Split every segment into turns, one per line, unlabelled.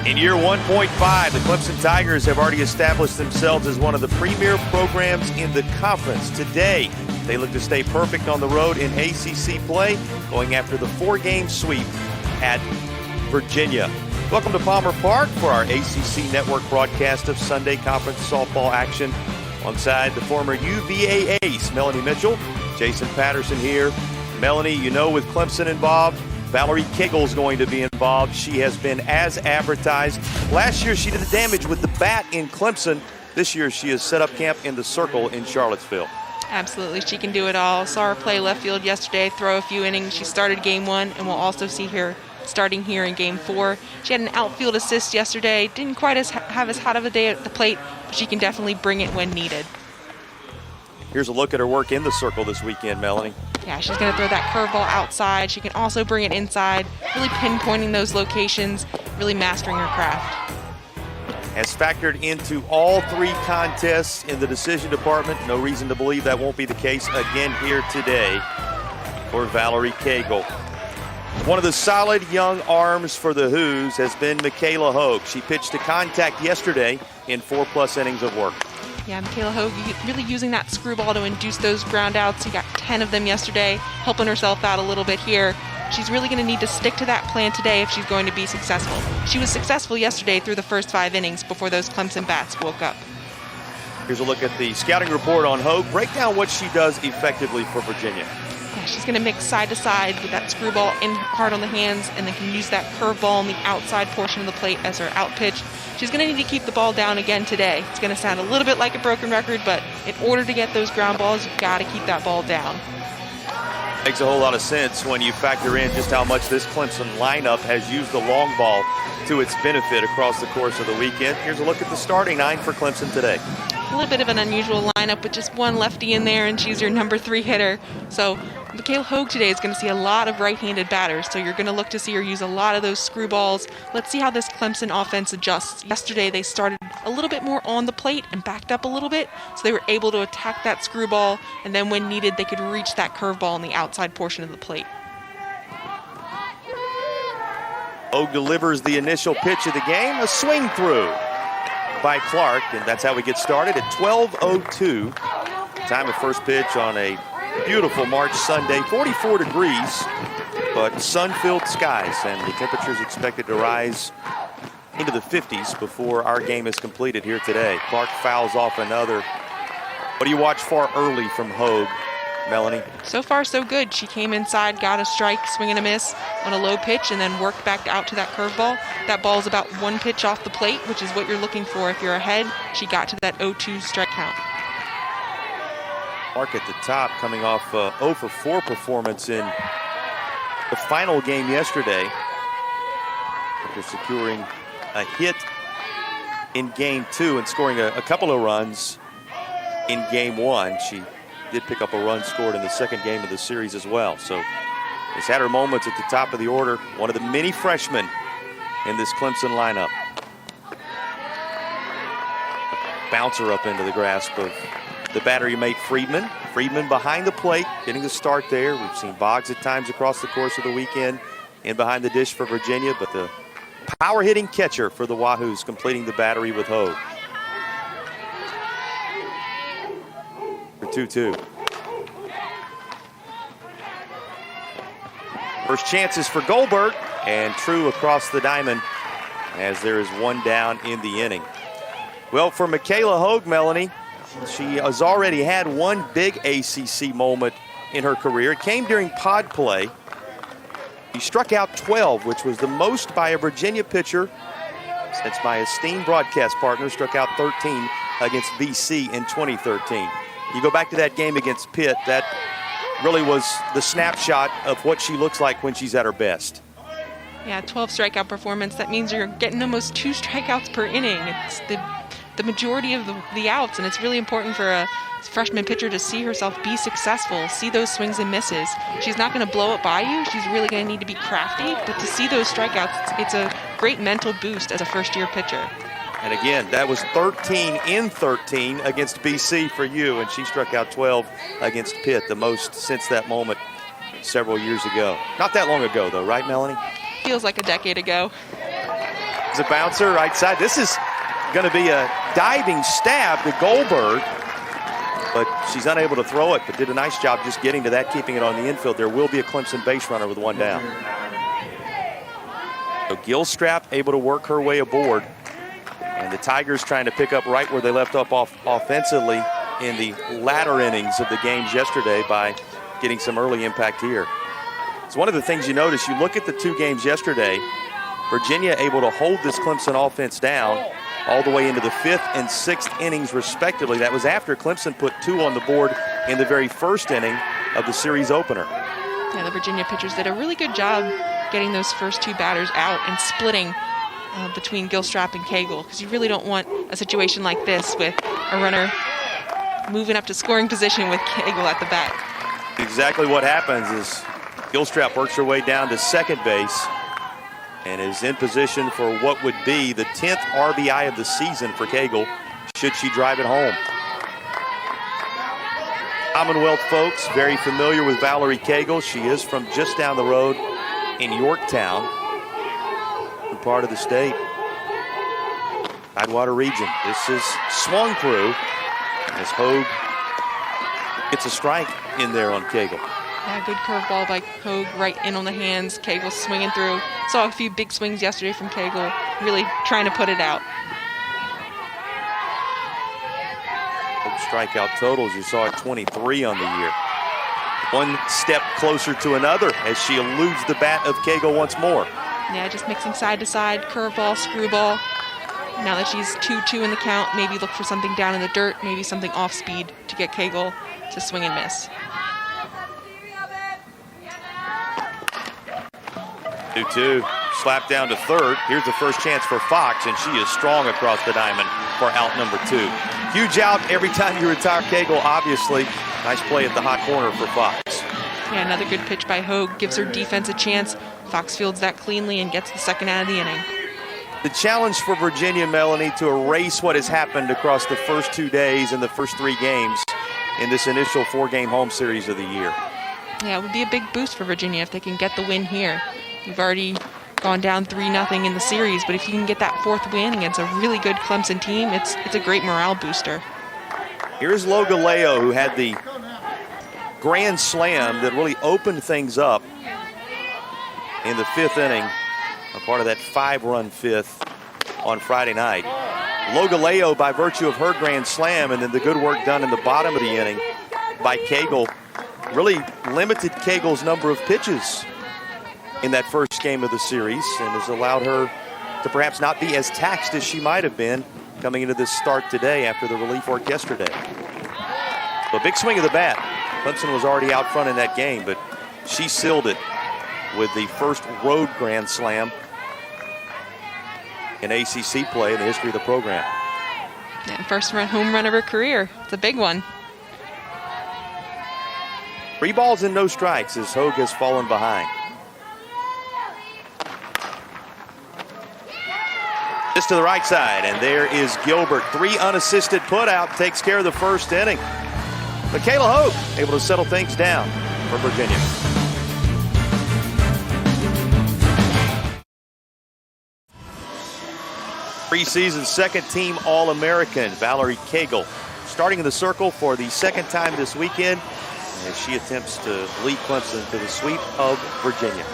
In year 1.5, the Clemson Tigers have already established themselves as one of the premier programs in the conference. Today, they look to stay perfect on the road in ACC play, going after the 4-game sweep at Virginia. Welcome to Palmer Park for our ACC Network broadcast of Sunday Conference softball action. Alongside the former UVA ace, Melanie Mitchell, Jason Patterson here. Melanie, you know, with Clemson involved, Valerie Kegel's going to be involved. She has been as advertised. Last year, she did the damage with the bat in Clemson. This year, she has set up camp in the Circle in Charlottesville.
Absolutely, she can do it all. Saw her play left field yesterday, throw a few innings. She started game 1, and we'll also see her starting here in game 4. She had an outfield assist yesterday. Didn't quite have as hot of a day at the plate, but she can definitely bring it when needed.
Here's a look at her work in the Circle this weekend, Melanie.
Yeah, she's going to throw that curveball outside. She can also bring it inside, really pinpointing those locations, really mastering her craft.
Has factored into all 3 contests in the decision department. No reason to believe that won't be the case again here today for Valerie Kegel. One of the solid young arms for the Hoos has been Michaela Hogue. She pitched to contact yesterday in 4+ innings of work.
Yeah, Michaela Hogue really using that screwball to induce those ground outs. She got 10 of them yesterday, helping herself out a little bit here. She's really going to need to stick to that plan today if she's going to be successful. She was successful yesterday through the first 5 innings before those Clemson bats woke up.
Here's a look at the scouting report on Hogue. Break down what she does effectively for Virginia.
Yeah, she's going to mix side to side with that screwball in hard on the hands, and then can use that curveball on the outside portion of the plate as her out pitch. She's going to need to keep the ball down again today. It's going to sound a little bit like a broken record, but in order to get those ground balls, you've got to keep that ball down.
Makes a whole lot of sense when you factor in just how much this Clemson lineup has used the long ball to its benefit across the course of the weekend. Here's a look at the starting 9 for Clemson today.
A little bit of an unusual lineup with just one lefty in there, and she's your number 3 hitter. So Michaela Hogue today is going to see a lot of right-handed batters, so you're going to look to see her use a lot of those screwballs. Let's see how this Clemson offense adjusts. Yesterday they started a little bit more on the plate and backed up a little bit, so they were able to attack that screwball, and then when needed they could reach that curveball on the outside portion of the plate.
Hogue delivers the initial pitch of the game, a swing through by Clark, and that's how we get started at 12:02. Time of first pitch on a beautiful March Sunday, 44 degrees, but sun-filled skies, and the temperature is expected to rise into the 50s before our game is completed here today. Clark fouls off another. What do you watch for early from Hogue, Melanie?
So far, so good. She came inside, got a strike, swing and a miss on a low pitch, and then worked back out to that curveball. That ball is about 1 pitch off the plate, which is what you're looking for if you're ahead. She got to that 0-2 strike count.
Clark at the top, coming off 0 for 4 performance in the final game yesterday. After securing a hit in game 2 and scoring a couple of runs in game 1. She did pick up a run scored in the second game of the series as well. So she's had her moments at the top of the order. One of the many freshmen in this Clemson lineup. Bouncer up into the grasp of the battery mate Friedman. Friedman behind the plate, getting the start there. We've seen Boggs at times across the course of the weekend in behind the dish for Virginia, but the power hitting catcher for the Wahoos completing the battery with Hogue. For 2-2. First chances for Goldberg, and true across the diamond as there is 1 down in the inning. Well, for Michaela Hogue, Melanie, she has already had 1 big ACC moment in her career. It came during pod play. She struck out 12, which was the most by a Virginia pitcher since my esteemed broadcast partner struck out 13 against BC in 2013. You go back to that game against Pitt, that really was the snapshot of what she looks like when she's at her best.
Yeah, 12 strikeout performance. That means you're getting almost 2 strikeouts per inning. It's the majority of the outs, and it's really important for a freshman pitcher to see herself be successful, see those swings and misses. She's not going to blow it by you. She's really going to need to be crafty, but to see those strikeouts, it's a great mental boost as a first-year pitcher.
And again, that was 13 in 13 against BC for you, and she struck out 12 against Pitt, the most since that moment several years ago. Not that long ago, though, right, Melanie?
Feels like a decade ago.
It's a bouncer right side. This is going to be a diving stab to Goldberg, but she's unable to throw it, but did a nice job just getting to that, keeping it on the infield. There will be a Clemson base runner with one down. So Gilstrap able to work her way aboard, and the Tigers trying to pick up right where they left off offensively in the latter innings of the games yesterday by getting some early impact here. It's one of the things you notice. You look at the two games yesterday, Virginia able to hold this Clemson offense down all the way into the 5th and 6th innings respectively. That was after Clemson put 2 on the board in the very first inning of the series opener.
Yeah, the Virginia pitchers did a really good job getting those first 2 batters out and splitting between Gilstrap and Cagle, because you really don't want a situation like this with a runner moving up to scoring position with Cagle at the bat.
Exactly what happens is Gilstrap works her way down to second base and is in position for what would be the 10th RBI of the season for Cagle, should she drive it home. Commonwealth folks very familiar with Valerie Cagle. She is from just down the road in Yorktown, part of the state. Tidewater region. This is swung through as Hogue gets a strike in there on Cagle.
Yeah, good curveball by Hogue, right in on the hands. Cagle swinging through. Saw a few big swings yesterday from Cagle, really trying to put it out.
Hogue strikeout totals, you saw at 23 on the year. One step closer to another as she eludes the bat of Cagle once more.
Yeah, just mixing side to side, curveball, screwball. Now that she's 2-2 in the count, maybe look for something down in the dirt, maybe something off speed to get Cagle to swing and miss.
2-2, slap down to third. Here's the first chance for Fox, and she is strong across the diamond for out number 2. Huge out every time you retire Cagle, obviously. Nice play at the hot corner for Fox.
Yeah, another good pitch by Hogue, gives her defense a chance. Fox fields that cleanly and gets the second out of the inning.
The challenge for Virginia, Melanie, to erase what has happened across the first 2 days and the first 3 games in this initial 4-game home series of the year.
Yeah, it would be a big boost for Virginia if they can get the win here. You've already gone down 3-0 in the series, but if you can get that 4th win against a really good Clemson team, it's a great morale booster.
Here's Logaleo, who had the grand slam that really opened things up in the 5th inning, a part of that 5-run 5th on Friday night. Logaleo, by virtue of her grand slam and then the good work done in the bottom of the inning by Cagle, really limited Cagle's number of pitches in that first game of the series and has allowed her to perhaps not be as taxed as she might have been coming into this start today after the relief work yesterday. So a big swing of the bat. Clemson was already out front in that game, but she sealed it with the first road grand slam in ACC play in the history of the program.
Yeah, first home run of her career. It's a big one.
3 balls and no strikes as Hogue has fallen behind. Just to the right side, and there is Gilbert. 3 unassisted putout, takes care of the first inning. Michaela Hogue able to settle things down for Virginia. Preseason second-team All-American Valerie Cagle starting in the circle for the second time this weekend as she attempts to lead Clemson to the sweep of Virginia.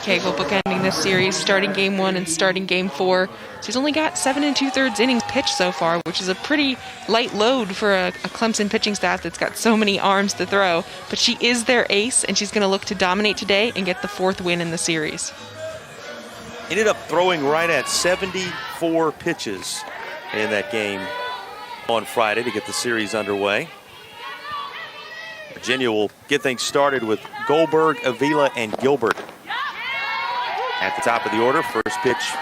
Cagle bookending this series, starting game 1 and starting game 4. She's only got 7 2/3 innings pitched so far, which is a pretty light load for a Clemson pitching staff that's got so many arms to throw. But she is their ace, and she's going to look to dominate today and get the 4th win in the series.
Ended up throwing right at 74 pitches in that game on Friday to get the series underway. Virginia will get things started with Goldberg, Avila, and Gilbert at the top of the order. First pitch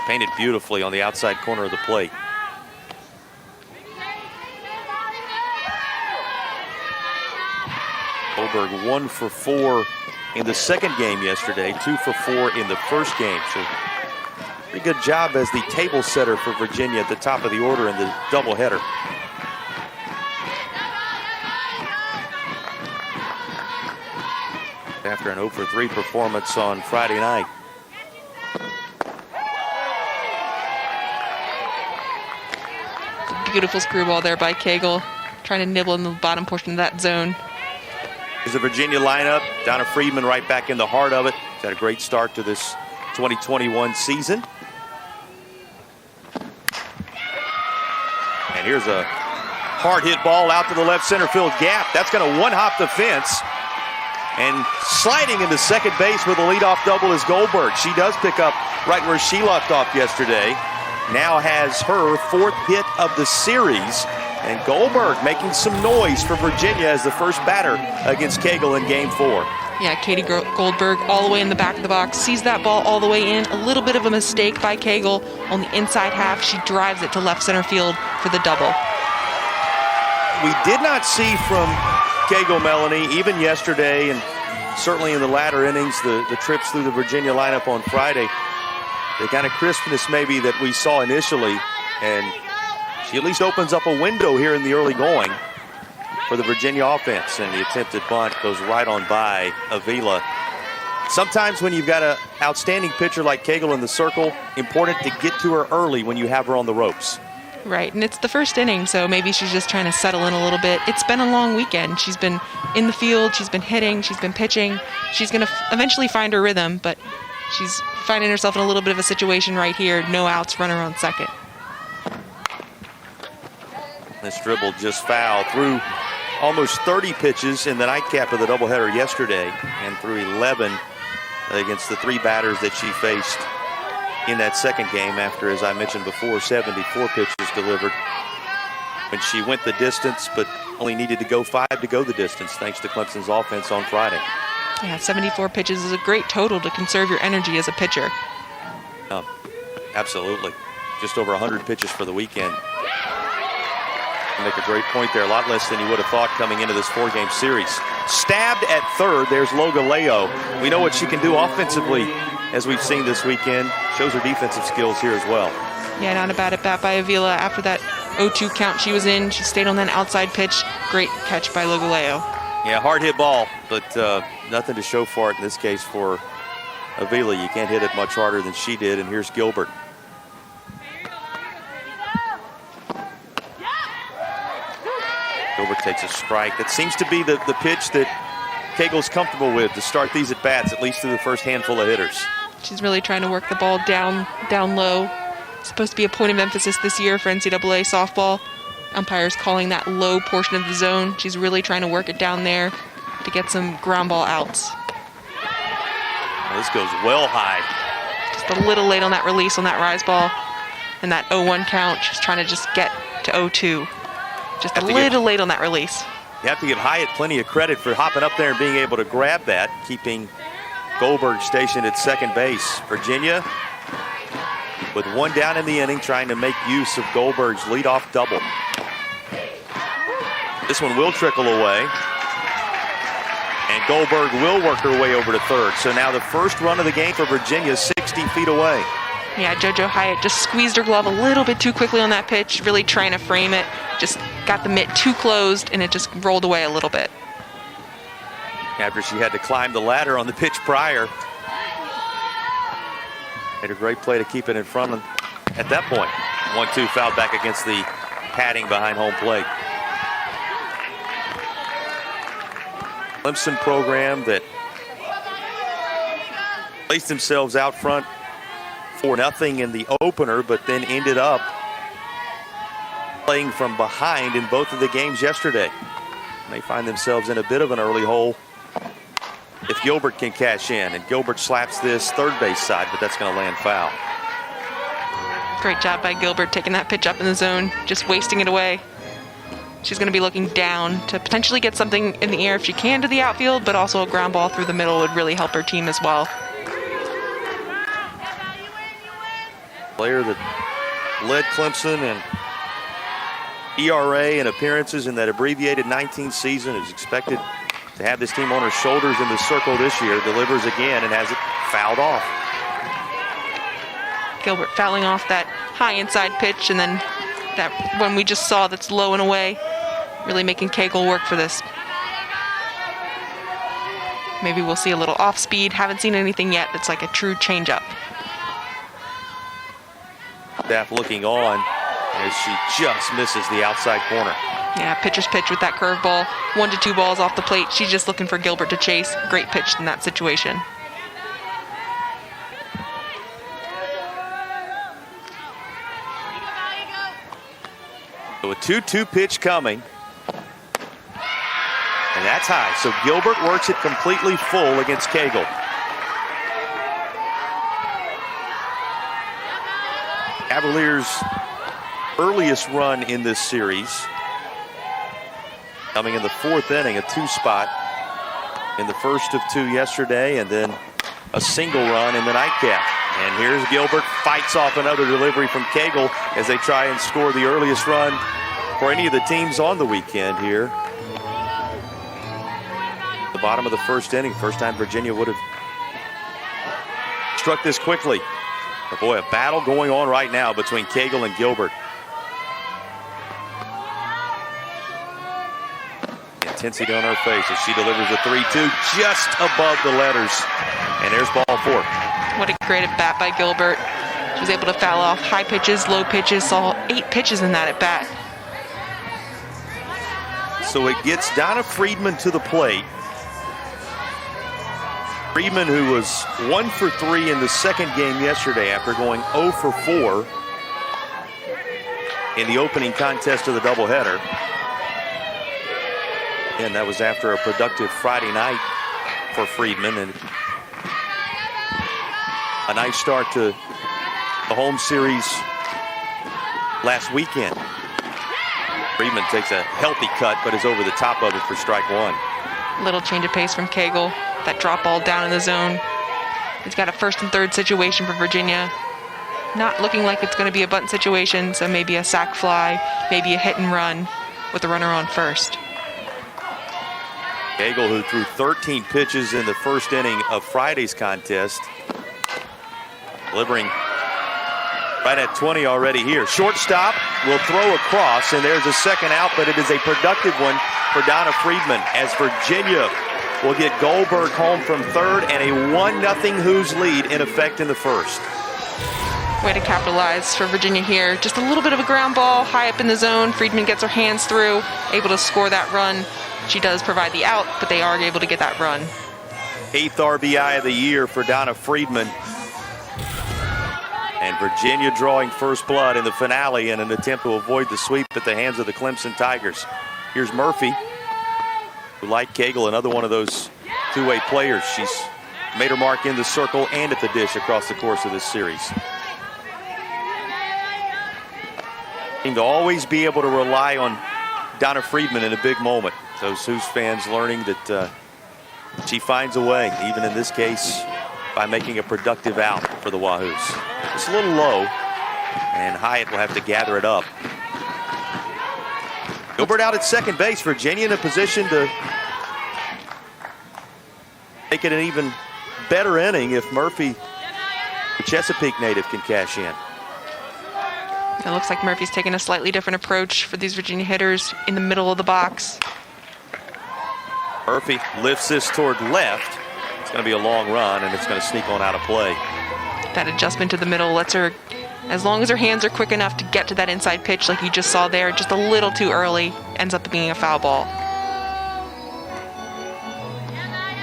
painted beautifully on the outside corner of the plate. Goldberg 1 for 4 in the second game yesterday, 2 for 4 in the first game. So pretty good job as the table setter for Virginia at the top of the order in the doubleheader. After an 0 for 3 performance on Friday night.
Beautiful screwball there by Cagle, trying to nibble in the bottom portion of that zone.
There's the Virginia lineup. Donna Friedman right back in the heart of it. She's had a great start to this 2021 season. And here's a hard hit ball out to the left center field gap. That's going to one-hop the fence. And sliding into second base with a leadoff double is Goldberg. She does pick up right where she left off yesterday. Now has her 4th hit of the series. And Goldberg making some noise for Virginia as the first batter against Cagle in Game 4.
Yeah, Katie Goldberg all the way in the back of the box, sees that ball all the way in. A little bit of a mistake by Cagle on the inside half. She drives it to left center field for the double.
We did not see from Cagle, Melanie, even yesterday and certainly in the latter innings, the trips through the Virginia lineup on Friday, the kind of crispness maybe that we saw initially, and she at least opens up a window here in the early going for the Virginia offense, and the attempted bunt goes right on by Avila. Sometimes when you've got an outstanding pitcher like Cagle in the circle, important to get to her early when you have her on the ropes.
Right, and it's the first inning, so maybe she's just trying to settle in a little bit. It's been a long weekend. She's been in the field, she's been hitting, she's been pitching. She's going to eventually find her rhythm, but she's finding herself in a little bit of a situation right here. No outs, runner on second.
This dribble just foul through almost 30 pitches in the nightcap of the doubleheader yesterday, and through 11 against the 3 batters that she faced in that second game after, as I mentioned before, 74 pitches delivered when she went the distance, but only needed to go 5 to go the distance thanks to Clemson's offense on Friday.
Yeah, 74 pitches is a great total to conserve your energy as a pitcher.
Absolutely. Just over 100 pitches for the weekend. You make a great point there. A lot less than you would have thought coming into this 4-game series. Stabbed at third. There's Logaleo. We know what she can do offensively, as we've seen this weekend. Shows her defensive skills here as well.
Yeah, not a bad at bat by Avila. After that 0-2 count she was in, she stayed on that outside pitch. Great catch by Logaleo.
Yeah, hard hit ball, but nothing to show for it in this case for Avila. You can't hit it much harder than she did, and here's Gilbert. Gilbert takes a strike. That seems to be the pitch that Cagle's comfortable with to start these at-bats, at least through the first handful of hitters.
She's really trying to work the ball down low. It's supposed to be a point of emphasis this year for NCAA softball. Umpires calling that low portion of the zone. She's really trying to work it down there to get some ground ball outs.
Well, this goes well high.
Just a little late on that release on that rise ball. And that 0-1 count, she's trying to just get to 0-2. Just a little late on that release.
You have to give Hyatt plenty of credit for hopping up there and being able to grab that, keeping Goldberg stationed at second base. Virginia, with 1 down in the inning, trying to make use of Goldberg's leadoff double. This one will trickle away. And Goldberg will work her way over to third. So now the first run of the game for Virginia, 60 feet away.
Yeah, JoJo Hyatt just squeezed her glove a little bit too quickly on that pitch, really trying to frame it. Just got the mitt too closed, and it just rolled away a little bit.
After she had to climb the ladder on the pitch prior. Made a great play to keep it in front of, at that point. 1-2 fouled back against the padding behind home plate. Clemson program that placed themselves out front 4-0 in the opener, but then ended up playing from behind in both of the games yesterday. They find themselves in a bit of an early hole if Gilbert can cash in, and Gilbert slaps this third base side, but that's going to land foul.
Great job by Gilbert taking that pitch up in the zone, just wasting it away. She's going to be looking down to potentially get something in the air if she can to the outfield, but also a ground ball through the middle would really help her team as well. Player
that led Clemson in ERA and appearances in that abbreviated 19 season is expected to have this team on her shoulders in the circle this year. Delivers again and has it fouled off.
Gilbert fouling off that high inside pitch, and then that one we just saw that's low and away, really making Cagle work for this. Maybe we'll see a little off speed. Haven't seen anything yet that's like a true changeup.
Staff looking on. as she just misses the outside corner.
Yeah, pitcher's pitch with that curveball. 1 to 2 balls off the plate. She's just looking for Gilbert to chase. Great pitch in that situation.
So a 2-2 pitch coming. And that's high. So Gilbert works it completely full against Cagle. Cavaliers' earliest run in this series coming in the 4th inning, a 2-spot in the first of 2 yesterday, and then a single run in the nightcap. And here's Gilbert, fights off another delivery from Cagle as they try and score the earliest run for any of the teams on the weekend here. The bottom of the 1st inning, first time Virginia would have struck this quickly. But boy, a battle going on right now between Cagle and Gilbert. Intensity on her face as she delivers a 3-2 just above the letters. And there's ball 4.
What a great at bat by Gilbert. She was able to foul off high pitches, low pitches, saw 8 pitches in that at bat.
So it gets Donna Friedman to the plate. Friedman, who was 1 for 3 in the second game yesterday after going 0 for 4 in the opening contest of the doubleheader. And that was after a productive Friday night for Friedman, and a nice start to the home series last weekend. Friedman takes a healthy cut, but is over the top of it for strike 1.
Little change of pace from Cagle. That drop ball down in the zone. It's got a 1st and 3rd situation for Virginia. Not looking like it's going to be a bunt situation, so maybe a sac fly, maybe a hit and run with the runner on first.
Cagle, who threw 13 pitches in the 1st inning of Friday's contest, delivering right at 20 already here. Shortstop will throw across, and there's a second out, but it is a productive one for Donna Friedman as Virginia will get Goldberg home from 3rd and a 1-0 Hoos lead in effect in the 1st.
Way to capitalize for Virginia here. Just a little bit of a ground ball high up in the zone. Friedman gets her hands through, able to score that run. She does provide the out, but they are able to get that run.
8th RBI of the year for Donna Friedman. And Virginia drawing first blood in the finale in an attempt to avoid the sweep at the hands of the Clemson Tigers. Here's Murphy, who, like Cagle, another one of those two-way players. She's made her mark in the circle and at the dish across the course of this series. Seem to always be able to rely on Donna Friedman in a big moment. Those Hoos fans learning that she finds a way, even in this case, by making a productive out for the Wahoos. It's a little low, and Hyatt will have to gather it up. Gilbert out at second base. Virginia in a position to make it an even better inning if Murphy, the Chesapeake native, can cash in.
It looks like Murphy's taking a slightly different approach for these Virginia hitters in the middle of the box.
Murphy lifts this toward left. It's going to be a long run, and it's going to sneak on out of play.
That adjustment to the middle lets her, as long as her hands are quick enough to get to that inside pitch like you just saw there, just a little too early, ends up being a foul ball.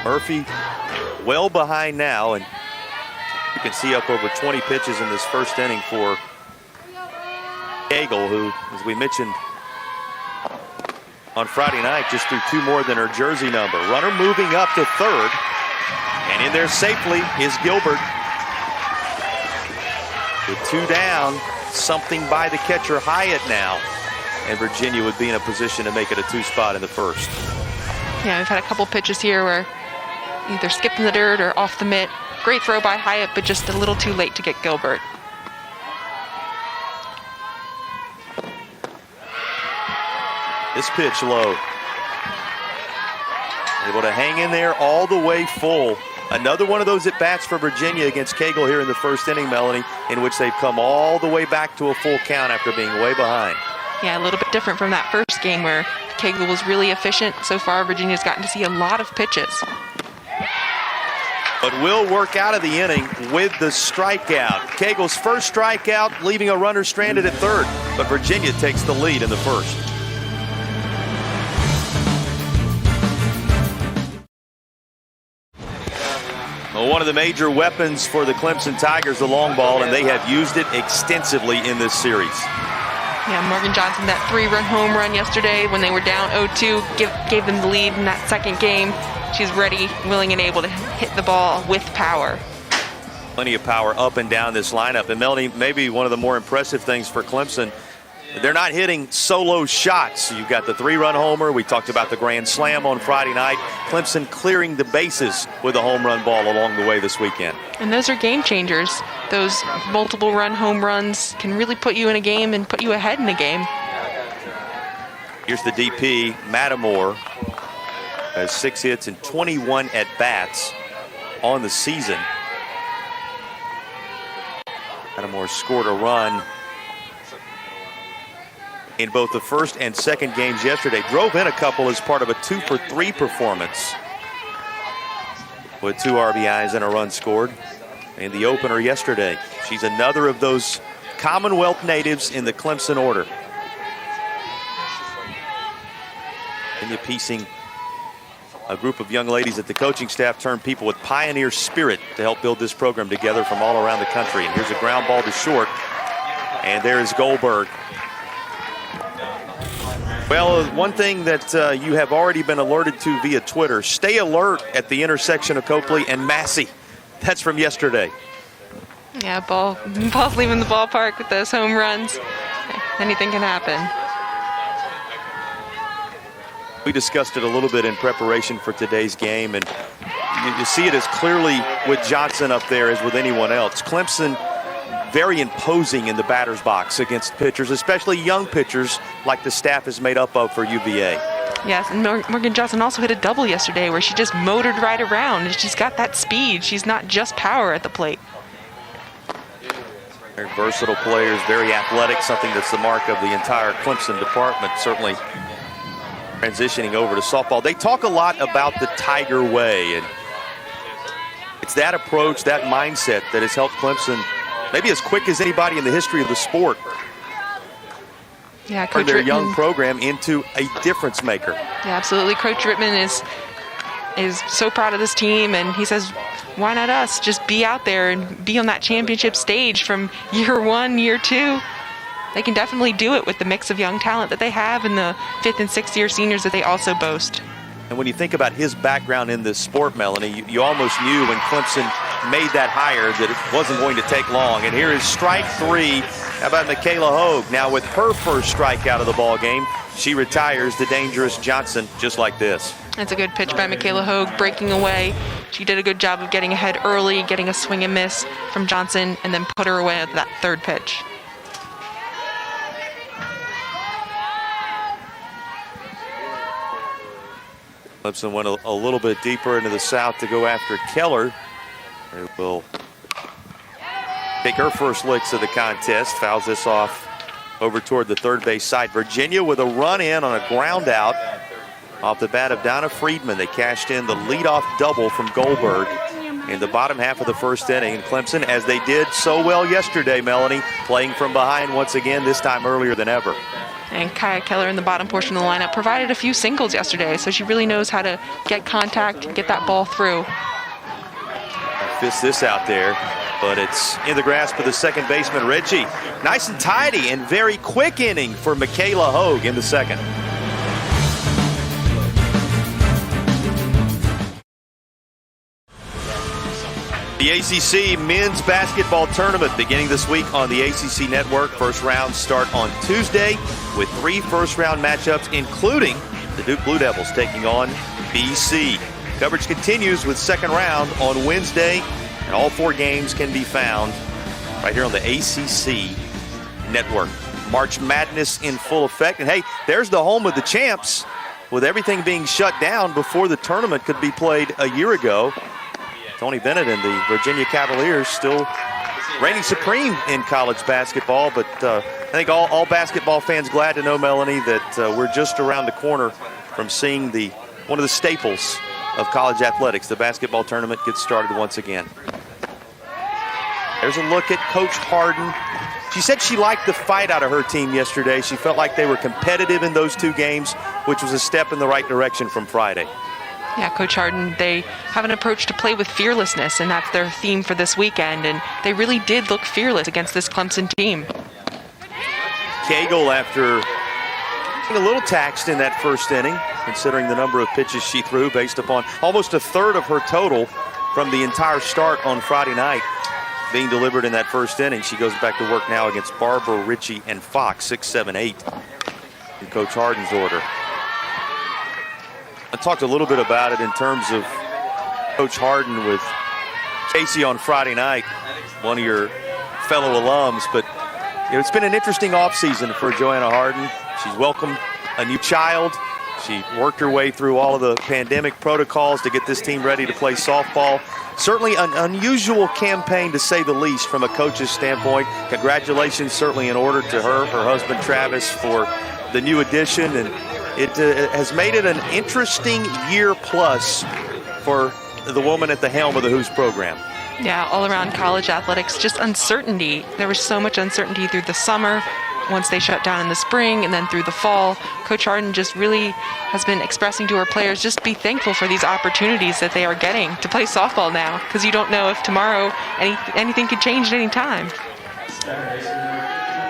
Murphy well behind now, and you can see up over 20 pitches in this 1st inning for Cagle, who, as we mentioned on Friday night, just threw 2 more than her jersey number. Runner moving up to 3rd, and in there safely is Gilbert. With 2 down, something by the catcher Hyatt now, and Virginia would be in a position to make it a 2-spot in the 1st.
Yeah, we've had a couple pitches here where either skipped in the dirt or off the mitt. Great throw by Hyatt, but just a little too late to get Gilbert.
This pitch low. Able to hang in there all the way full. Another one of those at-bats for Virginia against Cagle here in the 1st inning, Melanie, in which they've come all the way back to a full count after being way behind.
Yeah, a little bit different from that first game where Cagle was really efficient. So far, Virginia's gotten to see a lot of pitches.
but will work out of the inning with the strikeout. Cagle's first strikeout, leaving a runner stranded at third, but Virginia takes the lead in the first. Well, one of the major weapons for the Clemson Tigers, the long ball, and they have used it extensively in this series.
Yeah, Morgan Johnson, that 3-run home run yesterday when they were down 0-2, gave them the lead in that second game. She's ready, willing, and able to hit the ball with power.
Plenty of power up and down this lineup. And Melanie, maybe one of the more impressive things for Clemson, they're not hitting solo shots. You've got the 3-run homer. We talked about the grand slam on Friday night. Clemson clearing the bases with a home run ball along the way this weekend. And
those are game changers. Those multiple run home runs can really put you in a game and put you ahead in a game.
Here's the DP. Mattimore has 6 hits and 21 at-bats on the season. Mattimore scored a run in both the first and second games yesterday. Drove in a couple as part of a 2-for-3 performance with 2 RBIs and a run scored in the opener yesterday. She's another of those Commonwealth natives in the Clemson order. Virginia piecing a group of young ladies that the coaching staff turned people with pioneer spirit to help build this program together from all around the country. And here's a ground ball to short, and there is Goldberg. Well, one thing that you have already been alerted to via Twitter, stay alert at the intersection of Copley and Massey. That's from yesterday.
Yeah, ball's leaving the ballpark with those home runs. Anything can happen.
We discussed it a little bit in preparation for today's game, and you see it as clearly with Johnson up there as with anyone else. Clemson very imposing in the batter's box against pitchers, especially young pitchers like the staff is made up of for UVA.
Yes, and Morgan Johnson also hit a double yesterday where she just motored right around, and she's got that speed. She's not just power at the plate.
Very versatile players, very athletic, something that's the mark of the entire Clemson department, certainly transitioning over to softball. They talk a lot about the Tiger way, and it's that approach, that mindset that has helped Clemson maybe as quick as anybody in the history of the sport.
Yeah,
turn their young program into a difference maker.
Yeah, absolutely. Coach Rittman is so proud of this team, and he says, why not us? Just be out there and be on that championship stage from year 1, year 2. They can definitely do it with the mix of young talent that they have and the 5th and 6th year seniors that they also boast.
And when you think about his background in this sport, Melanie, you almost knew when Clemson made that hire that it wasn't going to take long. And here is strike 3. How about Michaela Hogue? Now with her first strikeout of the ball game, she retires the dangerous Johnson just like this.
That's a good pitch by Michaela Hogue, breaking away. She did a good job of getting ahead early, getting a swing and miss from Johnson, and then put her away at that third pitch.
Clemson went a little bit deeper into the south to go after Keller. They will take her first licks of the contest. Fouls this off over toward the third base side. Virginia with a run in on a ground out off the bat of Donna Friedman. They cashed in the leadoff double from Goldberg in the bottom half of the first inning. And Clemson, as they did so well yesterday, Melanie, playing from behind once again, this time earlier than ever.
And Kaya Keller in the bottom portion of the lineup provided a few singles yesterday, so she really knows how to get contact, get that ball through.
Fist this out there, but it's in the grasp of the second baseman, Ritchie. Nice and tidy and very quick inning for Michaela Hogue in the second. The ACC men's basketball tournament beginning this week on the ACC Network. First rounds start on Tuesday with 3 first-round matchups, including the Duke Blue Devils taking on BC. Coverage continues with second round on Wednesday, and all 4 games can be found right here on the ACC Network. March Madness in full effect. And hey, there's the home of the champs, with everything being shut down before the tournament could be played a year ago. Tony Bennett and the Virginia Cavaliers still reigning supreme in college basketball, but I think all basketball fans glad to know, Melanie, that we're just around the corner from seeing one of the staples of college athletics. The basketball tournament gets started once again. There's a look at Coach Harden. She said she liked the fight out of her team yesterday. She felt like they were competitive in those two games, which was a step in the right direction from Friday.
Yeah, Coach Harden, they have an approach to play with fearlessness, and that's their theme for this weekend, and they really did look fearless against this Clemson team.
Cagle, after being a little taxed in that first inning, considering the number of pitches she threw based upon almost a third of her total from the entire start on Friday night being delivered in that first inning. She goes back to work now against Barber, Ritchie, and Fox, 6, 7, 8 in Coach Harden's order. I talked a little bit about it in terms of Coach Harden with Casey on Friday night, one of your fellow alums, but it's been an interesting offseason for Joanna Harden. She's welcomed a new child. She worked her way through all of the pandemic protocols to get this team ready to play softball. Certainly an unusual campaign, to say the least, from a coach's standpoint. Congratulations certainly in order to her husband Travis, for the new addition, and it has made it an interesting year plus for the woman at the helm of the Hoos program.
Yeah, all around college athletics, just uncertainty. There was so much uncertainty through the summer, once they shut down in the spring, and then through the fall. Coach Harden just really has been expressing to her players, just be thankful for these opportunities that they are getting to play softball now, because you don't know if tomorrow anything could change at any time.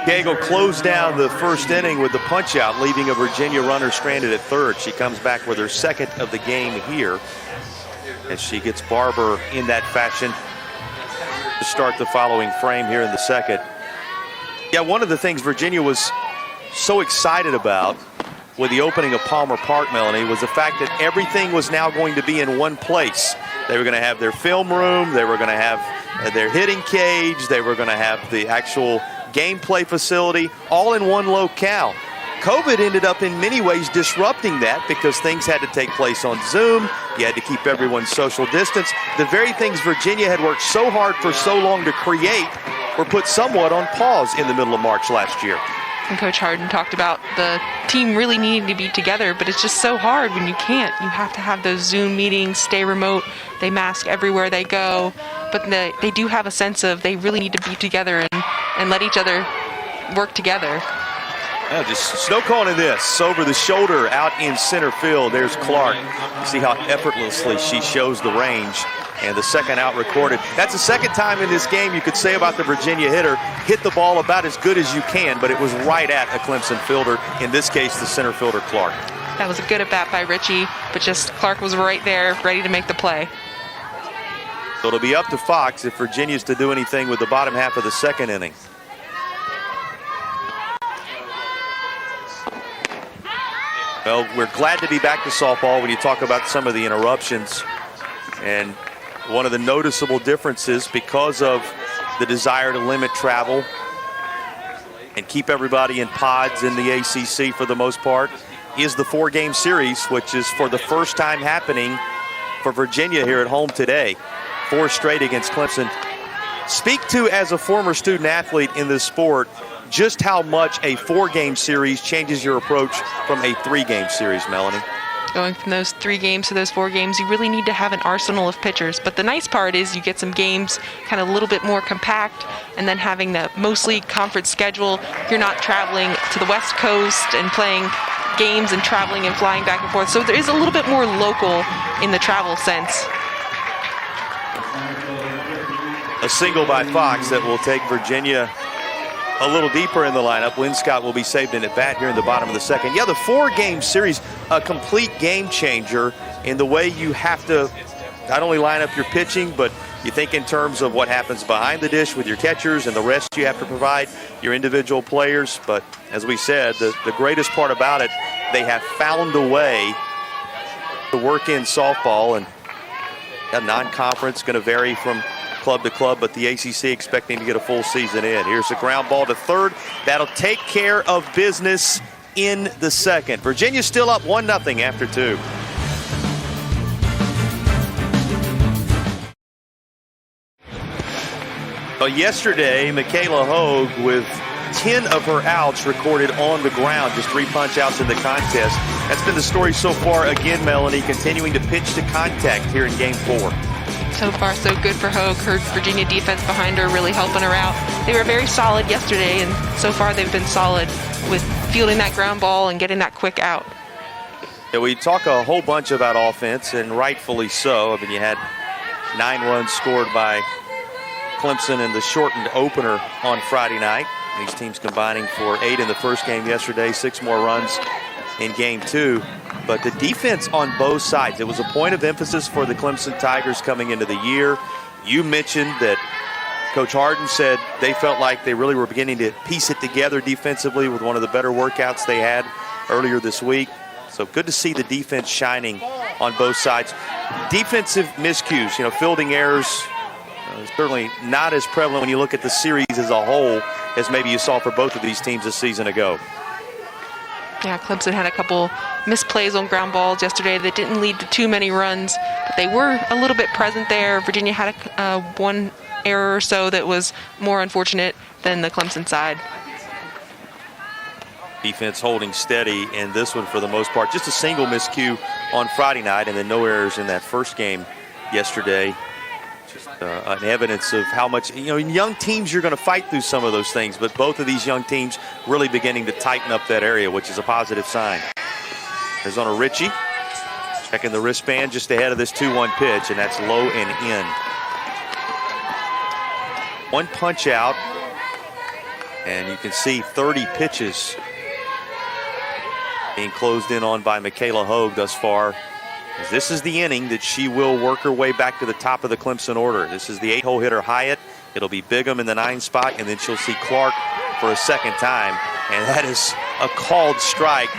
Cagle closed down the first inning with the punch-out, leaving a Virginia runner stranded at third. She comes back with her second of the game here as she gets Barber in that fashion to start the following frame here in the second. Yeah, one of the things Virginia was so excited about with the opening of Palmer Park, Melanie, was the fact that everything was now going to be in one place. They were going to have their film room, they were going to have their hitting cage, they were going to have the actual gameplay facility, all in one locale. COVID ended up in many ways disrupting that because things had to take place on Zoom. You had to keep everyone's social distance. The very things Virginia had worked so hard for so long to create were put somewhat on pause in the middle of March last year.
And Coach Harden talked about the team really needing to be together, but it's just so hard when you can't. You have to have those Zoom meetings, stay remote. They mask everywhere they go, but they do have a sense of they really need to be together and let each other work together.
Yeah, just snow cone in this, over the shoulder out in center field. There's Clark. You see how effortlessly she shows the range. And the second out recorded. That's the second time in this game you could say about the Virginia hitter, hit the ball about as good as you can, but it was right at a Clemson fielder, in this case the center fielder Clark.
That was a good at-bat by Ritchie, but just Clark was right there, ready to make the play.
So it'll be up to Fox if Virginia's to do anything with the bottom half of the second inning. Well, we're glad to be back to softball when you talk about some of the interruptions. And one of the noticeable differences, because of the desire to limit travel and keep everybody in pods in the ACC for the most part, is the 4-game series, which is for the first time happening for Virginia here at home today. 4 straight against Clemson. Speak to, as a former student athlete in this sport, just how much a 4-game series changes your approach from a 3-game series, Melanie.
Going from those 3 games to those 4 games, you really need to have an arsenal of pitchers. But the nice part is you get some games kind of a little bit more compact, and then having the mostly conference schedule, you're not traveling to the West Coast and playing games and traveling and flying back and forth. So there is a little bit more local in the travel sense.
A single by Fox that will take Virginia a little deeper in the lineup. Linscott will be saved in at bat here in the bottom of the second. Yeah, the 4-game series, a complete game changer in the way you have to not only line up your pitching, but you think in terms of what happens behind the dish with your catchers and the rest you have to provide your individual players. But as we said, the greatest part about it, they have found a way to work in softball, and a non-conference going to vary from club to club, but the ACC expecting to get a full season in. Here's a ground ball to third. That'll take care of business in the second. Virginia still up 1-0 after 2. Well, yesterday, Michaela Hogue with 10 of her outs recorded on the ground, just 3 punch outs in the contest. That's been the story so far. Again, Melanie, continuing to pitch to contact here in Game 4.
So far, so good for Hogue. Her Virginia defense behind her really helping her out. They were very solid yesterday, and so far they've been solid with fielding that ground ball and getting that quick out.
Yeah, we talk a whole bunch about offense, and rightfully so. I mean, you had 9 runs scored by Clemson in the shortened opener on Friday night. These teams combining for 8 in the first game yesterday, 6 more runs in Game 2. But the defense on both sides, it was a point of emphasis for the Clemson Tigers coming into the year. You mentioned that Coach Harden said they felt like they really were beginning to piece it together defensively with one of the better workouts they had earlier this week. So good to see the defense shining on both sides. Defensive miscues, fielding errors, certainly not as prevalent when you look at the series as a whole as maybe you saw for both of these teams a season ago.
Yeah, Clemson had a couple misplays on ground balls yesterday that didn't lead to too many runs, but they were a little bit present there. Virginia had one error or so that was more unfortunate than the Clemson side.
Defense holding steady in this one for the most part. Just a single miscue on Friday night, and then no errors in that first game yesterday. Just an evidence of how much, in young teams you're going to fight through some of those things, but both of these young teams really beginning to tighten up that area, which is a positive sign. Arizona Ritchie checking the wristband just ahead of this 2-1 pitch, and that's low and in. 1 punch out, and you can see 30 pitches being closed in on by Michaela Hogue thus far. This is the inning that she will work her way back to the top of the Clemson order. This is the 8-hole hitter Hyatt. It'll be Bigham in the 9 spot, and then she'll see Clark for a second time, and that is a called strike.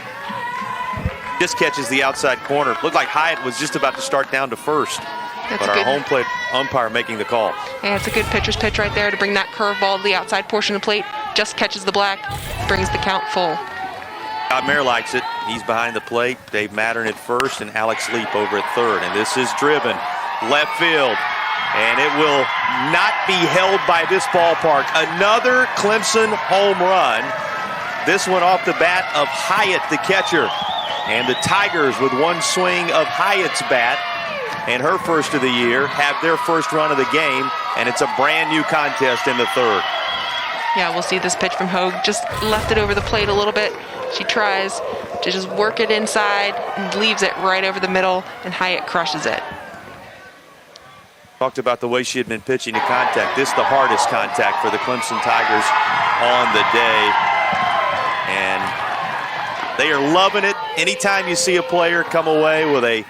Just catches the outside corner. Looked like Hyatt was just about to start down to first, but our home plate umpire making the call.
Yeah, it's a good pitcher's pitch right there to bring that curveball to the outside portion of the plate. Just catches the black, brings the count full.
Scott Mayer likes it. He's behind the plate. Dave Mattern at first and Alex Leap over at third. And this is driven left field. And it will not be held by this ballpark. Another Clemson home run. This one off the bat of Hyatt, the catcher. And the Tigers, with one swing of Hyatt's bat and her first of the year, have their first run of the game. And it's a brand new contest in the third.
Yeah, we'll see this pitch from Hogue. Just left it over the plate a little bit. She tries to just work it inside and leaves it right over the middle, and Hyatt crushes it.
Talked about the way she had been pitching to contact. This the hardest contact for the Clemson Tigers on the day. And they are loving it. Anytime you see a player come away with a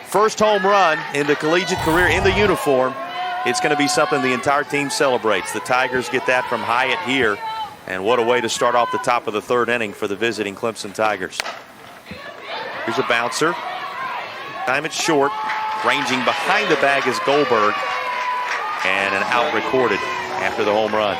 first home run in the collegiate career in the uniform, it's going to be something the entire team celebrates. The Tigers get that from Hyatt here. And what a way to start off the top of the third inning for the visiting Clemson Tigers. Here's a bouncer. Time it's short. Ranging behind the bag is Goldberg. And an out recorded after the home run.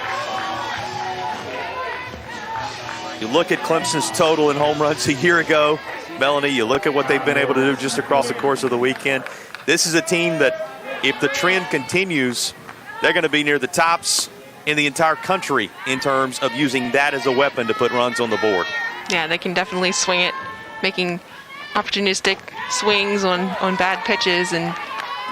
You look at Clemson's total in home runs a year ago. Melanie, you look at what they've been able to do just across the course of the weekend. This is a team that, if the trend continues, they're going to be near the tops in the entire country in terms of using that as a weapon to put runs on the board.
Yeah, they can definitely swing it, making opportunistic swings on bad pitches, and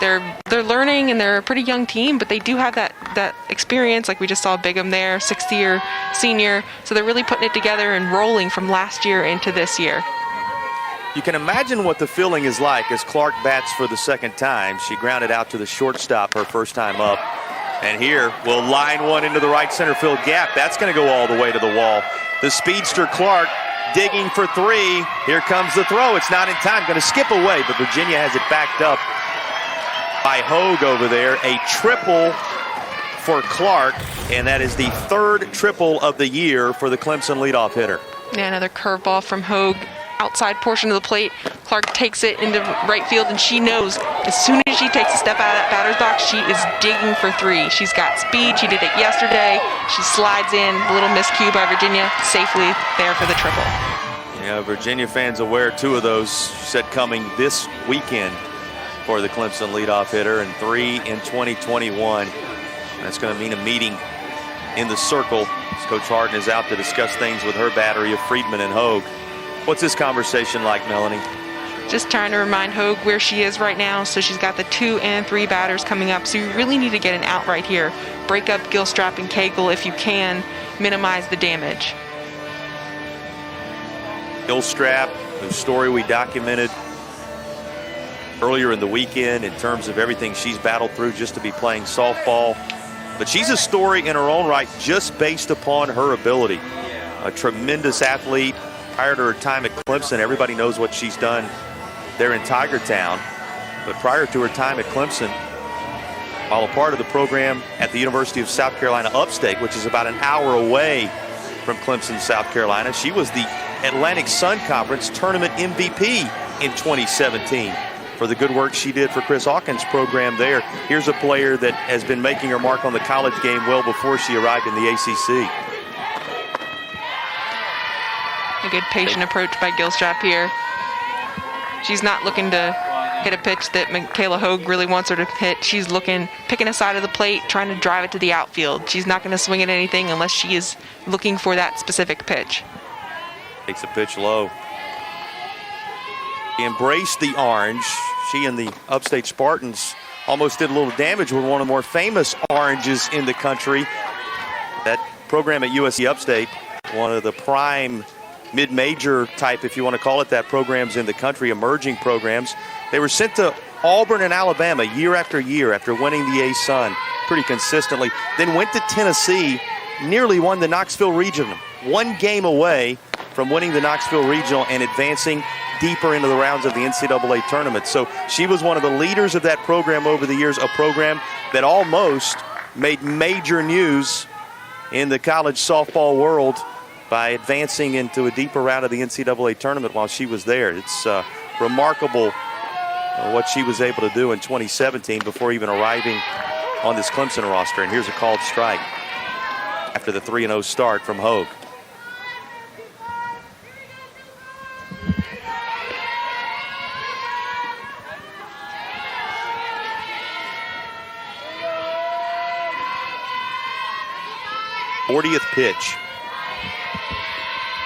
they're learning, and they're a pretty young team, but they do have that experience, like we just saw Bigham there, 6th-year senior, so they're really putting it together and rolling from last year into this year.
You can imagine what the feeling is like as Clark bats for the second time. She grounded out to the shortstop her first time up. And here will line one into the right center field gap. That's going to go all the way to the wall. The speedster Clark digging for 3. Here comes the throw. It's not in time. Going to skip away, but Virginia has it backed up by Hogue over there. A triple for Clark, and that is the 3rd triple of the year for the Clemson leadoff hitter.
Yeah, another curveball from Hogue. Outside portion of the plate. Clark takes it into right field, and she knows as soon as she takes a step out of that batter's box, she is digging for 3. She's got speed. She did it yesterday. She slides in. A little miscue by Virginia. Safely there for the triple.
Yeah, Virginia fans aware 2 of those said coming this weekend for the Clemson leadoff hitter, and 3 in 2021. That's going to mean a meeting in the circle as Coach Harden is out to discuss things with her battery of Friedman and Hogue. What's this conversation like, Melanie?
Just trying to remind Hogue where she is right now. So she's got the 2 and 3 batters coming up. So you really need to get an out right here. Break up Gilstrap and Cagle if you can. Minimize the damage.
Gilstrap, whose story we documented earlier in the weekend in terms of everything she's battled through just to be playing softball. But she's a story in her own right just based upon her ability. A tremendous athlete. Prior to her time at Clemson, everybody knows what she's done there in Tiger Town. But prior to her time at Clemson, while a part of the program at the University of South Carolina Upstate, which is about an hour away from Clemson, South Carolina, she was the Atlantic Sun Conference Tournament MVP in 2017 for the good work she did for Chris Hawkins' program there. Here's a player that has been making her mark on the college game well before she arrived in the ACC.
A good patient approach by Gilstrap here. She's not looking to hit a pitch that Michaela Hogue really wants her to hit. She's picking a side of the plate, trying to drive it to the outfield. She's not going to swing at anything unless she is looking for that specific pitch.
Takes a pitch low. She embraced the orange. She and the Upstate Spartans almost did a little damage with one of the more famous oranges in the country. That program at USC Upstate, one of the prime mid-major type, if you want to call it that, programs in the country, emerging programs. They were sent to Auburn and Alabama year after year after winning the A-Sun pretty consistently. Then went to Tennessee, nearly won the Knoxville Regional. One game away from winning the Knoxville Regional and advancing deeper into the rounds of the NCAA tournament. So she was one of the leaders of that program over the years, a program that almost made major news in the college softball world by advancing into a deeper round of the NCAA tournament while she was there. It's remarkable what she was able to do in 2017 before even arriving on this Clemson roster. And here's a called strike after the 3-0 start from Hogue. '40th pitch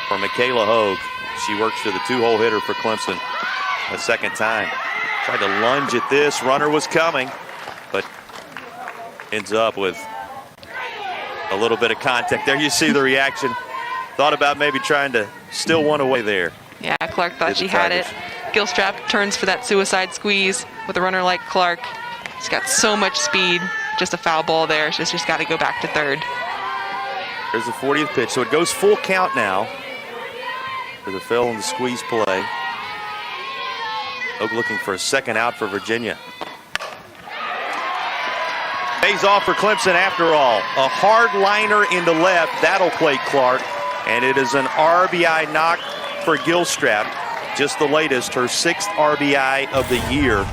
for Michaela Hogue. She works to the 2-hole hitter for Clemson a second time. Tried to lunge at this. Runner was coming, but ends up with a little bit of contact. There you see the reaction. Thought about maybe trying to steal one away there.
Yeah, Clark thought she had it. Gilstrap turns for that suicide squeeze with a runner like Clark. She's got so much speed. Just a foul ball there. She's just got to go back to third.
There's the 40th pitch. So it goes full count now for the fill and the squeeze play. Hogue looking for a second out for Virginia. Pays off for Clemson after all. A hard liner into left. That'll play Clark. And it is an RBI knock for Gilstrap. Just the latest, her 6th RBI of the year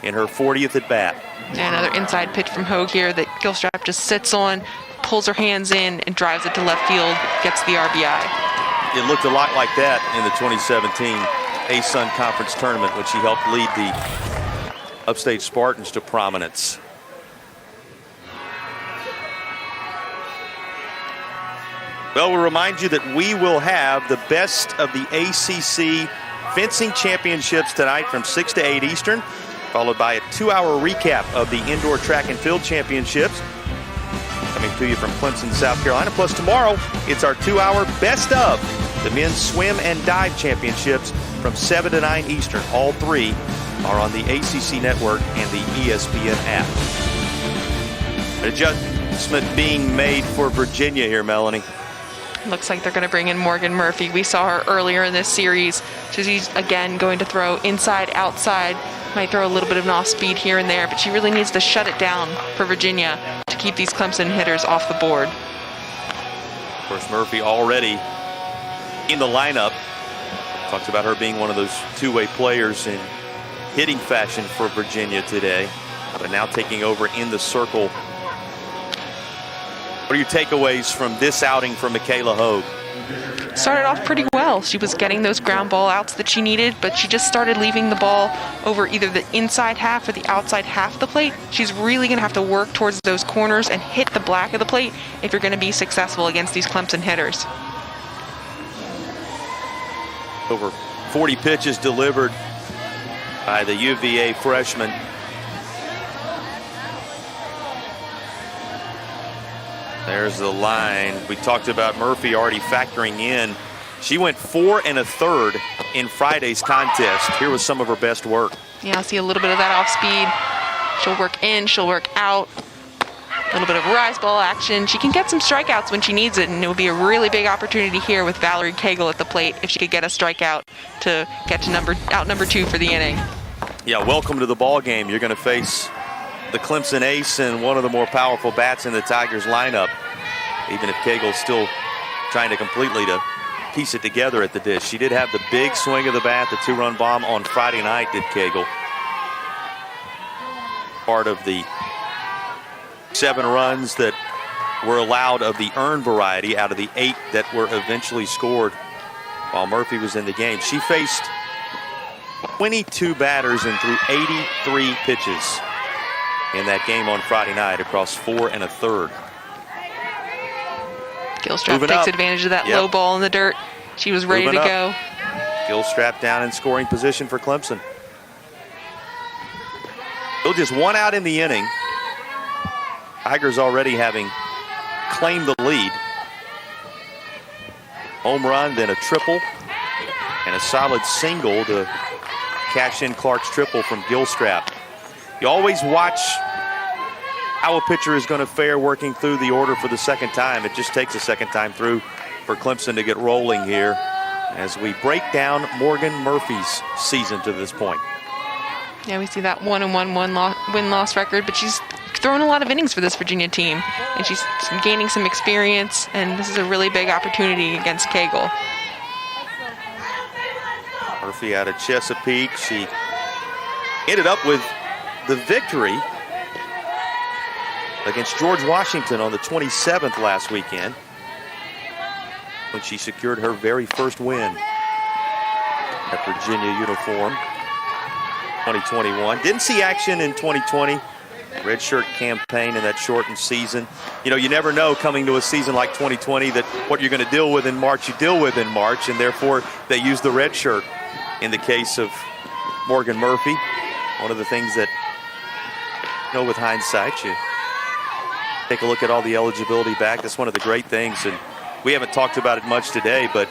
in her 40th at bat.
And another inside pitch from Hogue here that Gilstrap just sits on, pulls her hands in and drives it to left field, gets the RBI.
It looked a lot like that in the 2017 A-Sun Conference Tournament when she helped lead the Upstate Spartans to prominence. Well, we'll remind you that we will have the best of the ACC fencing championships tonight from 6 to 8 Eastern, followed by a 2-hour recap of the indoor track and field championships coming to you from Clemson, South Carolina. Plus tomorrow, it's our 2-hour best of the men's swim and dive championships from 7 to 9 Eastern. All 3 are on the ACC network and the ESPN app. An adjustment being made for Virginia here, Melanie.
Looks like they're going to bring in Morgan Murphy. We saw her earlier in this series. She's again going to throw inside, outside. Might throw a little bit of an off speed here and there, but she really needs to shut it down for Virginia to keep these Clemson hitters off the board.
Of course, Murphy already in the lineup. Talks about her being one of those two-way players in hitting fashion for Virginia today, but now taking over in the circle. What are your takeaways from this outing from Michaela Hogue?
started off pretty well. She was getting those ground ball outs that she needed, but she just started leaving the ball over either the inside half or the outside half of the plate. She's really going to have to work towards those corners and hit the black of the plate if you're going to be successful against these Clemson hitters.
Over 40 pitches delivered by the UVA freshman. There's the line. We talked about Murphy already factoring in. She went 4 1/3 in Friday's contest. Here was some of her best work.
Yeah, I see a little bit of that off speed. She'll work in, she'll work out. A little bit of rise ball action. She can get some strikeouts when she needs it, and it would be a really big opportunity here with Valerie Cagle at the plate if she could get a strikeout to get to number 2 for the inning.
Yeah, welcome to the ball game. You're going to face the Clemson ace and one of the more powerful bats in the Tigers lineup, even if Cagle's still trying to completely to piece it together at the dish. She did have the big swing of the bat, the 2-run bomb on Friday night, did Cagle. Part of the 7 runs that were allowed of the earned variety out of the 8 that were eventually scored while Murphy was in the game. She faced 22 batters and threw 83 pitches in that game on Friday night across 4 1/3.
Gilstrap takes advantage of that low ball in the dirt. She was ready to go.
Gilstrap down in scoring position for Clemson. Still just 1 out in the inning. Tigers already having claimed the lead. Home run, then a triple, and a solid single to cash in Clark's triple from Gilstrap. You always watch how a pitcher is going to fare working through the order for the second time. It just takes a second time through for Clemson to get rolling here as we break down Morgan Murphy's season to this point.
Yeah, we see that 1-1 win-loss record, but she's thrown a lot of innings for this Virginia team, and she's gaining some experience, and this is a really big opportunity against Cagle.
Murphy out of Chesapeake. She ended up with the victory against George Washington on the 27th last weekend when she secured her very first win at Virginia uniform. 2021. Didn't see action in 2020. Redshirt campaign in that shortened season. You know, you never know coming to a season like 2020 that what you're going to deal with in March, you deal with in March, and therefore they use the redshirt in the case of Morgan Murphy. One of the things that, you know, with hindsight, you take a look at all the eligibility back. That's one of the great things, and we haven't talked about it much today, but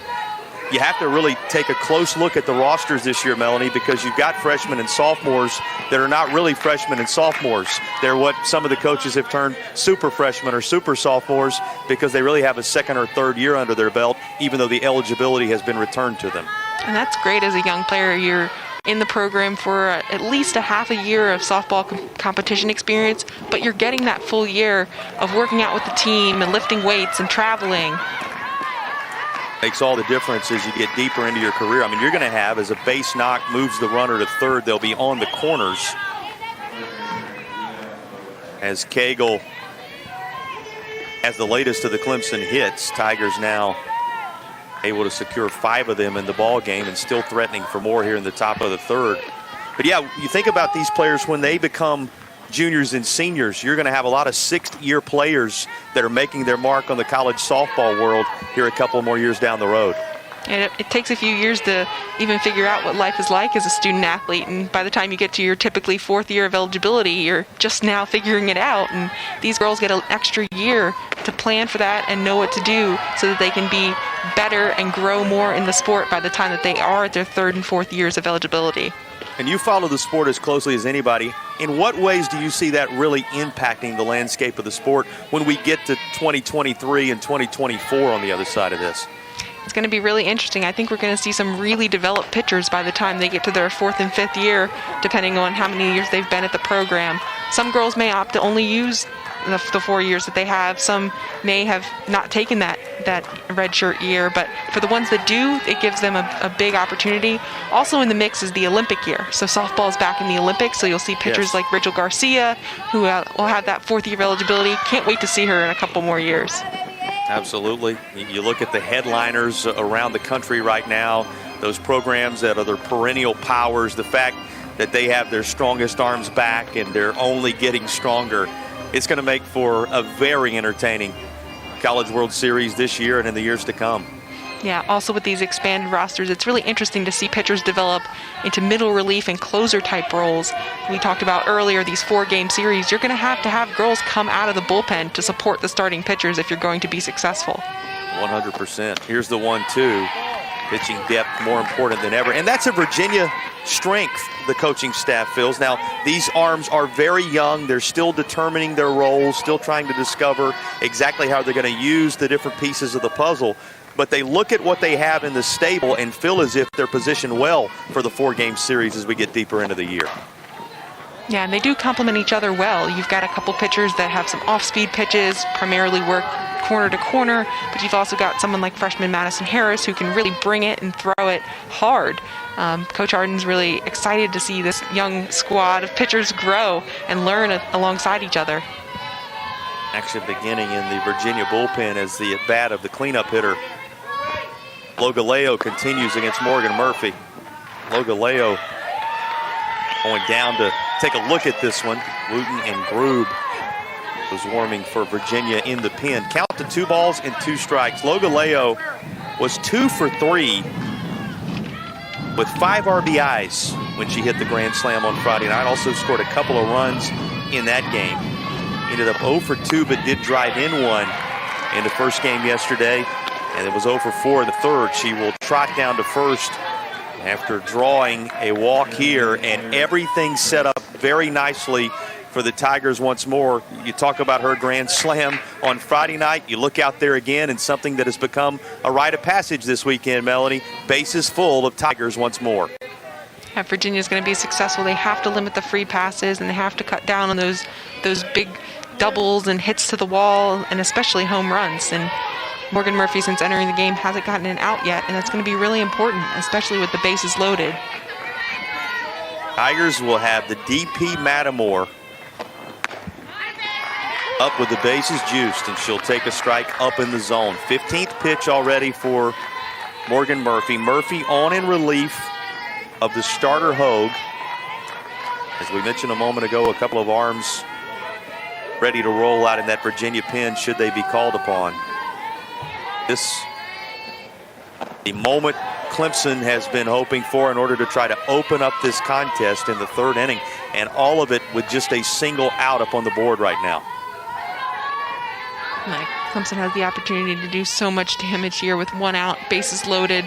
you have to really take a close look at the rosters this year, Melanie, because you've got freshmen and sophomores that are not really freshmen and sophomores. They're what some of the coaches have termed super freshmen or super sophomores because they really have a second or third year under their belt, even though the eligibility has been returned to them.
And that's great as a young player. You're in the program for at least a half a year of softball competition experience, but you're getting that full year of working out with the team and lifting weights and traveling.
Makes all the difference as you get deeper into your career. I mean, you're going to have, as a base knock moves the runner to third, they'll be on the corners. As Cagle has the latest of the Clemson hits, Tigers now able to secure 5 of them in the ball game and still threatening for more here in the top of the third. But yeah, you think about these players when they become juniors and seniors, you're going to have a lot of sixth-year players that are making their mark on the college softball world here a couple more years down the road.
And it takes a few years to even figure out what life is like as a student athlete, and by the time you get to your typically 4th year of eligibility, you're just now figuring it out, and these girls get an extra year to plan for that and know what to do so that they can be better and grow more in the sport by the time that they are at their 3rd and 4th years of eligibility.
And you follow the sport as closely as anybody. In what ways do you see that really impacting the landscape of the sport when we get to 2023 and 2024 on the other side of this?
It's going to be really interesting. I think we're going to see some really developed pitchers by the time they get to their 4th and 5th year, depending on how many years they've been at the program. Some girls may opt to only use the 4 years that they have. Some may have not taken that redshirt year, but for the ones that do, it gives them a big opportunity. Also in the mix is the Olympic year. So softball is back in the Olympics, so you'll see pitchers like Rachel Garcia, who will have that 4th year of eligibility. Can't wait to see her in a couple more years.
Absolutely. You look at the headliners around the country right now, those programs that are their perennial powers, the fact that they have their strongest arms back and they're only getting stronger. It's going to make for a very entertaining College World Series this year and in the years to come.
Yeah, also with these expanded rosters, it's really interesting to see pitchers develop into middle relief and closer type roles. We talked about earlier these 4-game series. You're going to have girls come out of the bullpen to support the starting pitchers if you're going to be successful.
100%. Here's the 1-2. Pitching depth more important than ever. And that's a Virginia strength the coaching staff feels. Now, these arms are very young. They're still determining their roles, still trying to discover exactly how they're going to use the different pieces of the puzzle. But they look at what they have in the stable and feel as if they're positioned well for the 4-game series as we get deeper into the year.
Yeah, and they do complement each other well. You've got a couple pitchers that have some off-speed pitches, primarily work corner to corner, but you've also got someone like freshman Madison Harris who can really bring it and throw it hard. Coach Arden's really excited to see this young squad of pitchers grow and learn alongside each other.
Action beginning in the Virginia bullpen as the at-bat of the cleanup hitter Logaleo continues against Morgan Murphy. Logaleo going down to take a look at this one. Wooten and Grube was warming for Virginia in the pen. Count to 2 balls and 2 strikes. Logaleo was 2 for 3 with 5 RBIs when she hit the grand slam on Friday night. Also scored a couple of runs in that game. Ended up 0 for 2 but did drive in one in the first game yesterday. And it was 0 for 4 in the third. She will trot down to first after drawing a walk here, and everything set up very nicely for the Tigers once more. You talk about her grand slam on Friday night. You look out there again, and something that has become a rite of passage this weekend, Melanie. Bases full of Tigers once more.
If Virginia's going to be successful, they have to limit the free passes, and they have to cut down on those big doubles and hits to the wall, and especially home runs. And Morgan Murphy, since entering the game, hasn't gotten an out yet, and that's going to be really important, especially with the bases loaded.
Tigers will have the DP Matamore up with the bases juiced, and she'll take a strike up in the zone. 15th pitch already for Morgan Murphy. Murphy on in relief of the starter Hogue. As we mentioned a moment ago, a couple of arms ready to roll out in that Virginia pen should they be called upon. This, the moment Clemson has been hoping for in order to try to open up this contest in the 3rd inning, and all of it with just a single out up on the board right now.
Clemson has the opportunity to do so much damage here with 1 out, bases loaded.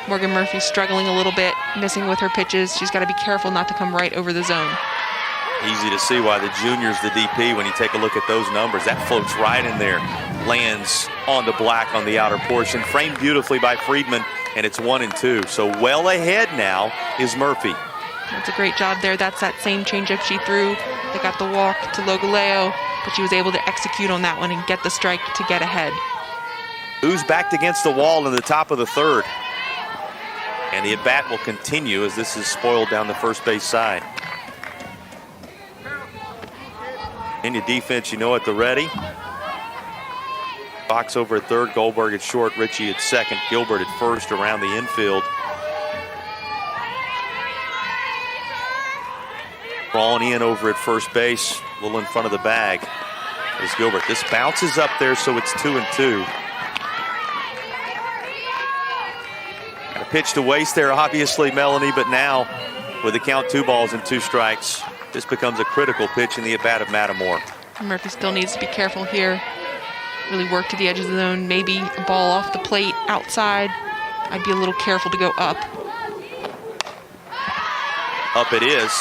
Morgan Murphy struggling a little bit, missing with her pitches. She's got to be careful not to come right over the zone.
Easy to see why the junior's the DP when you take a look at those numbers. That floats right in there. Lands on the black on the outer portion. Framed beautifully by Friedman, and it's 1-2. So well ahead now is Murphy.
That's a great job there. That's that same changeup she threw. They got the walk to Logaleo, but she was able to execute on that one and get the strike to get ahead.
Who's backed against the wall in the top of the 3rd. And the at-bat will continue as this is spoiled down the first base side. In your defense, you know, at the ready. Fox over at 3rd, Goldberg at short, Ritchie at 2nd, Gilbert at 1st around the infield. Crawling in over at first base, a little in front of the bag is Gilbert. This bounces up there, so it's 2-2. Got a pitch to waste there, obviously, Melanie, but now with the count 2 balls and 2 strikes, this becomes a critical pitch in the at-bat of Matamore.
Murphy still needs to be careful here. Really work to the edge of the zone. Maybe a ball off the plate outside. I'd be a little careful to go up.
Up it is.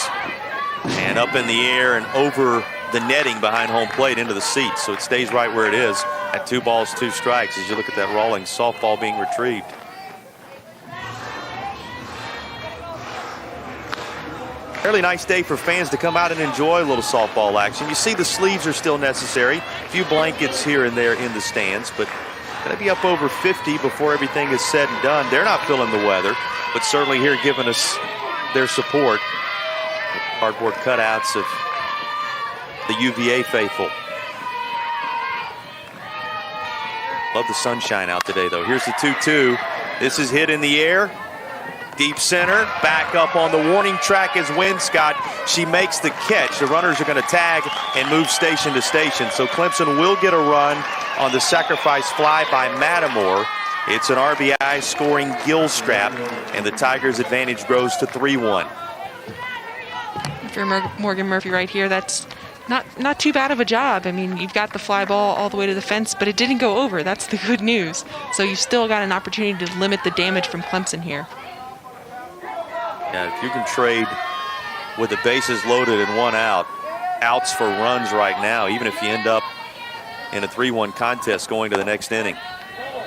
And up in the air and over the netting behind home plate into the seats. So it stays right where it is at 2 balls, 2 strikes as you look at that rolling softball being retrieved. Fairly nice day for fans to come out and enjoy a little softball action. You see the sleeves are still necessary. A few blankets here and there in the stands, but going to be up over 50 before everything is said and done. They're not feeling the weather, but certainly here giving us their support. Cardboard cutouts of the UVA faithful. Love the sunshine out today, though. Here's the 2-2. This is hit in the air. Deep center. Back up on the warning track is Winscott. She makes the catch. The runners are going to tag and move station to station. So Clemson will get a run on the sacrifice fly by Mattimore. It's an RBI scoring Gilstrap, and the Tigers' advantage grows to 3-1.
For Morgan Murphy right here, that's not too bad of a job. I mean, you've got the fly ball all the way to the fence, but it didn't go over. That's the good news. So you've still got an opportunity to limit the damage from Clemson here.
Yeah, if you can trade with the bases loaded and one out, outs for runs right now, even if you end up in a 3-1 contest going to the next inning.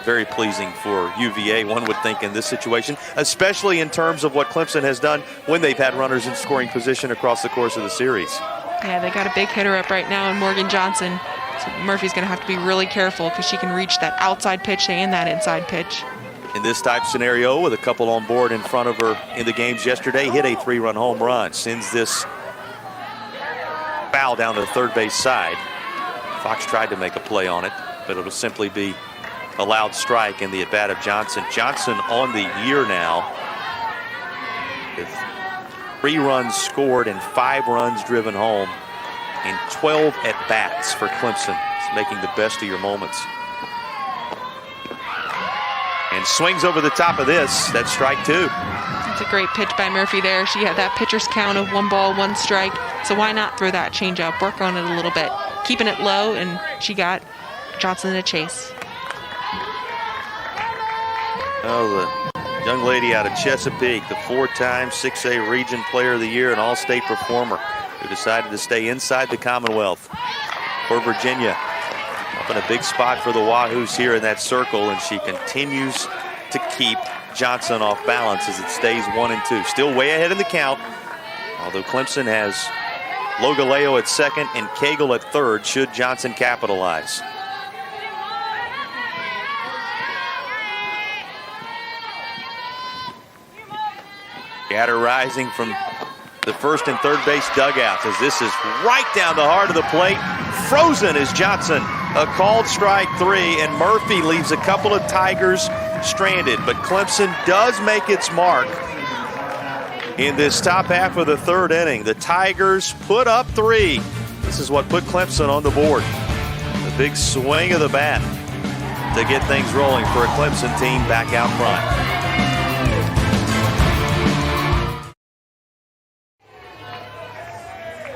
Very pleasing for UVA, one would think, in this situation, especially in terms of what Clemson has done when they've had runners in scoring position across the course of the series.
Yeah, they got a big hitter up right now in Morgan Johnson. So Murphy's going to have to be really careful because she can reach that outside pitch and that inside pitch.
In this type scenario, with a couple on board in front of her in the games yesterday, hit a 3-run home run, sends this foul down to the third base side. Fox tried to make a play on it, but it'll simply be a loud strike in the at-bat of Johnson. Johnson on the year now with 3 runs scored and 5 runs driven home in 12 at-bats for Clemson. It's making the best of your moments. And swings over the top of this. That's strike 2.
It's a great pitch by Murphy there. She had that pitcher's count of 1 ball, 1 strike. So why not throw that changeup, work on it a little bit, keeping it low, and she got Johnson in a chase.
Oh, the young lady out of Chesapeake, the 4-time 6A Region Player of the Year and All-State performer, who decided to stay inside the Commonwealth for Virginia. Up in a big spot for the Wahoos here in that circle, and she continues to keep Johnson off balance as it stays 1-2. Still way ahead in the count, although Clemson has Logaleo at second and Cagle at third should Johnson capitalize. Gatter rising from the first and third base dugouts as this is right down the heart of the plate. Frozen is Johnson. A called strike 3, and Murphy leaves a couple of Tigers stranded. But Clemson does make its mark in this top half of the third inning. The Tigers put up 3. This is what put Clemson on the board. The big swing of the bat to get things rolling for a Clemson team back out front.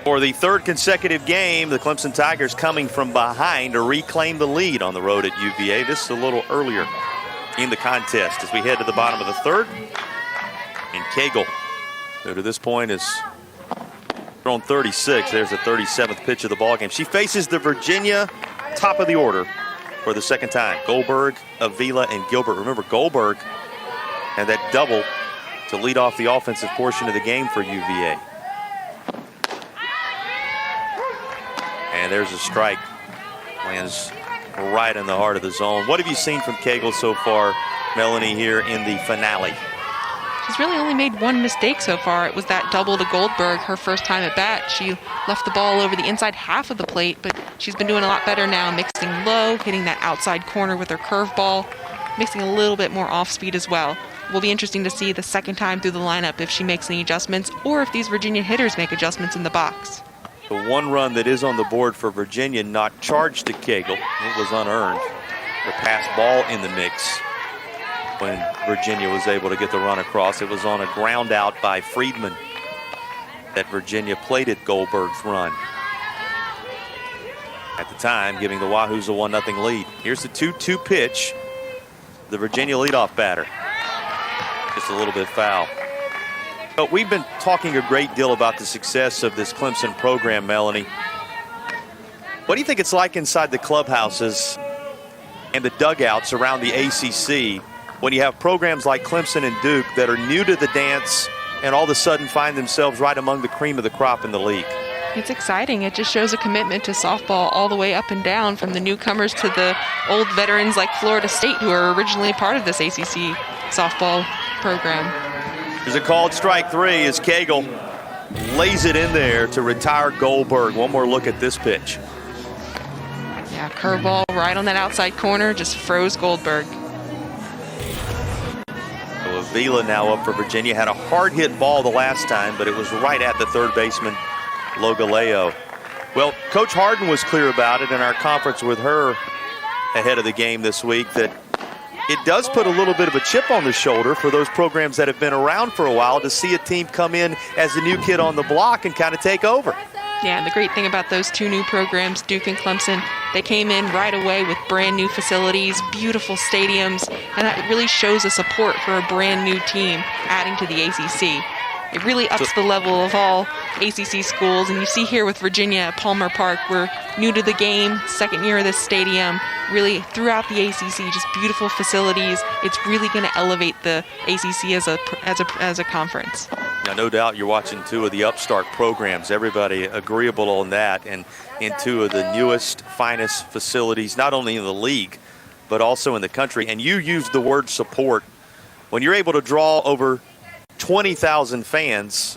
For the third consecutive game, the Clemson Tigers coming from behind to reclaim the lead on the road at UVA. This is a little earlier in the contest as we head to the bottom of the third. And Cagle, who to this point has thrown 36. There's the 37th pitch of the ballgame. She faces the Virginia top of the order for the second time. Goldberg, Avila, and Gilbert. Remember, Goldberg had that double to lead off the offensive portion of the game for UVA. And there's a strike. Lands right in the heart of the zone. What have you seen from Cagle so far, Melanie, here in the finale?
She's really only made 1 mistake so far. It was that double to Goldberg, her first time at bat. She left the ball over the inside half of the plate, but she's been doing a lot better now, mixing low, hitting that outside corner with her curveball, mixing a little bit more off speed as well. It will be interesting to see the second time through the lineup if she makes any adjustments or if these Virginia hitters make adjustments in the box.
The 1 run that is on the board for Virginia not charged to Cagle. It was unearned. The pass ball in the mix when Virginia was able to get the run across. It was on a ground out by Friedman that Virginia plated Goldberg's run. At the time, giving the Wahoos a 1-0 lead. Here's the 2-2 pitch. The Virginia leadoff batter. Just a little bit foul. But we've been talking a great deal about the success of this Clemson program, Melanie. What do you think it's like inside the clubhouses and the dugouts around the ACC when you have programs like Clemson and Duke that are new to the dance and all of a sudden find themselves right among the cream of the crop in the league?
It's exciting. It just shows a commitment to softball all the way up and down, from the newcomers to the old veterans like Florida State, who are originally part of this ACC softball program.
There's a called strike 3 as Cagle lays it in there to retire Goldberg. One more look at this pitch.
Yeah, Yeah, curveball right on that outside corner, just froze Goldberg.
So Avila now up for Virginia. Had a hard hit ball the last time, but it was right at the third baseman, Logaleo. Well, Coach Harden was clear about it in our conference with her ahead of the game this week that it does put a little bit of a chip on the shoulder for those programs that have been around for a while to see a team come in as a new kid on the block and kind of take over.
Yeah, and the great thing about those two new programs, Duke and Clemson, they came in right away with brand new facilities, beautiful stadiums, and that really shows a support for a brand new team adding to the ACC. It really ups the level of all ACC schools, and you see here with Virginia at Palmer Park, we're new to the game, second year of this stadium, really throughout the ACC, just beautiful facilities. It's really going to elevate the ACC as a conference.
Now, no doubt you're watching two of the upstart programs, everybody agreeable on that, and in two of the newest, finest facilities, not only in the league, but also in the country. And you used the word support. When you're able to draw over 20,000 fans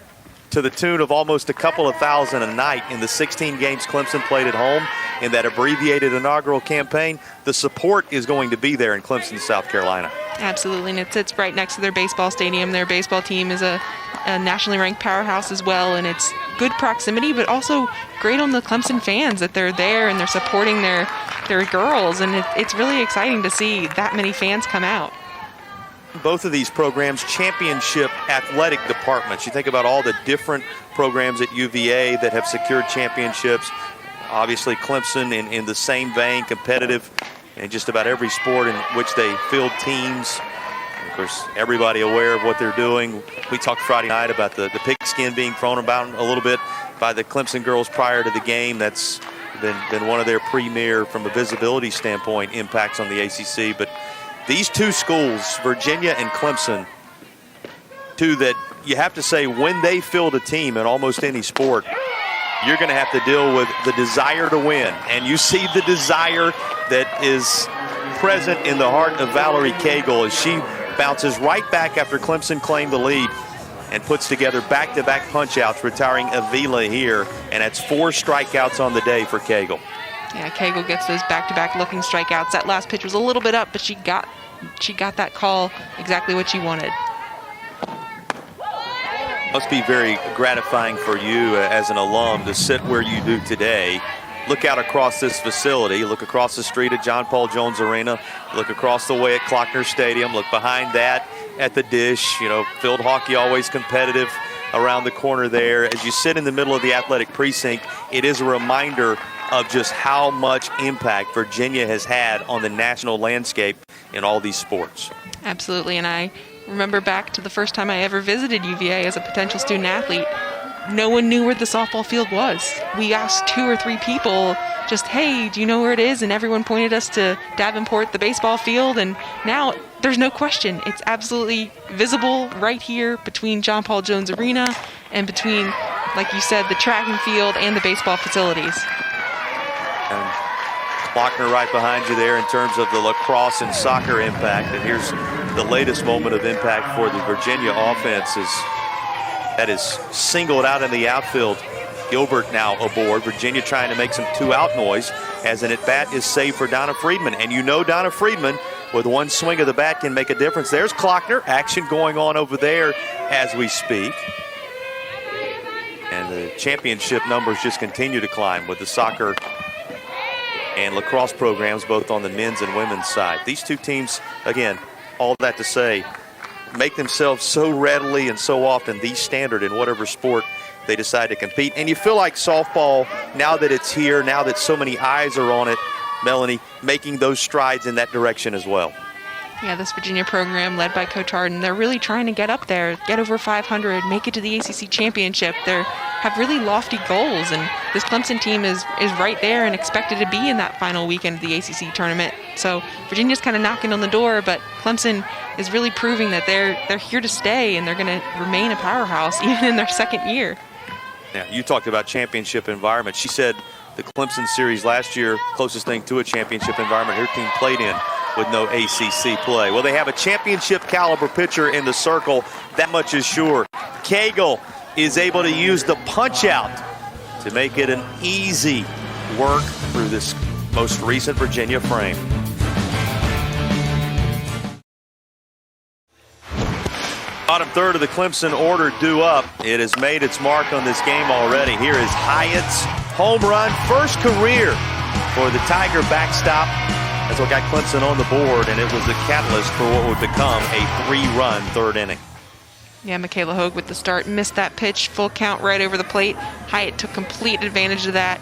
to the tune of almost a couple of thousand a night in the 16 games Clemson played at home in that abbreviated inaugural campaign, the support is going to be there in Clemson, South Carolina.
Absolutely, and it sits right next to their baseball stadium. Their baseball team is a nationally ranked powerhouse as well, and it's good proximity, but also great on the Clemson fans that they're there and they're supporting their girls, and it's really exciting to see that many fans come out.
Both of these programs, championship athletic departments. You think about all the different programs at UVA that have secured championships. Obviously, Clemson in the same vein, competitive in just about every sport in which they field teams. And of course, everybody aware of what they're doing. We talked Friday night about the pigskin being thrown about a little bit by the Clemson girls prior to the game. That's been one of their premier, from a visibility standpoint, impacts on the ACC. But these two schools, Virginia and Clemson, two that you have to say when they field a team in almost any sport, you're going to have to deal with the desire to win. And you see the desire that is present in the heart of Valerie Cagle as she bounces right back after Clemson claimed the lead and puts together back-to-back punch-outs, retiring Avila here. And that's 4 strikeouts on the day for Cagle.
Yeah, Cagle gets those back-to-back looking strikeouts. That last pitch was a little bit up, but she got that call exactly what she wanted.
Must be very gratifying for you as an alum to sit where you do today. Look out across this facility. Look across the street at John Paul Jones Arena. Look across the way at Klockner Stadium. Look behind that at the dish. You know, field hockey always competitive around the corner there. As you sit in the middle of the athletic precinct, it is a reminder of just how much impact Virginia has had on the national landscape in all these sports.
Absolutely, and I remember back to the first time I ever visited UVA as a potential student athlete. No one knew where the softball field was. We asked 2 or 3 people, just, hey, do you know where it is? And everyone pointed us to Davenport, the baseball field, and now there's no question. It's absolutely visible right here between John Paul Jones Arena and between, like you said, the track and field and the baseball facilities.
And Klockner right behind you there in terms of the lacrosse and soccer impact. And here's the latest moment of impact for the Virginia offense that is singled out in the outfield. Gilbert now aboard. Virginia trying to make some 2-out noise as an at-bat is saved for Donna Friedman. And you know Donna Friedman, with one swing of the bat, can make a difference. There's Klockner. Action going on over there as we speak. And the championship numbers just continue to climb with the soccer and lacrosse programs, both on the men's and women's side. These two teams, again, all that to say, make themselves so readily and so often the standard in whatever sport they decide to compete. And you feel like softball, now that it's here, now that so many eyes are on it, Melanie, making those strides in that direction as well.
Yeah, this Virginia program led by Coach Harden, they're really trying to get up there, get over 500, make it to the ACC championship. They have really lofty goals, and this Clemson team is right there and expected to be in that final weekend of the ACC tournament. So Virginia's kind of knocking on the door, but Clemson is really proving that they're here to stay and they're going to remain a powerhouse even in their second year.
Yeah, you talked about championship environment. She said the Clemson series last year, closest thing to a championship environment her team played in with no ACC play. Well, they have a championship caliber pitcher in the circle. That much is sure. Cagle is able to use the punch out to make it an easy work through this most recent Virginia frame. Bottom third of the Clemson order due up. It has made its mark on this game already. Here is Hyatt's home run, first career for the Tiger backstop. That's what got Clemson on the board, and it was the catalyst for what would become a 3-run third inning.
Yeah, Michaela Hogue with the start, missed that pitch, full count right over the plate. Hyatt took complete advantage of that.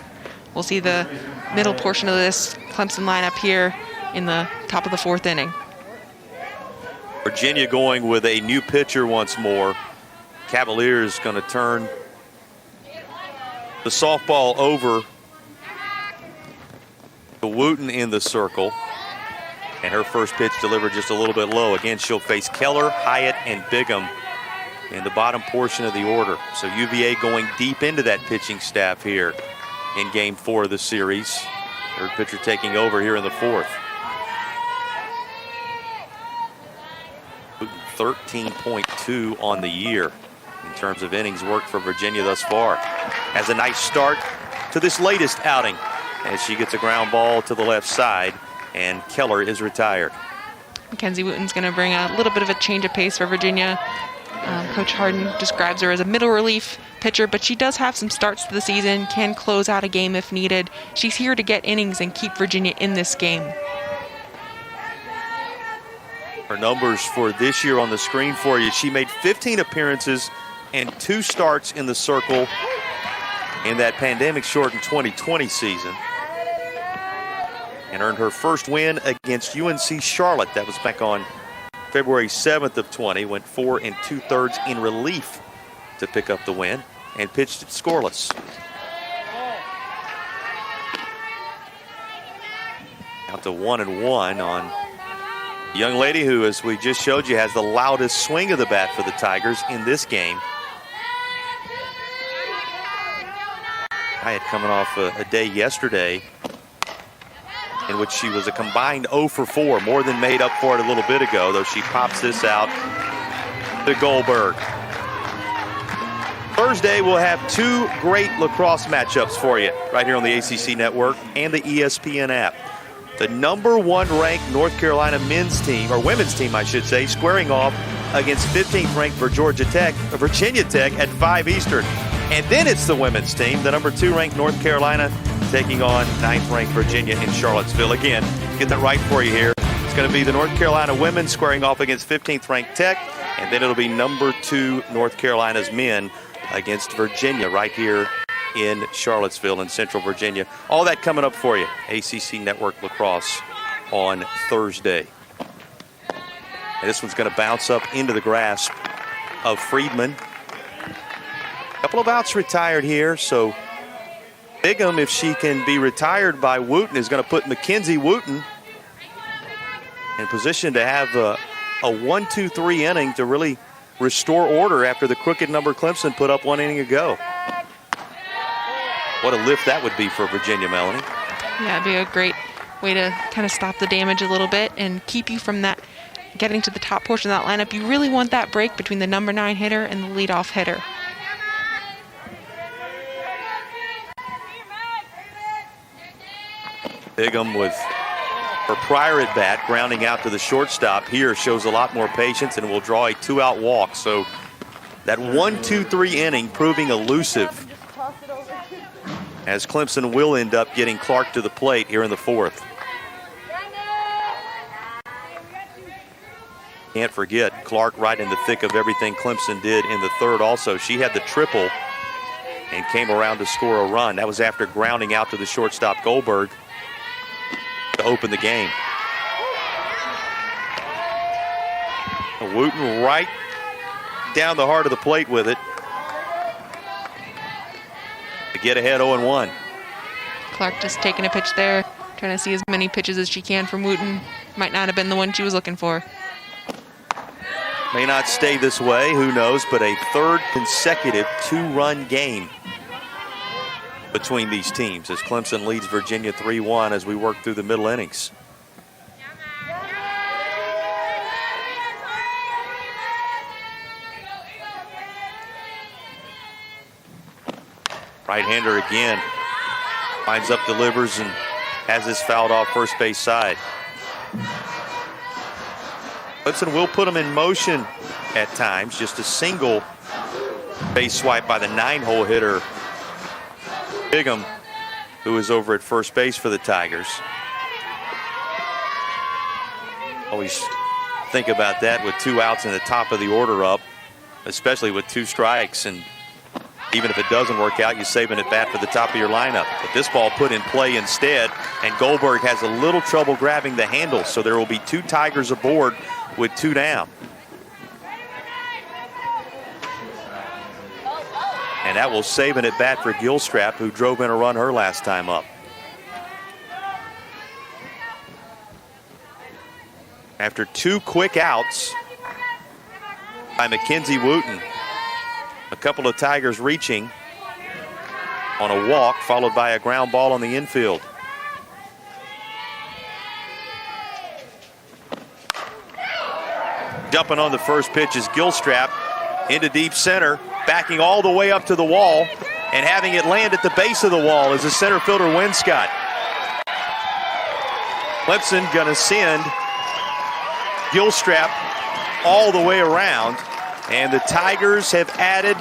We'll see the middle portion of this Clemson lineup here in the top of the 4th inning.
Virginia going with a new pitcher once more. Cavaliers going to turn the softball over to Wooten in the circle. And her first pitch delivered just a little bit low. Again, she'll face Keller, Hyatt, and Bigham in the bottom portion of the order. So UVA going deep into that pitching staff here in game 4 of the series. Third pitcher taking over here in the 4th. 13.2 on the year in terms of innings worked for Virginia thus far. Has a nice start to this latest outing as she gets a ground ball to the left side, and Keller is retired.
Mackenzie Wooten's going to bring a little bit of a change of pace for Virginia. Coach Harden describes her as a middle relief pitcher, but she does have some starts to the season, can close out a game if needed. She's here to get innings and keep Virginia in this game.
Her numbers for this year on the screen for you. She made 15 appearances and 2 starts in the circle in that pandemic-shortened 2020 season, and earned her first win against UNC Charlotte. That was back on February 7th of 20. Went 4 2/3 in relief to pick up the win and pitched it scoreless. Out to 1-1 on a young lady who, as we just showed you, has the loudest swing of the bat for the Tigers in this game. Hyatt coming off a day yesterday in which she was a combined 0 for 4, more than made up for it a little bit ago, though she pops this out to Goldberg. Thursday, we'll have 2 great lacrosse matchups for you right here on the ACC Network and the ESPN app. The number 1 ranked North Carolina men's team, or women's team, I should say, squaring off against 15th ranked Virginia Tech at 5 Eastern. And then it's the women's team, the number 2 ranked North Carolina, taking on 9th ranked Virginia in Charlottesville. Again, get that right for you here. It's going to be the North Carolina women squaring off against 15th ranked Tech, and then it'll be number 2 North Carolina's men against Virginia right here in Charlottesville in Central Virginia. All that coming up for you. ACC Network Lacrosse on Thursday. And this one's going to bounce up into the grasp of Friedman. A couple of outs retired here, so Bigham, if she can be retired by Wooten, is going to put Mackenzie Wooten in position to have a 1-2-3 inning to really restore order after the crooked number Clemson put up 1 inning ago. What a lift that would be for Virginia, Melanie.
Yeah, it'd be a great way to kind of stop the damage a little bit and keep you from that getting to the top portion of that lineup. You really want that break between the number 9 hitter and the leadoff hitter.
Bigham with her prior at bat grounding out to the shortstop here shows a lot more patience and will draw a 2-out walk. So that 1-2-3 inning proving elusive, as Clemson will end up getting Clark to the plate here in the 4th. Can't forget Clark right in the thick of everything Clemson did in the 3rd also. She had the triple and came around to score a run. That was after grounding out to the shortstop Goldberg to open the game. Wooten right down the heart of the plate with it to get ahead 0-1.
Clark just taking a pitch there, trying to see as many pitches as she can from Wooten. Might not have been the one she was looking for.
May not stay this way, who knows, but a 3rd consecutive 2-run game between these teams as Clemson leads Virginia 3-1 as we work through the middle innings. Right-hander again. Lines up, delivers, and has this fouled off first base side. Clemson will put them in motion at times. Just a single base swipe by the 9-hole hitter Bigham, who is over at first base for the Tigers. Always think about that with 2 outs in the top of the order up, especially with 2 strikes. And even if it doesn't work out, you're saving it bat for the top of your lineup. But this ball put in play instead, and Goldberg has a little trouble grabbing the handle, so there will be 2 Tigers aboard with 2 down. And that will save an at bat for Gilstrap, who drove in a run her last time up. After 2 quick outs by Mackenzie Wooten, a couple of Tigers reaching on a walk, followed by a ground ball on the infield. Jumping on the first pitch is Gilstrap into deep center, backing all the way up to the wall, and having it land at the base of the wall is the center fielder Winscott. Clemson gonna send Gilstrap all the way around, and the Tigers have added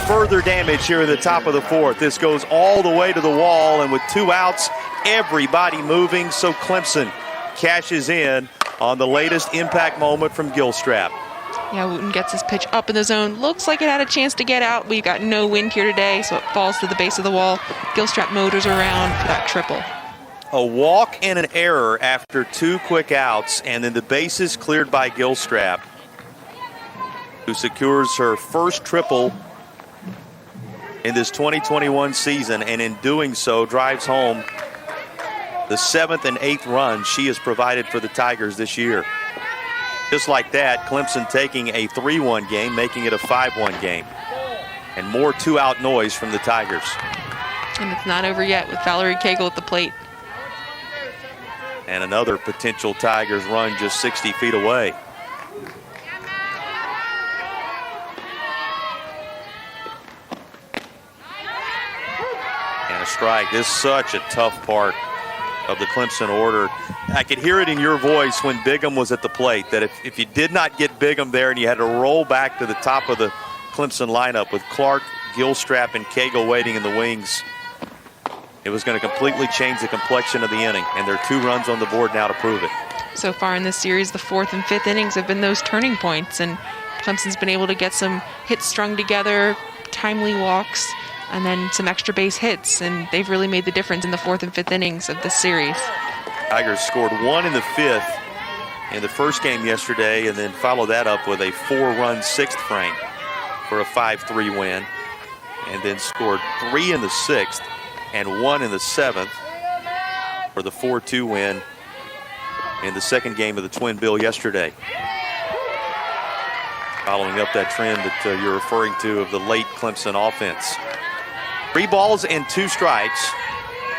further damage here in the top of the 4th. This goes all the way to the wall, and with 2 outs, everybody moving, so Clemson cashes in on the latest impact moment from Gilstrap.
Yeah, Wooten gets his pitch up in the zone. Looks like it had a chance to get out. We've got no wind here today, so it falls to the base of the wall. Gilstrap motors around for that triple.
A walk and an error after 2 quick outs, and then the bases cleared by Gilstrap, who secures her first triple in this 2021 season, and in doing so drives home the 7th and 8th runs she has provided for the Tigers this year. Just like that, Clemson taking a 3-1 game, making it a 5-1 game. And more 2-out noise from the Tigers.
And it's not over yet with Valerie Cagle at the plate.
And another potential Tigers run just 60 feet away. And a strike. This is such a tough part of the Clemson order. I could hear it in your voice when Bigham was at the plate, that if you did not get Bigham there and you had to roll back to the top of the Clemson lineup with Clark, Gilstrap, and Cagle waiting in the wings, it was going to completely change the complexion of the inning, and there are 2 runs on the board now to prove it.
So far in this series, the 4th and 5th innings have been those turning points, and Clemson's been able to get some hits strung together, timely walks, and then some extra base hits, and they've really made the difference in the 4th and 5th innings of this series.
Tigers scored 1 in the 5th in the first game yesterday, and then followed that up with a 4-run 6th frame for a 5-3 win, and then scored 3 in the 6th and 1 in the 7th for the 4-2 win in the second game of the Twin Bill yesterday. Following up that trend that you're referring to of the late Clemson offense. 3 balls and 2 strikes.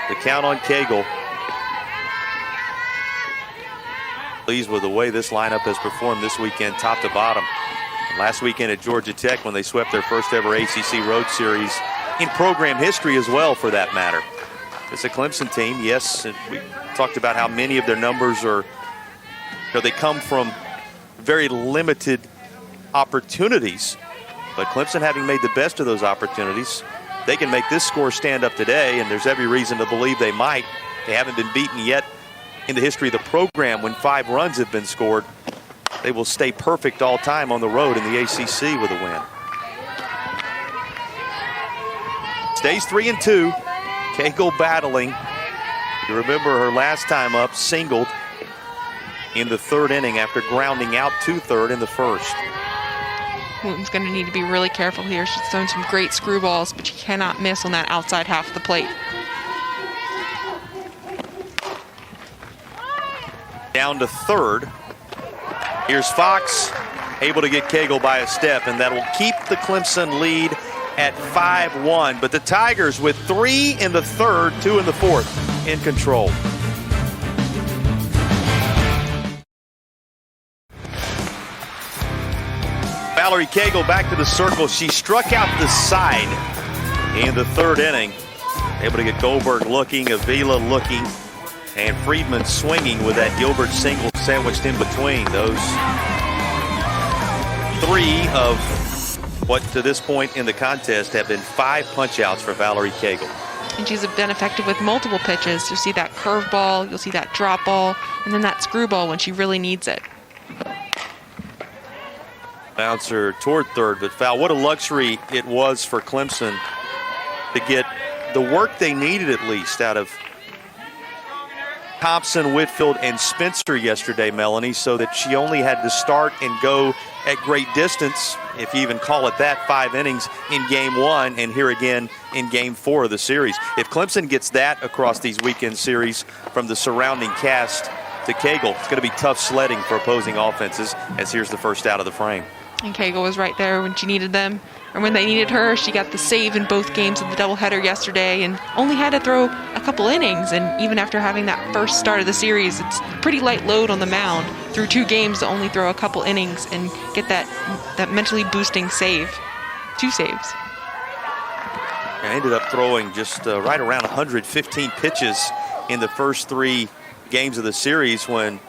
The count on Cagle. Pleased with the way this lineup has performed this weekend, top to bottom. Last weekend at Georgia Tech, when they swept their first ever ACC Road Series in program history as well, for that matter. It's a Clemson team, yes, and we talked about how many of their numbers are, they come from very limited opportunities. But Clemson, having made the best of those opportunities, they can make this score stand up today, and there's every reason to believe they might. They haven't been beaten yet in the history of the program when 5 runs have been scored. They will stay perfect all time on the road in the ACC with a win. Stays 3-2. Cagle battling. You remember her last time up, singled in the 3rd inning after grounding out 2/3 in the 1st.
Wooten's going to need to be really careful here. She's thrown some great screwballs, but she cannot miss on that outside half of the plate.
Down to 3rd. Here's Fox, able to get Cagle by a step, and that will keep the Clemson lead at 5-1. But the Tigers, with 3 in the 3rd, 2 in the 4th, in control. Valerie Cagle back to the circle. She struck out the side in the 3rd inning. Able to get Goldberg looking, Avila looking. And Friedman swinging with that Gilbert single sandwiched in between. Those three of what to this point in the contest have been 5 punch-outs for Valerie Cagle.
And she's been effective with multiple pitches. You'll see that curveball, you'll see that drop ball, and then that screwball when she really needs it.
Bouncer toward third, but foul. What a luxury it was for Clemson to get the work they needed, at least, out of Thompson, Whitfield, and Spencer yesterday, Melanie, so that she only had to start and go at great distance, if you even call it that, 5 innings in Game 1 and here again in Game 4 of the series. If Clemson gets that across these weekend series from the surrounding cast to Cagle, it's going to be tough sledding for opposing offenses, as here's the first out of the frame.
And Cagle was right there when she needed them, or when they needed her. She got the save in both games of the doubleheader yesterday and only had to throw a couple innings. And even after having that first start of the series, it's pretty light load on the mound through 2 games to only throw a couple innings and get that mentally boosting save. 2 saves.
I ended up throwing just right around 115 pitches in the first 3 games of the series, when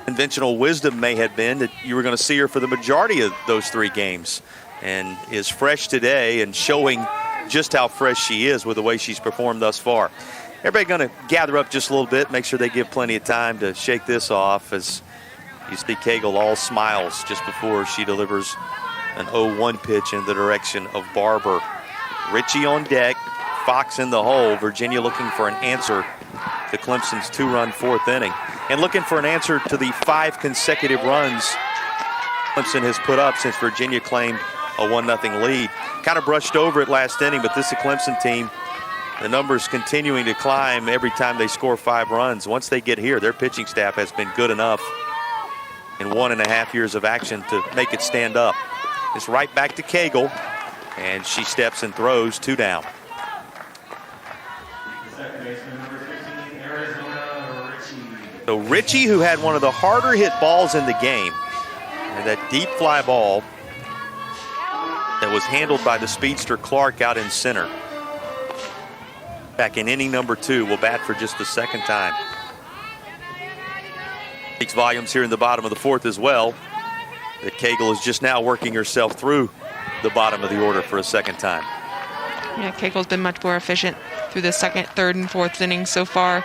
conventional wisdom may have been that you were going to see her for the majority of those 3 games, and is fresh today and showing just how fresh she is with the way she's performed thus far. Everybody going to gather up just a little bit, make sure they give plenty of time to shake this off, as you see Cagle all smiles just before she delivers an 0-1 pitch in the direction of Barber. Ritchie on deck, Fox in the hole. Virginia looking for an answer to Clemson's 2-run 4th inning, and looking for an answer to the 5 consecutive runs Clemson has put up since Virginia claimed a 1-0 lead. Kind of brushed over it last inning, but this is a Clemson team, the numbers continuing to climb every time they score 5 runs. Once they get here, their pitching staff has been good enough in 1.5 years of action to make it stand up. It's right back to Cagle, and she steps and throws 2 down. So Ritchie, who had one of the harder hit balls in the game, and that deep fly ball that was handled by the speedster Clark out in center. Back in inning number 2, will bat for just the 2nd time. Speaks volumes here in the bottom of the 4th as well, that Cagle is just now working herself through the bottom of the order for a 2nd time.
Yeah, Cagle's been much more efficient through the 2nd, 3rd, and 4th innings so far.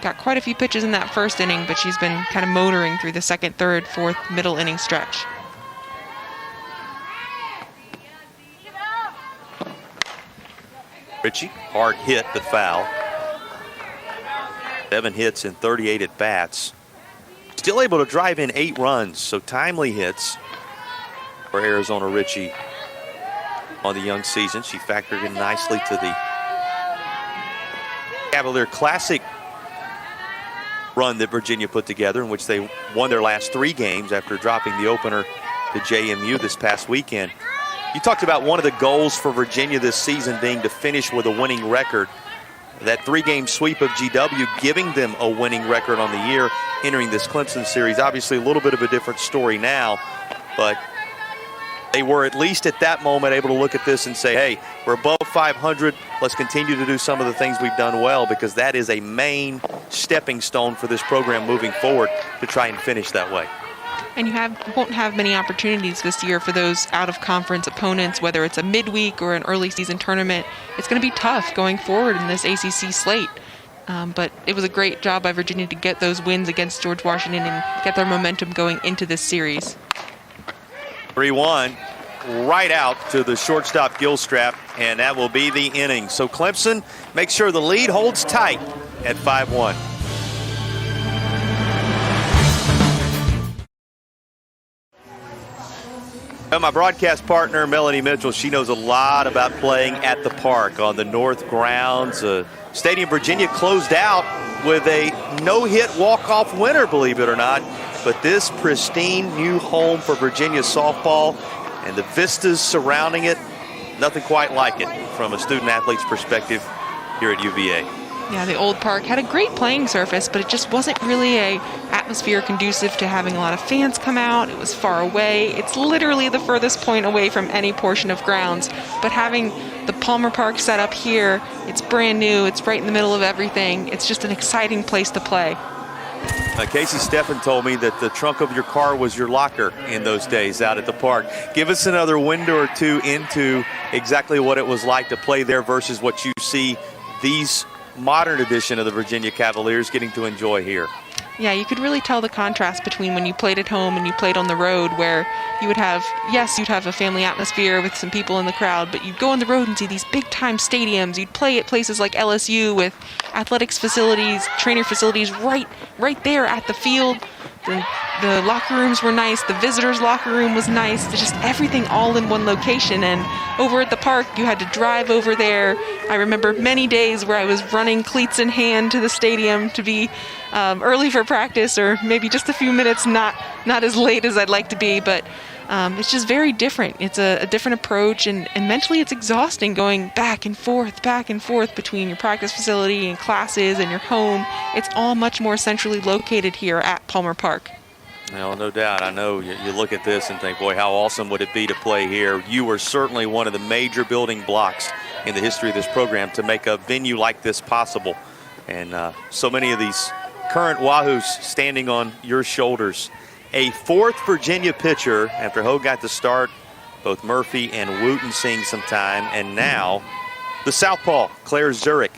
Got quite a few pitches in that 1st inning, but she's been kind of motoring through the 2nd, 3rd, 4th, middle inning stretch.
Ritchie, hard hit, but foul. 7 hits and 38 at bats. Still able to drive in 8 runs, so timely hits for Arizona Ritchie on the young season. She factored in nicely to the Cavalier Classic run that Virginia put together, in which they won their last 3 games after dropping the opener to JMU this past weekend. You talked about one of the goals for Virginia this season being to finish with a winning record. That 3-game sweep of GW giving them a winning record on the year entering this Clemson series. Obviously a little bit of a different story now, but they were at least at that moment able to look at this and say, hey, we're above 500. Let's continue to do some of the things we've done well, because that is a main stepping stone for this program moving forward to try and finish that way.
And you won't have many opportunities this year for those out-of-conference opponents, whether it's a midweek or an early season tournament. It's going to be tough going forward in this ACC slate. But it was a great job by Virginia to get those wins against George Washington and get their momentum going into this series.
3-1, right out to the shortstop Gilstrap, and that will be the inning. So Clemson makes sure the lead holds tight at 5-1. And my broadcast partner, Melanie Mitchell, she knows a lot about playing at the park on the north grounds. Stadium Virginia closed out with a no-hit walk-off winner, believe it or not. But this pristine new home for Virginia softball and the vistas surrounding it, nothing quite like it from a student-athlete's perspective here at UVA.
Yeah, the old park had a great playing surface, but it just wasn't really a atmosphere conducive to having a lot of fans come out. It was far away. It's literally the furthest point away from any portion of grounds. But having the Palmer Park set up here, it's brand new. It's right in the middle of everything. It's just an exciting place to play.
Casey Steffen told me that the trunk of your car was your locker in those days out at the park. Give us another window or two into exactly what it was like to play there versus what you see these modern edition of the Virginia Cavaliers getting to enjoy here.
Yeah, you could really tell the contrast between when you played at home and you played on the road, where you would have, yes, you'd have a family atmosphere with some people in the crowd, but you'd go on the road and see these big-time stadiums. You'd play at places like LSU with athletics facilities, trainer facilities right there at the field. The locker rooms were nice. The visitors' locker room was nice. Just everything all in one location. And over at the park, you had to drive over there. I remember many days where I was running cleats in hand to the stadium to be early for practice, or maybe just a few minutes not as late as I'd like to be. But it's just very different. It's a different approach, and mentally it's exhausting going back and forth between your practice facility and classes and your home. It's all much more centrally located here at Palmer Park.
Well, no doubt. I know you look at this and think, boy, how awesome would it be to play here. You were certainly one of the major building blocks in the history of this program to make a venue like this possible. And so many of these current Wahoos standing on your shoulders. A fourth Virginia pitcher after Hogue got to start, both Murphy and Wooten seeing some time. And now the southpaw, Claire Zurich,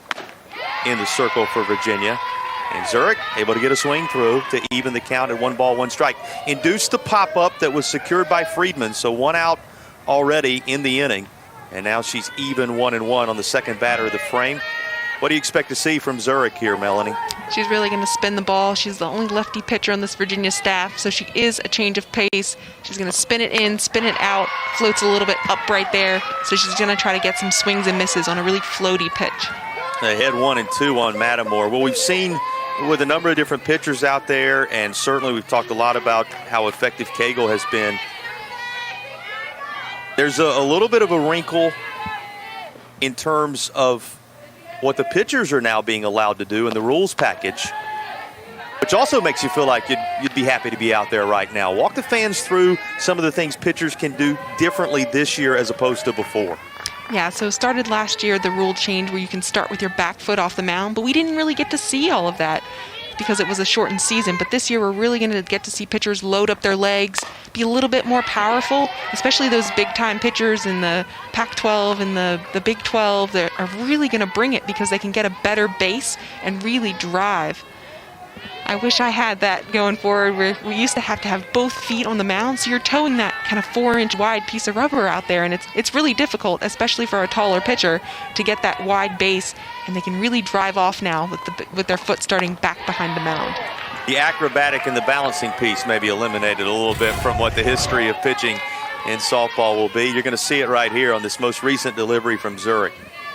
in the circle for Virginia. And Zurich able to get a swing through to even the count at 1 ball, 1 strike. Induced the pop-up that was secured by Friedman, so 1 out already in the inning. And now she's even 1-1 on the second batter of the frame. What do you expect to see from Zurich here, Melanie?
She's really going to spin the ball. She's the only lefty pitcher on this Virginia staff, so she is a change of pace. She's going to spin it in, spin it out, floats a little bit up right there. So she's going to try to get some swings and misses on a really floaty pitch.
Ahead 1-2 on Mattimore. Well, we've seen with a number of different pitchers out there, and certainly we've talked a lot about how effective Cagle has been. There's a little bit of a wrinkle in terms of what the pitchers are now being allowed to do in the rules package, which also makes you feel like you'd be happy to be out there right now. Walk the fans through some of the things pitchers can do differently this year as opposed to before.
Yeah, so started last year, the rule change where you can start with your back foot off the mound, but we didn't really get to see all of that because it was a shortened season. But this year we're really going to get to see pitchers load up their legs, be a little bit more powerful, especially those big-time pitchers in the Pac-12 and the Big 12 that are really going to bring it because they can get a better base and really drive. I wish I had that going forward, where we used to have both feet on the mound, so you're towing that kind of 4-inch wide piece of rubber out there, and it's really difficult, especially for a taller pitcher, to get that wide base, and they can really drive off now with their foot starting back behind the mound.
The acrobatic and the balancing piece may be eliminated a little bit from what the history of pitching in softball will be. You're going to see it right here on this most recent delivery from Zurich.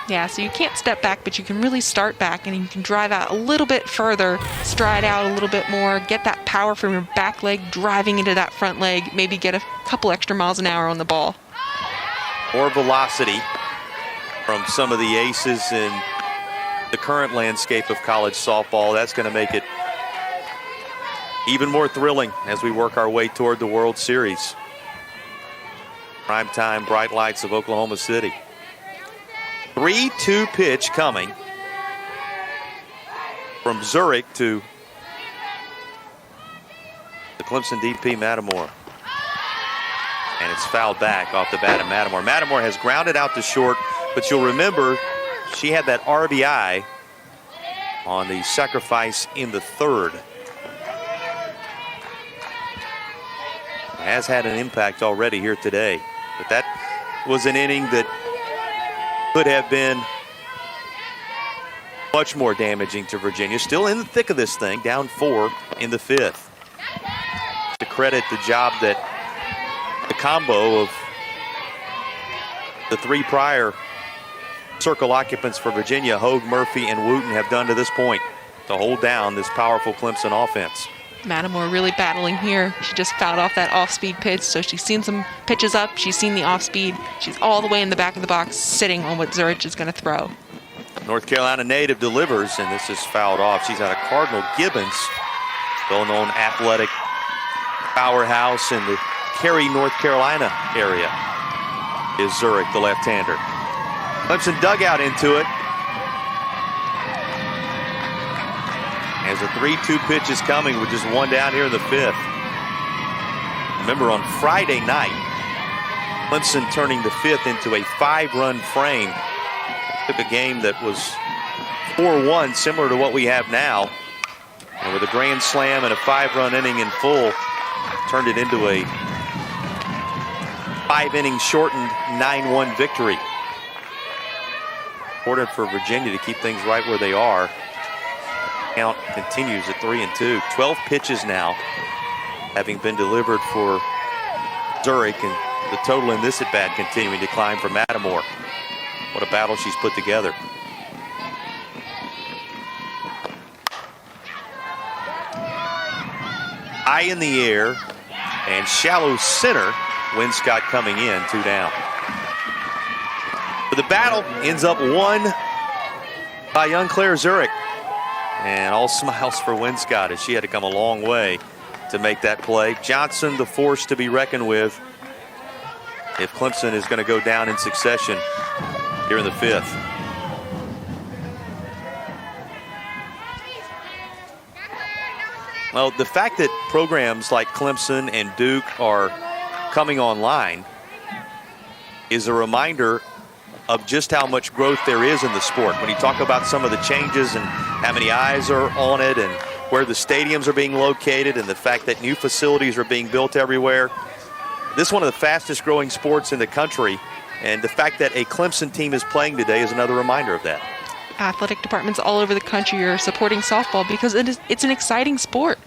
Yeah, so you can't step back, but you can really start back, and you can drive out a little bit further, stride out a little bit more, get that power from your back leg driving into that front leg, maybe get a couple extra miles an hour on the ball.
More velocity from some of the aces in the current landscape of college softball. That's going to make it even more thrilling as we work our way toward the World Series. Primetime bright lights of Oklahoma City. 3-2 pitch coming from Zurich to the Clemson DP, Mattimore. And it's fouled back off the bat of Mattimore. Mattimore has grounded out to short, but you'll remember she had that RBI on the sacrifice in the third. Has had an impact already here today, but that was an inning that could have been much more damaging to Virginia. Still in the thick of this thing, down 4 in the 5th. To credit the job that the combo of the 3 prior circle occupants for Virginia, Hogue, Murphy, and Wooten, have done to this point to hold down this powerful Clemson offense.
Mattimore really battling here. She just fouled off that off-speed pitch, so she's seen some pitches up. She's seen the off-speed. She's all the way in the back of the box, sitting on what Zurich is going to throw.
North Carolina native delivers, and this is fouled off. She's out of Cardinal Gibbons, well-known athletic powerhouse in the Cary, North Carolina area, is Zurich, the left-hander. Clemson dug out into it. As a 3-2 pitch is coming with just one down here in the fifth. Remember, on Friday night, Clemson turning the fifth into a 5-run frame. Took a game that was 4-1, similar to what we have now. And with a grand slam and a 5-run inning in full, turned it into a 5-inning shortened 9-1 victory. Important for Virginia to keep things right where they are. Count continues at 3-2. 12 pitches now having been delivered for Zurich, and the total in this at-bat continuing to climb for Mattimore. What a battle she's put together. High in the air and shallow center. Winscott coming in, 2 down. But the battle ends up won by young Claire Zurich. And all smiles for Winscott, as she had to come a long way to make that play. Johnson, the force to be reckoned with if Clemson is going to go down in succession here in the fifth. Well, the fact that programs like Clemson and Duke are coming online is a reminder of just how much growth there is in the sport. When you talk about some of the changes and how many eyes are on it and where the stadiums are being located and the fact that new facilities are being built everywhere. This is one of the fastest growing sports in the country, and the fact that a Clemson team is playing today is another reminder of that.
Athletic departments all over the country are supporting softball because it's an exciting sport.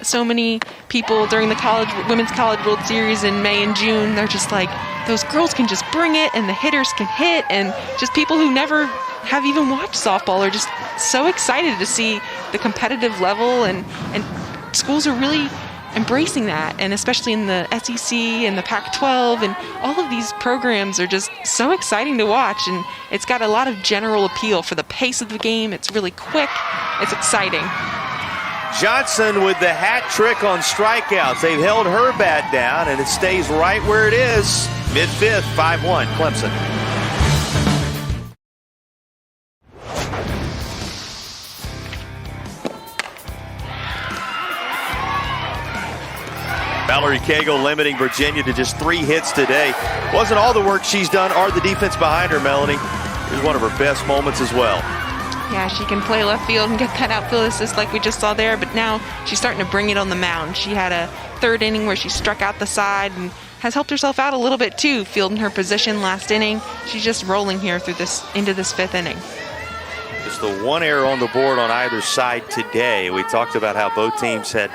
So many people during the Women's College World Series in May and June, they're just like, those girls can just bring it and the hitters can hit, and just people who never have even watched softball are just so excited to see the competitive level, and schools are really embracing that, and especially in the SEC and the Pac-12, and all of these programs are just so exciting to watch, and it's got a lot of general appeal for the pace of the game. It's really quick. It's exciting.
Johnson with the hat trick on strikeouts. They've held her bat down, and it stays right where it is. Mid-fifth, 5-1, Clemson. Valerie Cagle limiting Virginia to just 3 hits today. Wasn't all the work she's done or the defense behind her, Melanie. It was one of her best moments as well.
Yeah, she can play left field and get that outfield assist like we just saw there, but now she's starting to bring it on the mound. She had a 3rd inning where she struck out the side and has helped herself out a little bit too, fielding her position last inning. She's just rolling here through into this 5th inning.
Just the 1 error on the board on either side today. We talked about how both teams had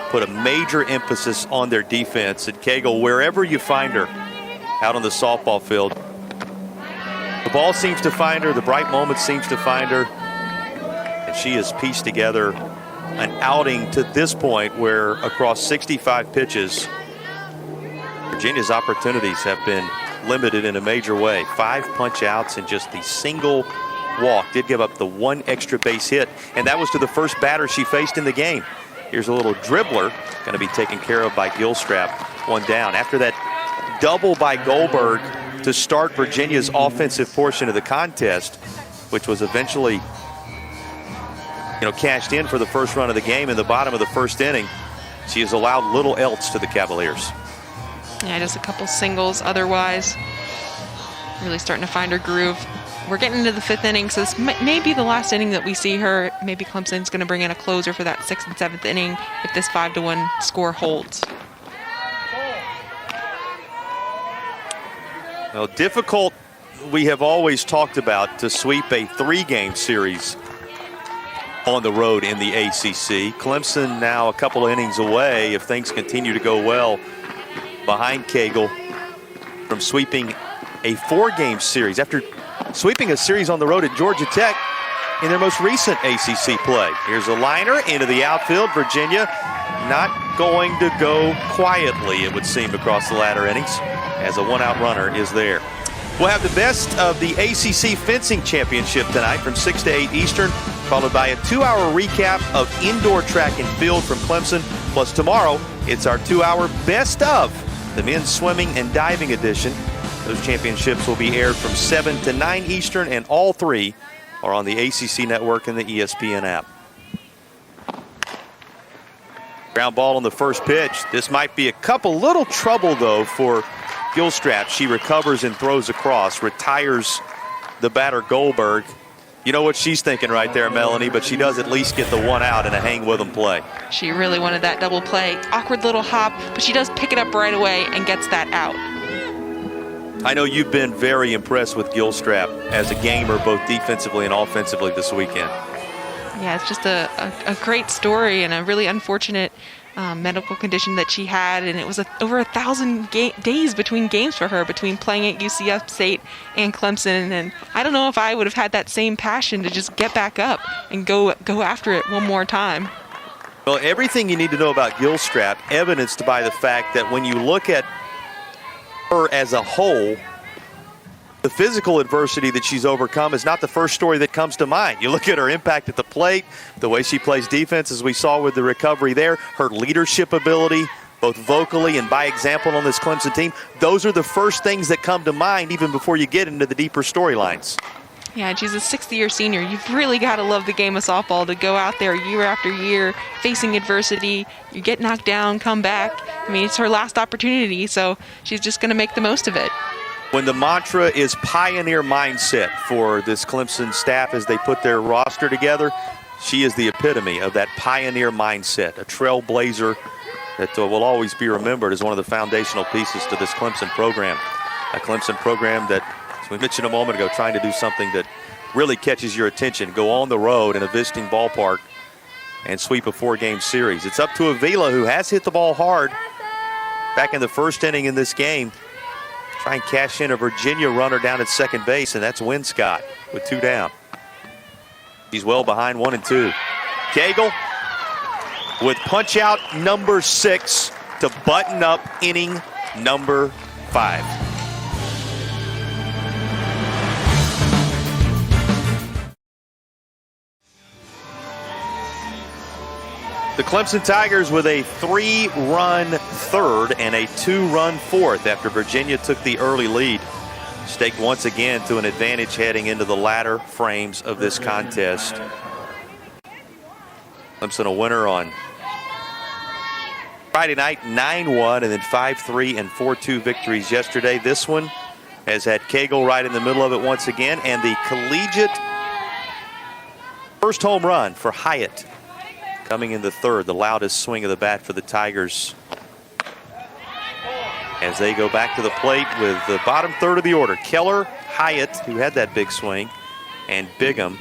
put a major emphasis on their defense. And Cagle, wherever you find her out on the softball field, the ball seems to find her, the bright moment seems to find her, and she has pieced together an outing to this point where across 65 pitches, Virginia's opportunities have been limited in a major way. 5 punch outs and just the single walk. Did give up the 1 extra base hit, and that was to the first batter she faced in the game. Here's a little dribbler, going to be taken care of by Gilstrap. 1 down. After that double by Goldberg to start Virginia's offensive portion of the contest, which was eventually cashed in for the first run of the game in the bottom of the 1st inning, she has allowed little else to the Cavaliers.
Yeah, just a couple singles otherwise. Really starting to find her groove. We're getting into the 5th inning, so this may be the last inning that we see her. Maybe Clemson's going to bring in a closer for that 6th and 7th inning if this 5-1 score holds.
Well, difficult, we have always talked about, to sweep a 3-game series on the road in the ACC. Clemson now a couple of innings away, if things continue to go well, behind Cagle, from sweeping a 4-game series after sweeping a series on the road at Georgia Tech in their most recent ACC play. Here's a liner into the outfield. Virginia not going to go quietly, it would seem, across the latter innings, as a 1-out runner is there. We'll have the best of the ACC Fencing Championship tonight from 6 to 8 Eastern, followed by a 2-hour recap of indoor track and field from Clemson. Plus tomorrow, it's our 2-hour best of the men's swimming and diving edition. Those championships will be aired from 7 to 9 Eastern, and all three are on the ACC network and the ESPN app. Ground ball on the first pitch. This might be a couple little trouble, though, for Gilstrap. She recovers and throws across, retires the batter Goldberg. You know what she's thinking right there, Melanie, but she does at least get the one out in a hang with them play.
She really wanted that double play. Awkward little hop, but she does pick it up right away and gets that out.
I know you've been very impressed with Gilstrap as a gamer, both defensively and offensively this weekend.
Yeah, it's just a great story and a really unfortunate medical condition that she had, and it was over 1,000 days between games for her, between playing at UC Upstate and Clemson. And I don't know if I would have had that same passion to just get back up and go after it one more time.
Well, everything you need to know about Gilstrap evidenced by the fact that when you look at her as a whole, the physical adversity that she's overcome is not the first story that comes to mind. You look at her impact at the plate, the way she plays defense, as we saw with the recovery there, her leadership ability, both vocally and by example on this Clemson team. Those are the first things that come to mind even before you get into the deeper storylines.
Yeah, she's a sixth-year senior. You've really got to love the game of softball to go out there year after year, facing adversity. You get knocked down, come back. I mean, it's her last opportunity, so she's just going to make the most of it.
When the mantra is pioneer mindset for this Clemson staff as they put their roster together, she is the epitome of that pioneer mindset, a trailblazer that will always be remembered as one of the foundational pieces to this Clemson program. A Clemson program that, as we mentioned a moment ago, trying to do something that really catches your attention, go on the road in a visiting ballpark and sweep a 4-game series. It's up to Avila, who has hit the ball hard back in the first inning in this game. Try and cash in a Virginia runner down at second base, and that's Winscott with 2 down. He's well behind 1 and 2. Cagle with punch out number 6 to button up inning number 5. The Clemson Tigers with a 3-run third and a 2-run fourth after Virginia took the early lead. Staked once again to an advantage heading into the latter frames of this contest. Clemson a winner on Friday night, 9-1, and then 5-3 and 4-2 victories yesterday. This one has had Cagle right in the middle of it once again, and the collegiate first home run for Hyatt coming in the third, the loudest swing of the bat for the Tigers as they go back to the plate with the bottom third of the order. Keller, Hyatt, who had that big swing, and Bigham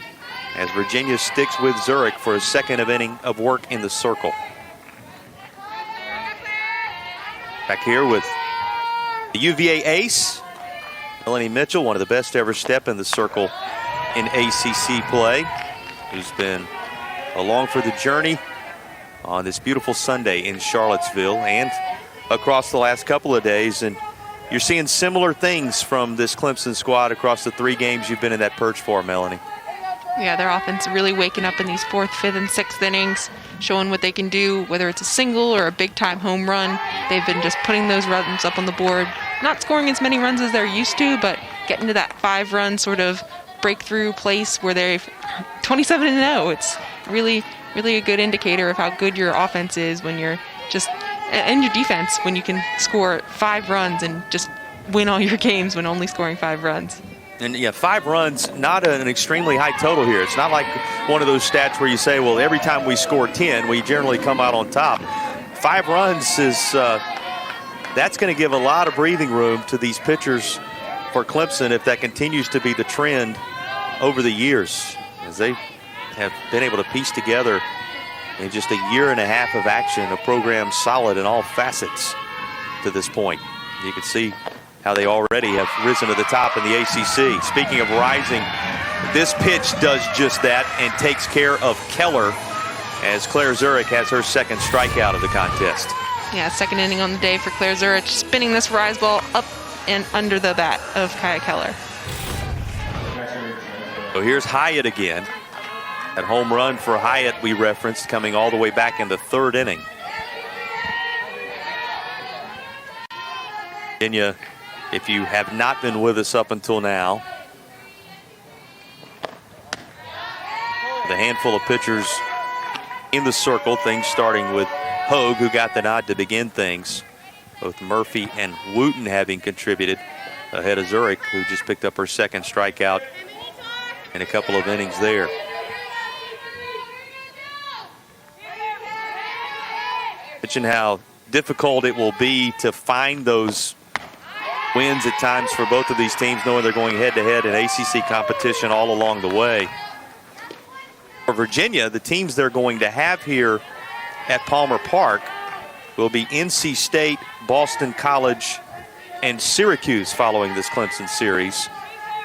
as Virginia sticks with Zurich for a second inning of work in the circle. Back here with the UVA ace, Melanie Mitchell, one of the best to ever step in the circle in ACC play, who's been along for the journey on this beautiful Sunday in Charlottesville and across the last couple of days. And you're seeing similar things from this Clemson squad across the 3 games you've been in that perch for, Melanie.
Yeah, their offense really waking up in these 4th, 5th, and 6th innings, showing what they can do, whether it's a single or a big-time home run. They've been just putting those runs up on the board, not scoring as many runs as they're used to, but getting to that 5-run sort of breakthrough place where they're 27-0. It's really a good indicator of how good your offense is when you're just, and your defense, when you can score 5 runs and just win all your games when only scoring 5 runs.
And yeah, 5 runs, not an extremely high total here. It's not like one of those stats where you say, well, every time we score 10, we generally come out on top. 5 runs is, that's going to give a lot of breathing room to these pitchers for Clemson if that continues to be the trend over the years, as they have been able to piece together in just a year and a half of action a program solid in all facets to this point. You can see how they already have risen to the top in the ACC. Speaking of rising, this pitch does just that and takes care of Keller as Claire Zurich has her second strikeout of the contest.
Yeah, second inning on the day for Claire Zurich, spinning this rise ball up and under the bat of Kaya Keller.
So here's Hyatt again. That home run for Hyatt we referenced coming all the way back in the third inning. Virginia, if you have not been with us up until now, the handful of pitchers in the circle, things starting with Hogue, who got the nod to begin things. Both Murphy and Wooten having contributed ahead of Zurich, who just picked up her second strikeout in a couple of innings there. Mention how difficult it will be to find those wins at times for both of these teams, knowing they're going head-to-head in ACC competition all along the way. For Virginia, the teams they're going to have here at Palmer Park will be NC State, Boston College, and Syracuse following this Clemson series.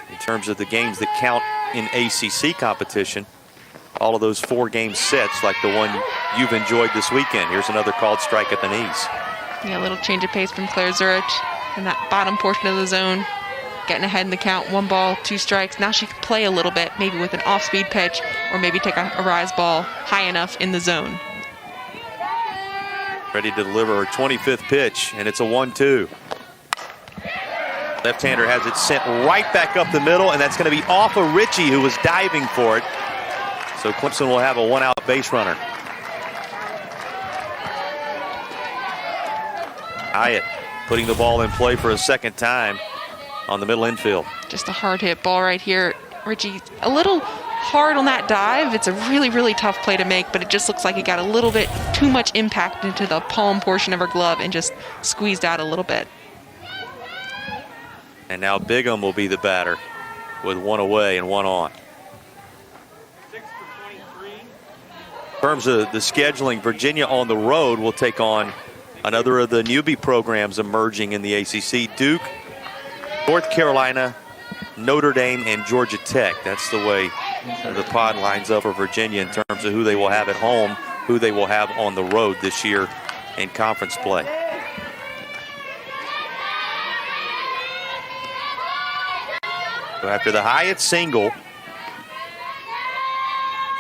In terms of the games that count in ACC competition, all of those 4-game sets like the one you've enjoyed this weekend. Here's another called strike at the knees.
Yeah, a little change of pace from Claire Zurich in that bottom portion of the zone, getting ahead in the count, 1 ball, 2 strikes. Now she can play a little bit, maybe with an off-speed pitch, or maybe take a rise ball high enough in the zone.
Ready to deliver her 25th pitch, and it's a 1-2. Left-hander has it sent right back up the middle, and that's going to be off of Ritchie, who was diving for it. So Clemson will have a 1-out base runner. Hyatt putting the ball in play for a second time on the middle infield.
Just a hard hit ball right here. Ritchie a little hard on that dive. It's a really, really tough play to make, but it just looks like it got a little bit too much impact into the palm portion of her glove and just squeezed out a little bit.
And now Bigham will be the batter with 1 away and 1 on. In terms of the scheduling, Virginia on the road will take on another of the newbie programs emerging in the ACC. Duke, North Carolina, Notre Dame, and Georgia Tech. That's the way the pod lines up for Virginia in terms of who they will have at home, who they will have on the road this year in conference play. So after the Hyatt single,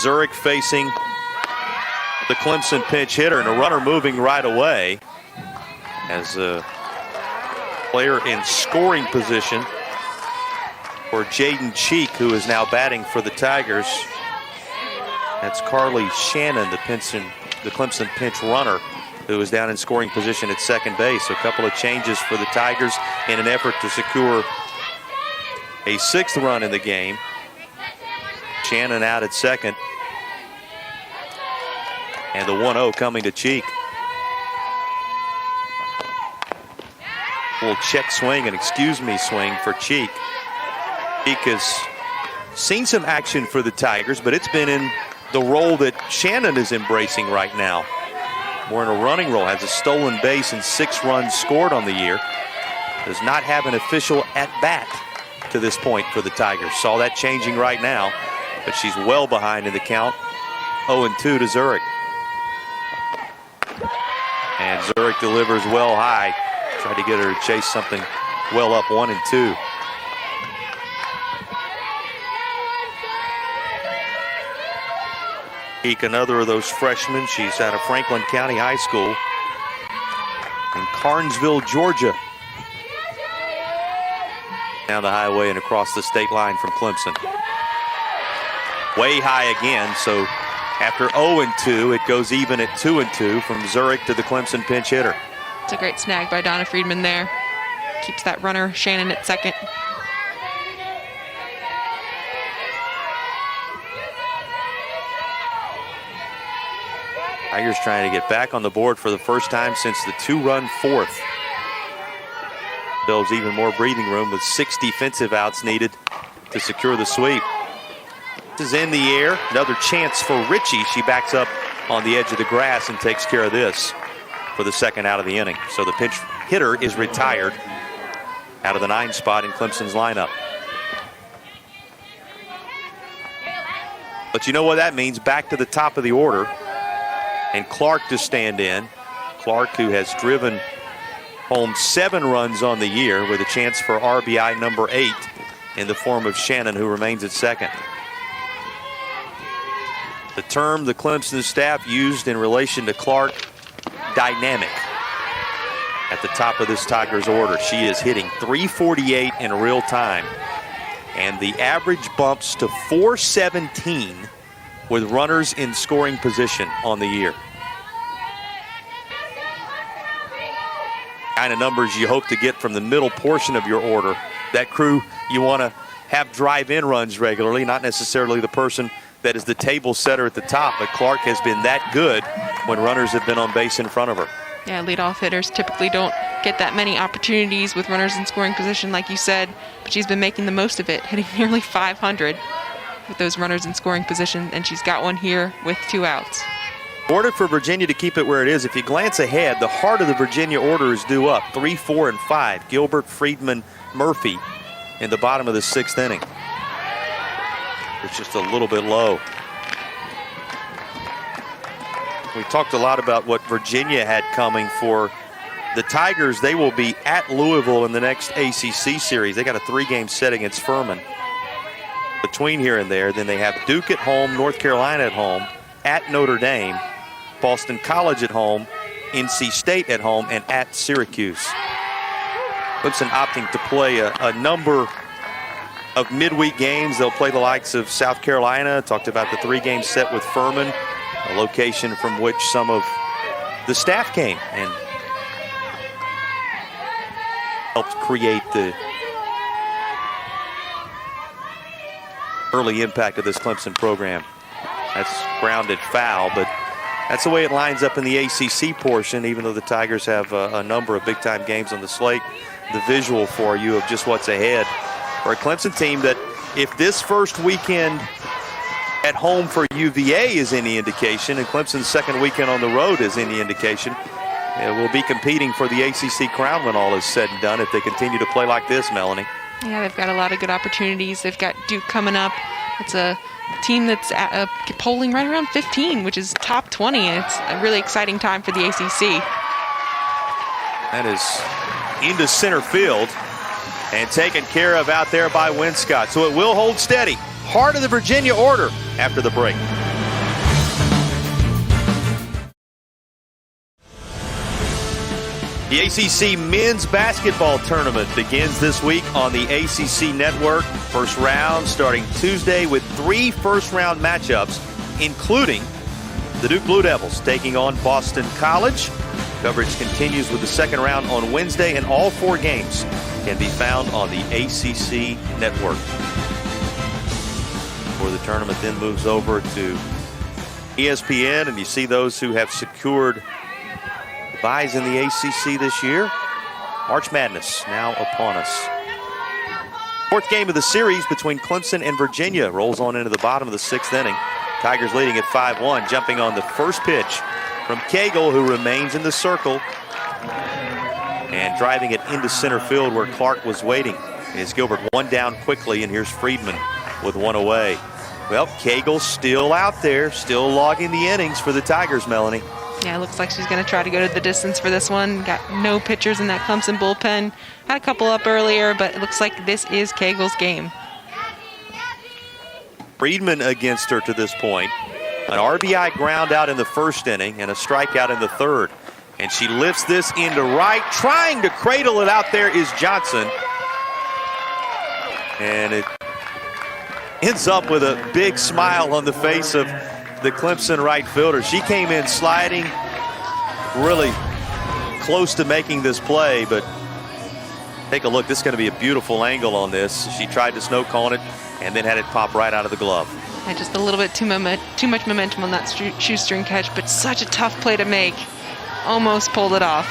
Zurich facing the Clemson pinch hitter, and a runner moving right away as a player in scoring position for Jaden Cheek, who is now batting for the Tigers. That's Carly Shannon, the Clemson pinch runner, who is down in scoring position at second base. So a couple of changes for the Tigers in an effort to secure a 6th run in the game. Shannon out at second. And the 1-0 coming to Cheek. Little check swing and excuse me swing for Cheek. Cheek has seen some action for the Tigers, but it's been in the role that Shannon is embracing right now. More in a running role, has a stolen base and 6 runs scored on the year. Does not have an official at-bat to this point for the Tigers. Saw that changing right now, but she's well behind in the count. 0-2 to Zurich. And Zurich delivers well high. Tried to get her to chase something well up 1-2. Cheek, another of those freshmen. She's out of Franklin County High School in Carnesville, Georgia. Down the highway and across the state line from Clemson. Way high again, so after 0-2, it goes even at 2-2 from Zurich to the Clemson pinch hitter.
It's a great snag by Donna Friedman there. Keeps that runner, Shannon, at second.
Tigers trying to get back on the board for the first time since the 2-run 4th. Builds even more breathing room with 6 defensive outs needed to secure the sweep. This is in the air. Another chance for Ritchie. She backs up on the edge of the grass and takes care of this for the 2nd out of the inning. So the pinch hitter is retired out of the 9 spot in Clemson's lineup. But you know what that means? Back to the top of the order. And Clark to stand in. Clark, who has driven home 7 runs on the year with a chance for RBI number 8 in the form of Shannon, who remains at second. The term the Clemson staff used in relation to Clark, dynamic, at the top of this Tigers order. She is hitting .348 in real time, and the average bumps to .417 with runners in scoring position on the year. Kind of numbers you hope to get from the middle portion of your order. That crew you want to have drive-in runs regularly, not necessarily the person that is the table setter at the top, but Clark has been that good when runners have been on base in front of her.
Yeah, leadoff hitters typically don't get that many opportunities with runners in scoring position, like you said, but she's been making the most of it, hitting nearly 500 with those runners in scoring position, and she's got one here with 2 outs.
Order for Virginia to keep it where it is. If you glance ahead, the heart of the Virginia order is due up. 3, 4, and 5. Gilbert, Friedman, Murphy in the bottom of the 6th inning. It's just a little bit low. We talked a lot about what Virginia had coming for the Tigers. They will be at Louisville in the next ACC series. They got a 3-game set against Furman. Between here and there, then they have Duke at home, North Carolina at home, at Notre Dame, Boston College at home, NC State at home, and at Syracuse. Clemson opting to play a number of midweek games. They'll play the likes of South Carolina. Talked about the 3-game set with Furman, a location from which some of the staff came and helped create the early impact of this Clemson program. That's grounded foul, but that's the way it lines up in the ACC portion, even though the Tigers have a number of big-time games on the slate. The visual for you of just what's ahead for a Clemson team that, if this first weekend at home for UVA is any indication, and Clemson's second weekend on the road is any indication, will be competing for the ACC crown when all is said and done if they continue to play like this, Melanie.
Yeah, they've got a lot of good opportunities. They've got Duke coming up. It's a team that's polling right around 15, which is top 20, and it's a really exciting time for the ACC.
That is into center field and taken care of out there by Winscott. So it will hold steady. Heart of the Virginia order after the break. The ACC men's basketball tournament begins this week on the ACC network. First round starting Tuesday with 3 first-round matchups, including the Duke Blue Devils taking on Boston College. Coverage continues with the second round on Wednesday, and all 4 games can be found on the ACC network. Before the tournament then moves over to ESPN, and you see those who have secured buys in the ACC this year. March Madness now upon us. 4th game of the series between Clemson and Virginia rolls on into the bottom of the 6th inning. Tigers leading at 5-1, jumping on the first pitch from Cagle, who remains in the circle and driving it into center field where Clark was waiting. As Gilbert 1 down quickly, and here's Friedman with 1 away. Well, Cagle still out there, still logging the innings for the Tigers, Melanie.
Yeah, it looks like she's going to try to go to the distance for this one. Got no pitchers in that Clemson bullpen. Had a couple up earlier, but it looks like this is Cagle's game.
Friedman against her to this point. An RBI ground out in the 1st inning and a strikeout in the 3rd. And she lifts this into right. Trying to cradle it out there is Johnson. And it ends up with a big smile on the face of the Clemson right fielder. She came in sliding, really close to making this play, but take a look. This is going to be a beautiful angle on this. She tried to snow cone it and then had it pop right out of the glove.
And just a little bit too much momentum on that shoestring catch, but such a tough play to make. Almost pulled it off.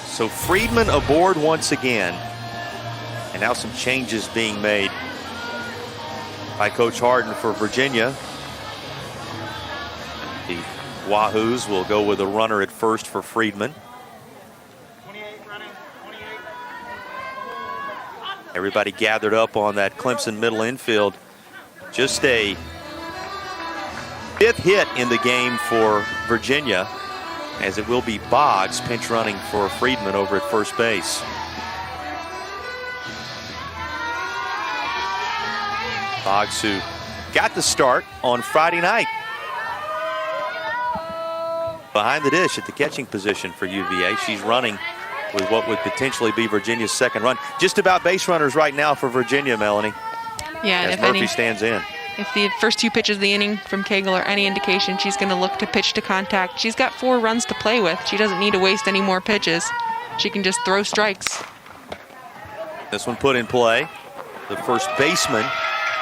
So Friedman aboard once again. And now some changes being made by Coach Harden for Virginia. The Wahoos will go with a runner at first for Friedman.
28 running, 28.
Everybody gathered up on that Clemson middle infield. Just a 5th hit in the game for Virginia. as it will be Boggs pinch running for Friedman over at first base. Boggs, who got the start on Friday night behind the dish at the catching position for UVA. She's running with what would potentially be Virginia's second run. Just about base runners right now for Virginia, Melanie.
Yeah, and
as Murphy stands in.
If the first 2 pitches of the inning from Cagle are any indication, she's going to look to pitch to contact. She's got 4 runs to play with. She doesn't need to waste any more pitches. She can just throw strikes.
This one put in play. The first baseman,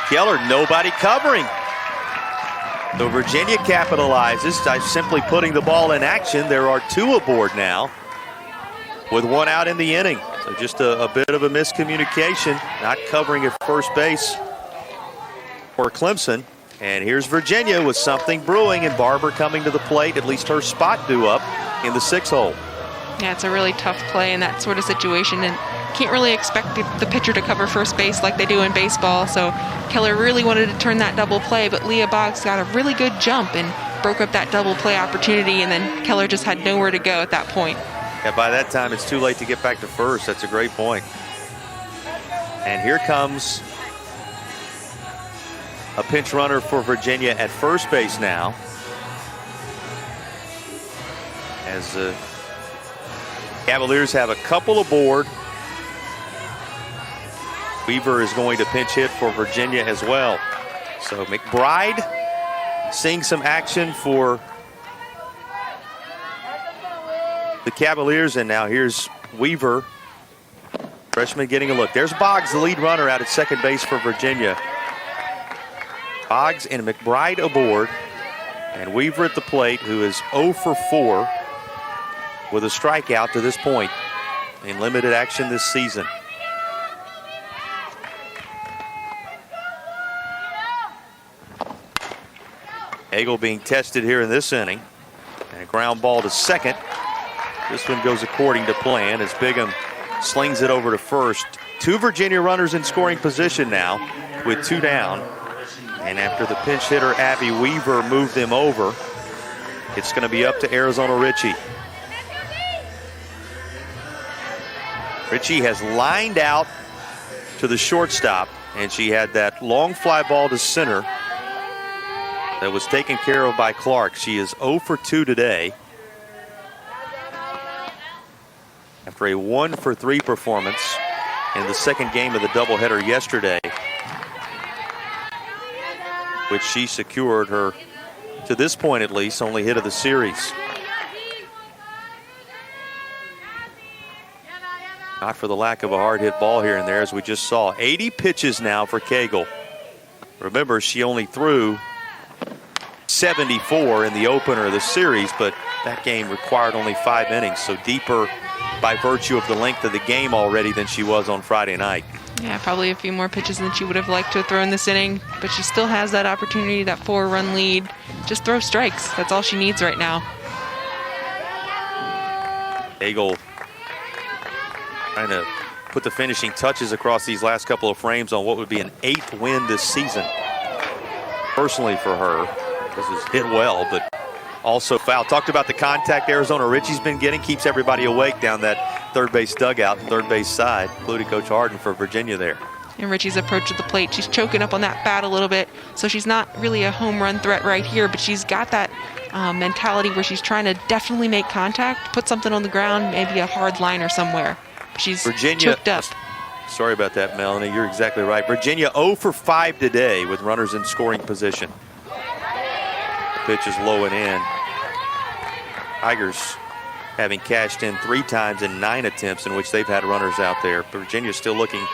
Keller, nobody covering. So Virginia capitalizes by simply putting the ball in action. There are 2 aboard now with 1 out in the inning. So just a bit of a miscommunication, not covering at first base for Clemson. And here's Virginia with something brewing, and Barber coming to the plate, at least her spot due up in the 6 hole.
Yeah, it's a really tough play in that sort of situation, and can't really expect the pitcher to cover first base like they do in baseball. So Keller really wanted to turn that double play, but Leah Boggs got a really good jump and broke up that double play opportunity, and then Keller just had nowhere to go at that point.
Yeah, by that time it's too late to get back to first. That's a great point. And here comes a pinch runner for Virginia at first base now, as the Cavaliers have a couple aboard. Weaver is going to pinch hit for Virginia as well. So McBride seeing some action for the Cavaliers, and now here's Weaver, freshman, getting a look. There's Boggs, the lead runner, out at second base for Virginia. Boggs and McBride aboard, and Weaver at the plate, who is 0 for 4 with a strikeout to this point in limited action this season. Hagel being tested here in this inning, and a ground ball to second. This one goes according to plan as Bigham slings it over to first. 2 Virginia runners in scoring position now with 2 down. And after the pinch hitter Abby Weaver moved them over, it's going to be up to Arizona Ritchie. Ritchie has lined out to the shortstop, and she had that long fly ball to center that was taken care of by Clark. She is 0 for 2 today, after a 1 for 3 performance in the second game of the doubleheader yesterday, which she secured her, to this point at least, only hit of the series. Not for the lack of a hard hit ball here and there, as we just saw. 80 pitches now for Cagle. Remember, she only threw 74 in the opener of the series, but that game required only 5 innings, so deeper by virtue of the length of the game already than she was on Friday night.
Yeah, probably a few more pitches than she would have liked to have thrown this inning, but she still has that opportunity, that 4-run lead. Just throw strikes. That's all she needs right now.
Cagle trying to put the finishing touches across these last couple of frames on what would be an 8th win this season. Personally for her, this is hit well, but also foul. Talked about the contact Arizona Ritchie's been getting. Keeps everybody awake down that third base dugout, third base side, including Coach Harden for Virginia there.
And Ritchie's approach to the plate, she's choking up on that bat a little bit, so she's not really a home run threat right here, but she's got that mentality where she's trying to definitely make contact, put something on the ground, maybe a hard liner somewhere. She's choked up.
Sorry about that, Melanie. You're exactly right. Virginia 0 for 5 today with runners in scoring position. The pitch is low and in. Tigers having cashed in 3 times in 9 attempts in which they've had runners out there. Virginia's still looking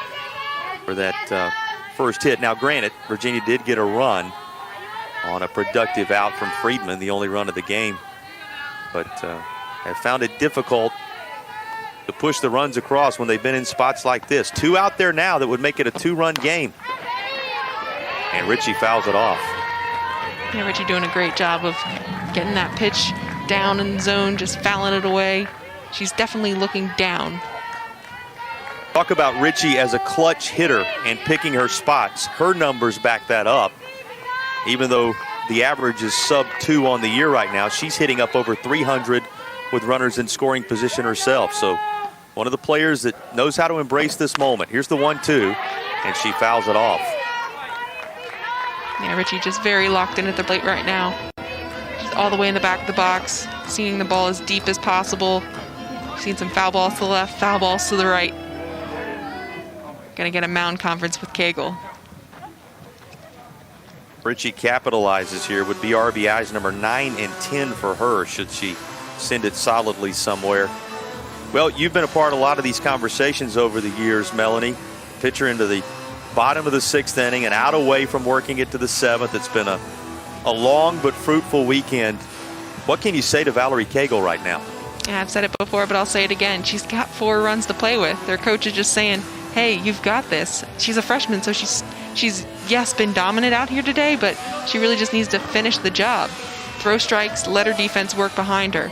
for that first hit. Now, granted, Virginia did get a run on a productive out from Friedman, the only run of the game, but have found it difficult to push the runs across when they've been in spots like this. 2 out there now that would make it a 2-run game. And Ritchie fouls it off.
Yeah, Ritchie doing a great job of getting that pitch down in the zone, just fouling it away. She's definitely looking down.
Talk about Ritchie as a clutch hitter and picking her spots. Her numbers back that up. Even though the average is sub 2 on the year right now, she's hitting up over 300 with runners in scoring position herself. So one of the players that knows how to embrace this moment. Here's the 1-2, and she fouls it off.
Yeah, Richie just very locked in at the plate right now. She's all the way in the back of the box, seeing the ball as deep as possible. Seen some foul balls to the left, foul balls to the right. Gonna get a mound conference with Cagle.
Richie capitalizes here. Would be RBIs number 9 and 10 for her should she send it solidly somewhere. Well, you've been a part of a lot of these conversations over the years, Melanie. Pitcher into the bottom of the 6th inning and out away from working it to the 7th. It's been a long but fruitful weekend. What can you say to Valerie Cagle right now?
Yeah, I've said it before, but I'll say it again. She's got 4 runs to play with. Their coach is just saying, hey, you've got this. She's a freshman, so she's yes, been dominant out here today, but she really just needs to finish the job. Throw strikes, let her defense work behind her.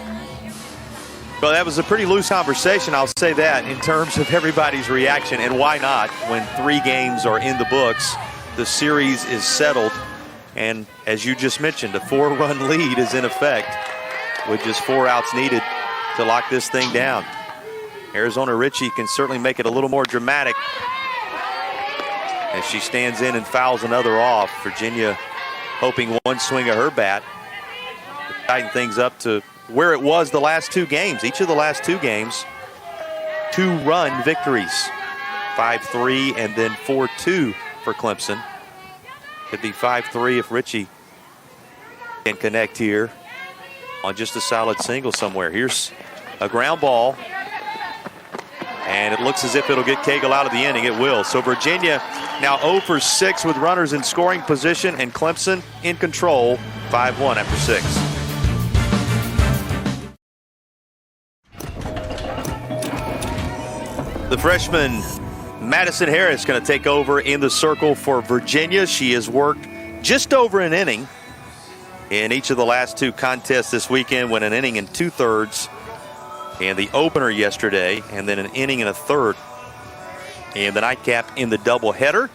Well, that was a pretty loose conversation, I'll say that, in terms of everybody's reaction. And why not? When 3 games are in the books, the series is settled. And as you just mentioned, a 4-run lead is in effect with just 4 outs needed to lock this thing down. Arizona Richie can certainly make it a little more dramatic as she stands in and fouls another off. Virginia hoping one swing of her bat to tighten things up to where it was the last 2 games. Each of the last 2 games, 2-run victories. 5-3 and then 4-2 for Clemson. Could be 5-3 if Richie can connect here on just a solid single somewhere. Here's a ground ball, and it looks as if it'll get Cagle out of the inning. It will. So Virginia now 0 for 6 with runners in scoring position, and Clemson in control, 5-1 after 6. The freshman Madison Harris going to take over in the circle for Virginia. She has worked just over an inning in each of the last 2 contests this weekend, went an inning and 2/3 in the opener yesterday, and then an inning and a third in the nightcap in the doubleheader.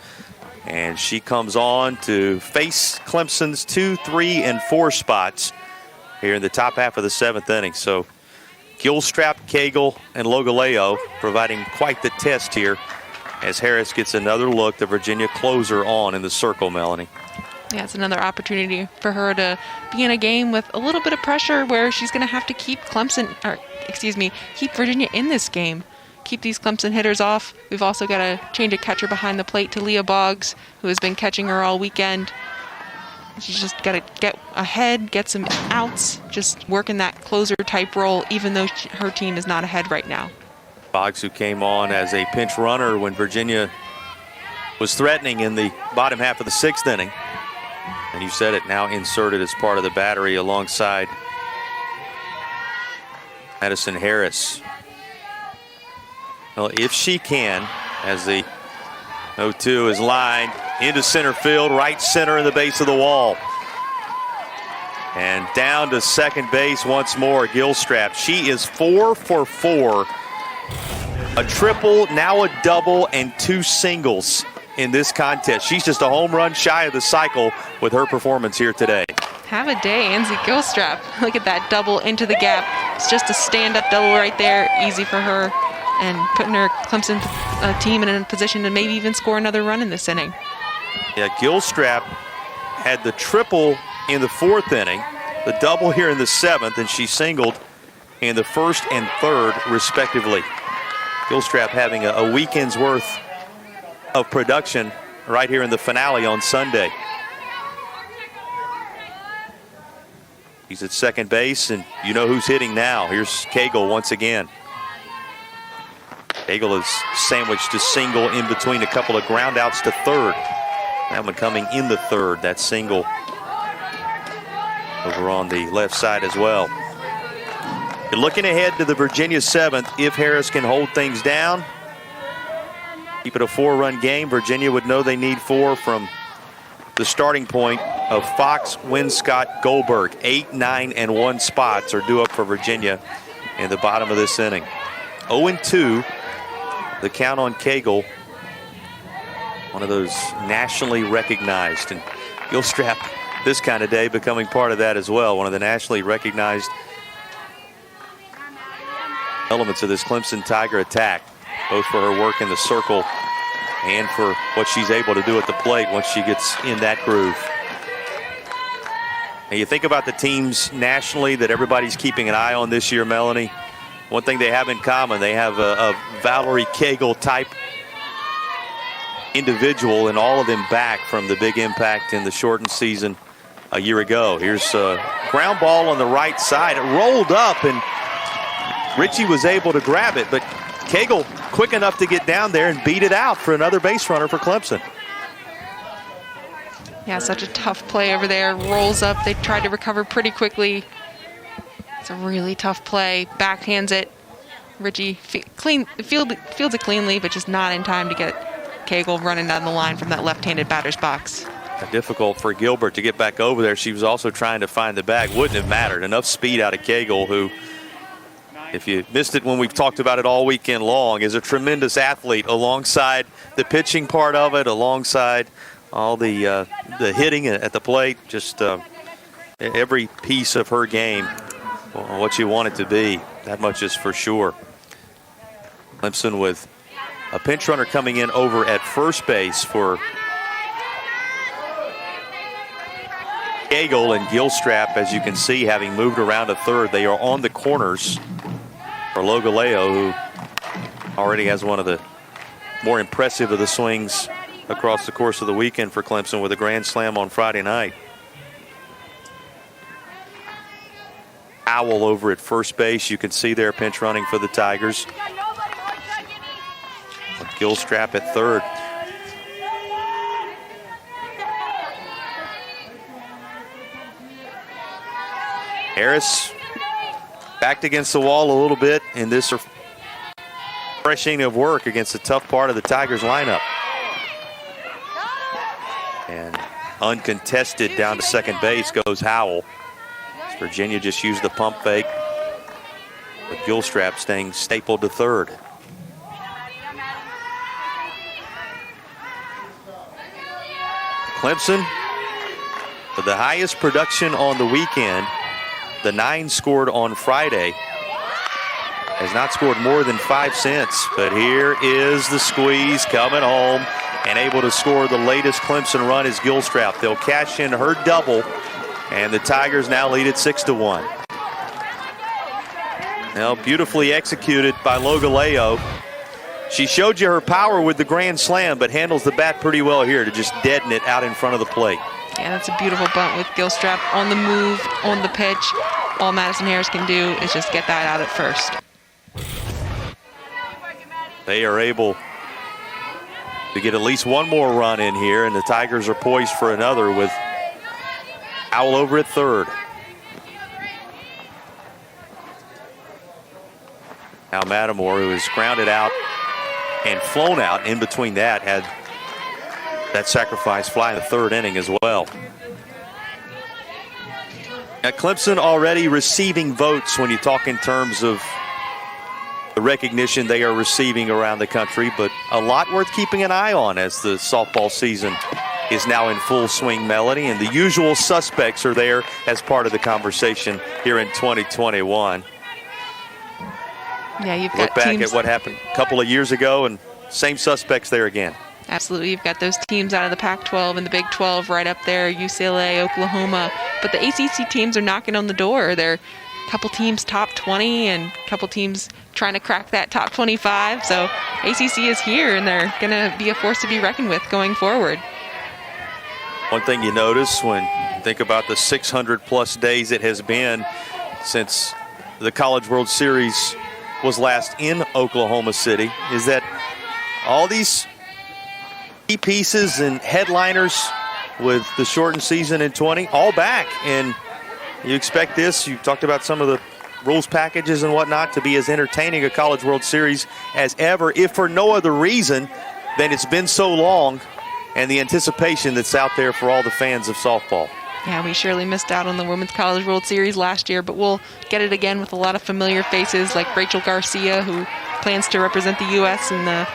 And she comes on to face Clemson's 2, 3, and 4 spots here in the top half of the 7th inning. So Gilstrap, Cagle, and Logaleo providing quite the test here as Harris gets another look, the Virginia closer on in the circle, Melanie.
Yeah, it's another opportunity for her to be in a game with a little bit of pressure where she's going to have to keep keep Virginia in this game. Keep these Clemson hitters off. We've also got to change a catcher behind the plate to Leah Boggs, who has been catching her all weekend. She's just got to get ahead, get some outs, just working that closer type role, even though her team is not ahead right now.
Boggs, who came on as a pinch runner when Virginia was threatening in the bottom half of the 6th inning. And you said it, now inserted as part of the battery alongside Madison Harris. Well, if she can, as the 0-2 is lined into center field, right center in the base of the wall. And down to second base once more, Gilstrap. She is 4 for 4. A triple, now a double, and 2 singles in this contest. She's just a home run shy of the cycle with her performance here today.
Have a day, Anzie Gilstrap. Look at that double into the gap. It's just a stand-up double right there, easy for her, and putting her Clemson team in a position to maybe even score another run in this inning.
Yeah, Gilstrap had the triple in the 4th inning, the double here in the 7th, and she singled in the 1st and 3rd, respectively. Gilstrap having a weekend's worth of production right here in the finale on Sunday. He's at second base, and you know who's hitting now. Here's Cagle once again. Cagle is sandwiched a single in between a couple of ground outs to third. That one coming in the 3rd, that single over on the left side as well. You're looking ahead to the Virginia 7th. If Harris can hold things down, keep it a 4-run game, Virginia would know they need 4 from the starting point of Fox, Winscott, Goldberg. 8, 9, and 1 spots are due up for Virginia in the bottom of this inning. 0-2, the count on Cagle. One of those nationally recognized, and Gilstrap this kind of day becoming part of that as well. One of the nationally recognized elements of this Clemson Tiger attack, both for her work in the circle and for what she's able to do at the plate once she gets in that groove. And you think about the teams nationally that everybody's keeping an eye on this year, Melanie. One thing they have in common, they have a Valerie Cagle type individual, and all of them back from the big impact in the shortened season a year ago. Here's a ground ball on the right side. It rolled up, and Ritchie was able to grab it, but Cagle quick enough to get down there and beat it out for another base runner for Clemson.
Yeah, such a tough play over there. Rolls up. They tried to recover pretty quickly. It's a really tough play. Backhands it. Ritchie fields it cleanly, but just not in time to get Cagle running down the line from that left-handed batter's box.
Difficult for Gilbert to get back over there. She was also trying to find the bag. Wouldn't have mattered. Enough speed out of Cagle, who, if you missed it when we've talked about it all weekend long, is a tremendous athlete alongside the pitching part of it, alongside all the hitting at the plate. Just every piece of her game, what you want it to be. That much is for sure. Clemson with a pinch runner coming in over at first base for Cagle, and Gilstrap, as you can see, having moved around to third. They are on the corners for Logaleo, who already has one of the more impressive of the swings across the course of the weekend for Clemson with a grand slam on Friday night. Howell over at first base. You can see there pinch running for the Tigers. Gilstrap at third. Harris backed against the wall a little bit in this refreshing of work against the tough part of the Tigers lineup. And uncontested down to second base goes Howell. Virginia just used the pump fake, with Gilstrap staying stapled to third. Clemson, with the highest production on the weekend, the 9 scored on Friday, has not scored more than 5 cents. But here is the squeeze coming home, and able to score the latest Clemson run is Gilstrap. They'll cash in her double, and the Tigers now lead it 6-1. Now, beautifully executed by Logaleo. She showed you her power with the grand slam, but handles the bat pretty well here to just deaden it out in front of the plate.
Yeah, that's a beautiful bunt with Gilstrap on the move, on the pitch. All Madison Harris can do is just get that out at first.
They are able to get at least one more run in here, and the Tigers are poised for another with Howell over at third. Now Matamore, who is grounded out and flown out in between that, had that sacrifice fly in the third inning as well. Now Clemson already receiving votes when you talk in terms of the recognition they are receiving around the country, but a lot worth keeping an eye on as the softball season is now in full swing, Melanie, and the usual suspects are there as part of the conversation here in 2021.
Yeah, you've got
Look back
teams
at what happened a couple of years ago, and same suspects there again.
Absolutely. You've got those teams out of the Pac-12 and the Big 12 right up there, UCLA, Oklahoma. But the ACC teams are knocking on the door. They're a couple teams top 20 and a couple teams trying to crack that top 25. So ACC is here, and they're going to be a force to be reckoned with going forward.
One thing you notice when you think about the 600-plus days it has been since the College World Series was last in Oklahoma City is that all these key pieces and headliners with the shortened season in 20 all back, and you expect this. You talked about some of the rules packages and whatnot to be as entertaining a College World Series as ever, if for no other reason than it's been so long and the anticipation that's out there for all the fans of softball.
Yeah, we surely missed out on the Women's College World Series last year, but we'll get it again with a lot of familiar faces like Rachel Garcia, who plans to represent the U.S. in the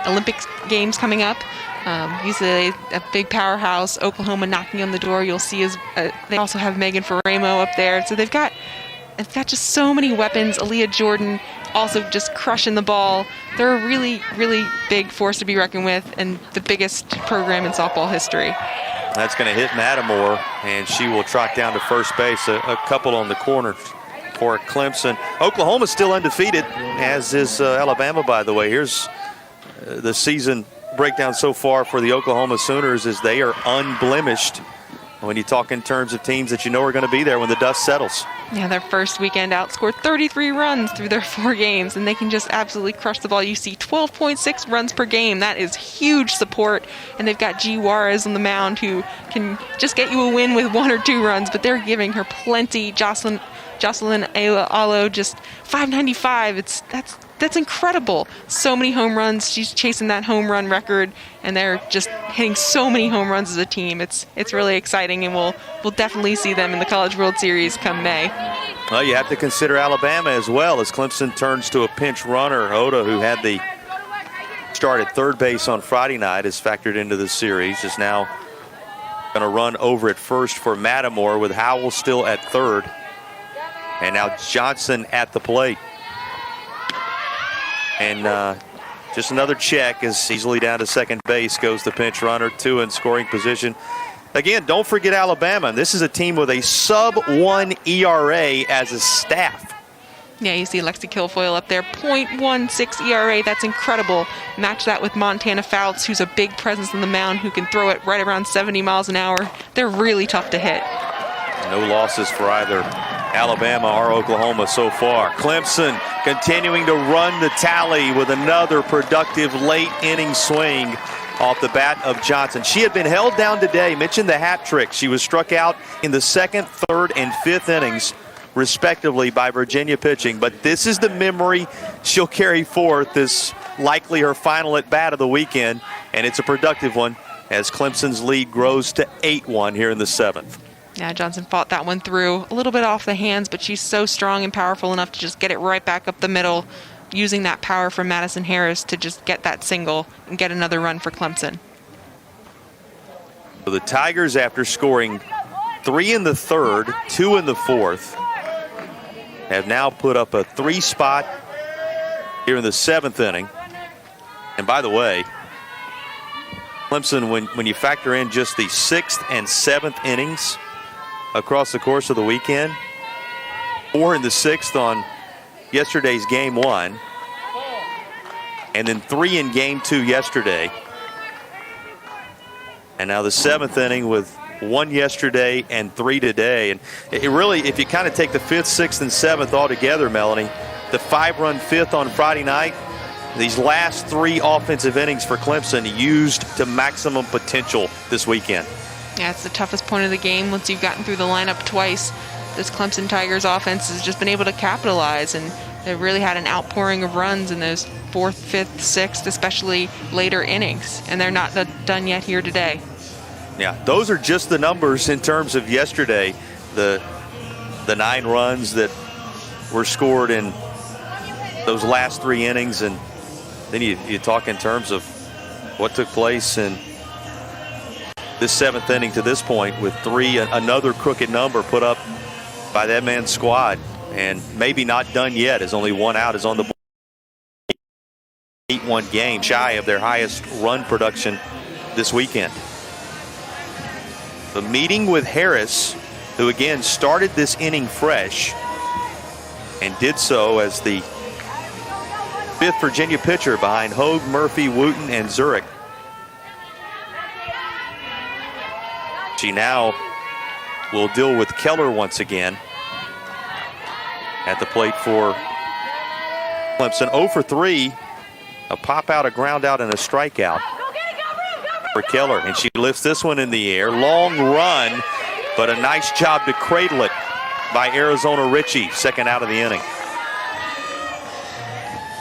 Olympic Games coming up. UCLA, a big powerhouse. Oklahoma knocking on the door. You'll see they also have Megan Faramo up there. So they've got just so many weapons. Aaliyah Jordan, also just crushing the ball. They're a really, really big force to be reckoned with and the biggest program in softball history.
That's going to hit Mattamore, and she will trot down to first base. A couple on the corner for Clemson. Oklahoma's still undefeated, as is Alabama, by the way. Here's the season breakdown so far for the Oklahoma Sooners, as they are unblemished when you talk in terms of teams that you know are going to be there when the dust settles.
Yeah, their first weekend out scored 33 runs through their 4 games, and they can just absolutely crush the ball. You see 12.6 runs per game. That is huge support, and they've got G. Juarez on the mound who can just get you a win with 1 or 2 runs, but they're giving her plenty. Jocelyn Alo, just 595. That's incredible. So many home runs. She's chasing that home run record, and they're just hitting so many home runs as a team. It's really exciting, and we'll definitely see them in the College World Series come May.
Well, you have to consider Alabama as well, as Clemson turns to a pinch runner. Oda, who had the start at third base on Friday night, is factored into the series, is now going to run over at first for Mattamore, with Howell still at third. And now Johnson at the plate. And just another check, as easily down to second base goes the pinch runner, 2 in scoring position. Again, don't forget Alabama. This is a team with a sub-1 ERA as a staff.
Yeah, you see Lexi Kilfoyle up there, .16 ERA. That's incredible. Match that with Montana Fouts, who's a big presence on the mound, who can throw it right around 70 miles an hour. They're really tough to hit.
No losses for either Alabama or Oklahoma so far. Clemson continuing to run the tally with another productive late inning swing off the bat of Johnson. She had been held down today. Mentioned the hat trick. She was struck out in the 2nd, 3rd, and 5th innings, respectively, by Virginia pitching. But this is the memory she'll carry forth. This likely her final at bat of the weekend, and it's a productive one as Clemson's lead grows to 8-1 here in the 7th.
Yeah, Johnson fought that one through a little bit off the hands, but she's so strong and powerful enough to just get it right back up the middle, using that power from Madison Harris to just get that single and get another run for Clemson.
So the Tigers, after scoring 3 in the 3rd, 2 in the 4th, have now put up a 3 spot here in the 7th inning. And by the way, Clemson, when you factor in just the 6th and 7th innings across the course of the weekend, 4 in the 6th on yesterday's game 1, and then 3 in game 2 yesterday. And now the 7th inning with 1 yesterday and 3 today. And it really, if you kind of take the 5th, 6th, and 7th all together, Melanie, the 5-run 5th on Friday night, these last 3 offensive innings for Clemson used to maximum potential this weekend.
Yeah, it's the toughest point of the game. Once you've gotten through the lineup twice, this Clemson Tigers offense has just been able to capitalize, and they've really had an outpouring of runs in those 4th, 5th, 6th, especially later innings, and they're not done yet here today.
Yeah, those are just the numbers in terms of yesterday. The 9 runs that were scored in those last 3 innings, and then you talk in terms of what took place in this 7th inning to this point, with 3, another crooked number put up by that man's squad, and maybe not done yet, as only 1 out is on the board. 8-1 game, shy of their highest run production this weekend. The meeting with Harris, who again started this inning fresh and did so as the 5th Virginia pitcher behind Hogue, Murphy, Wooten, and Zurich. She now will deal with Keller once again at the plate for Clemson. 0 for 3, a pop out, a ground out, and a strikeout for Keller. And she lifts this one in the air. Long run, but a nice job to cradle it by Arizona Ritchie, 2nd out of the inning.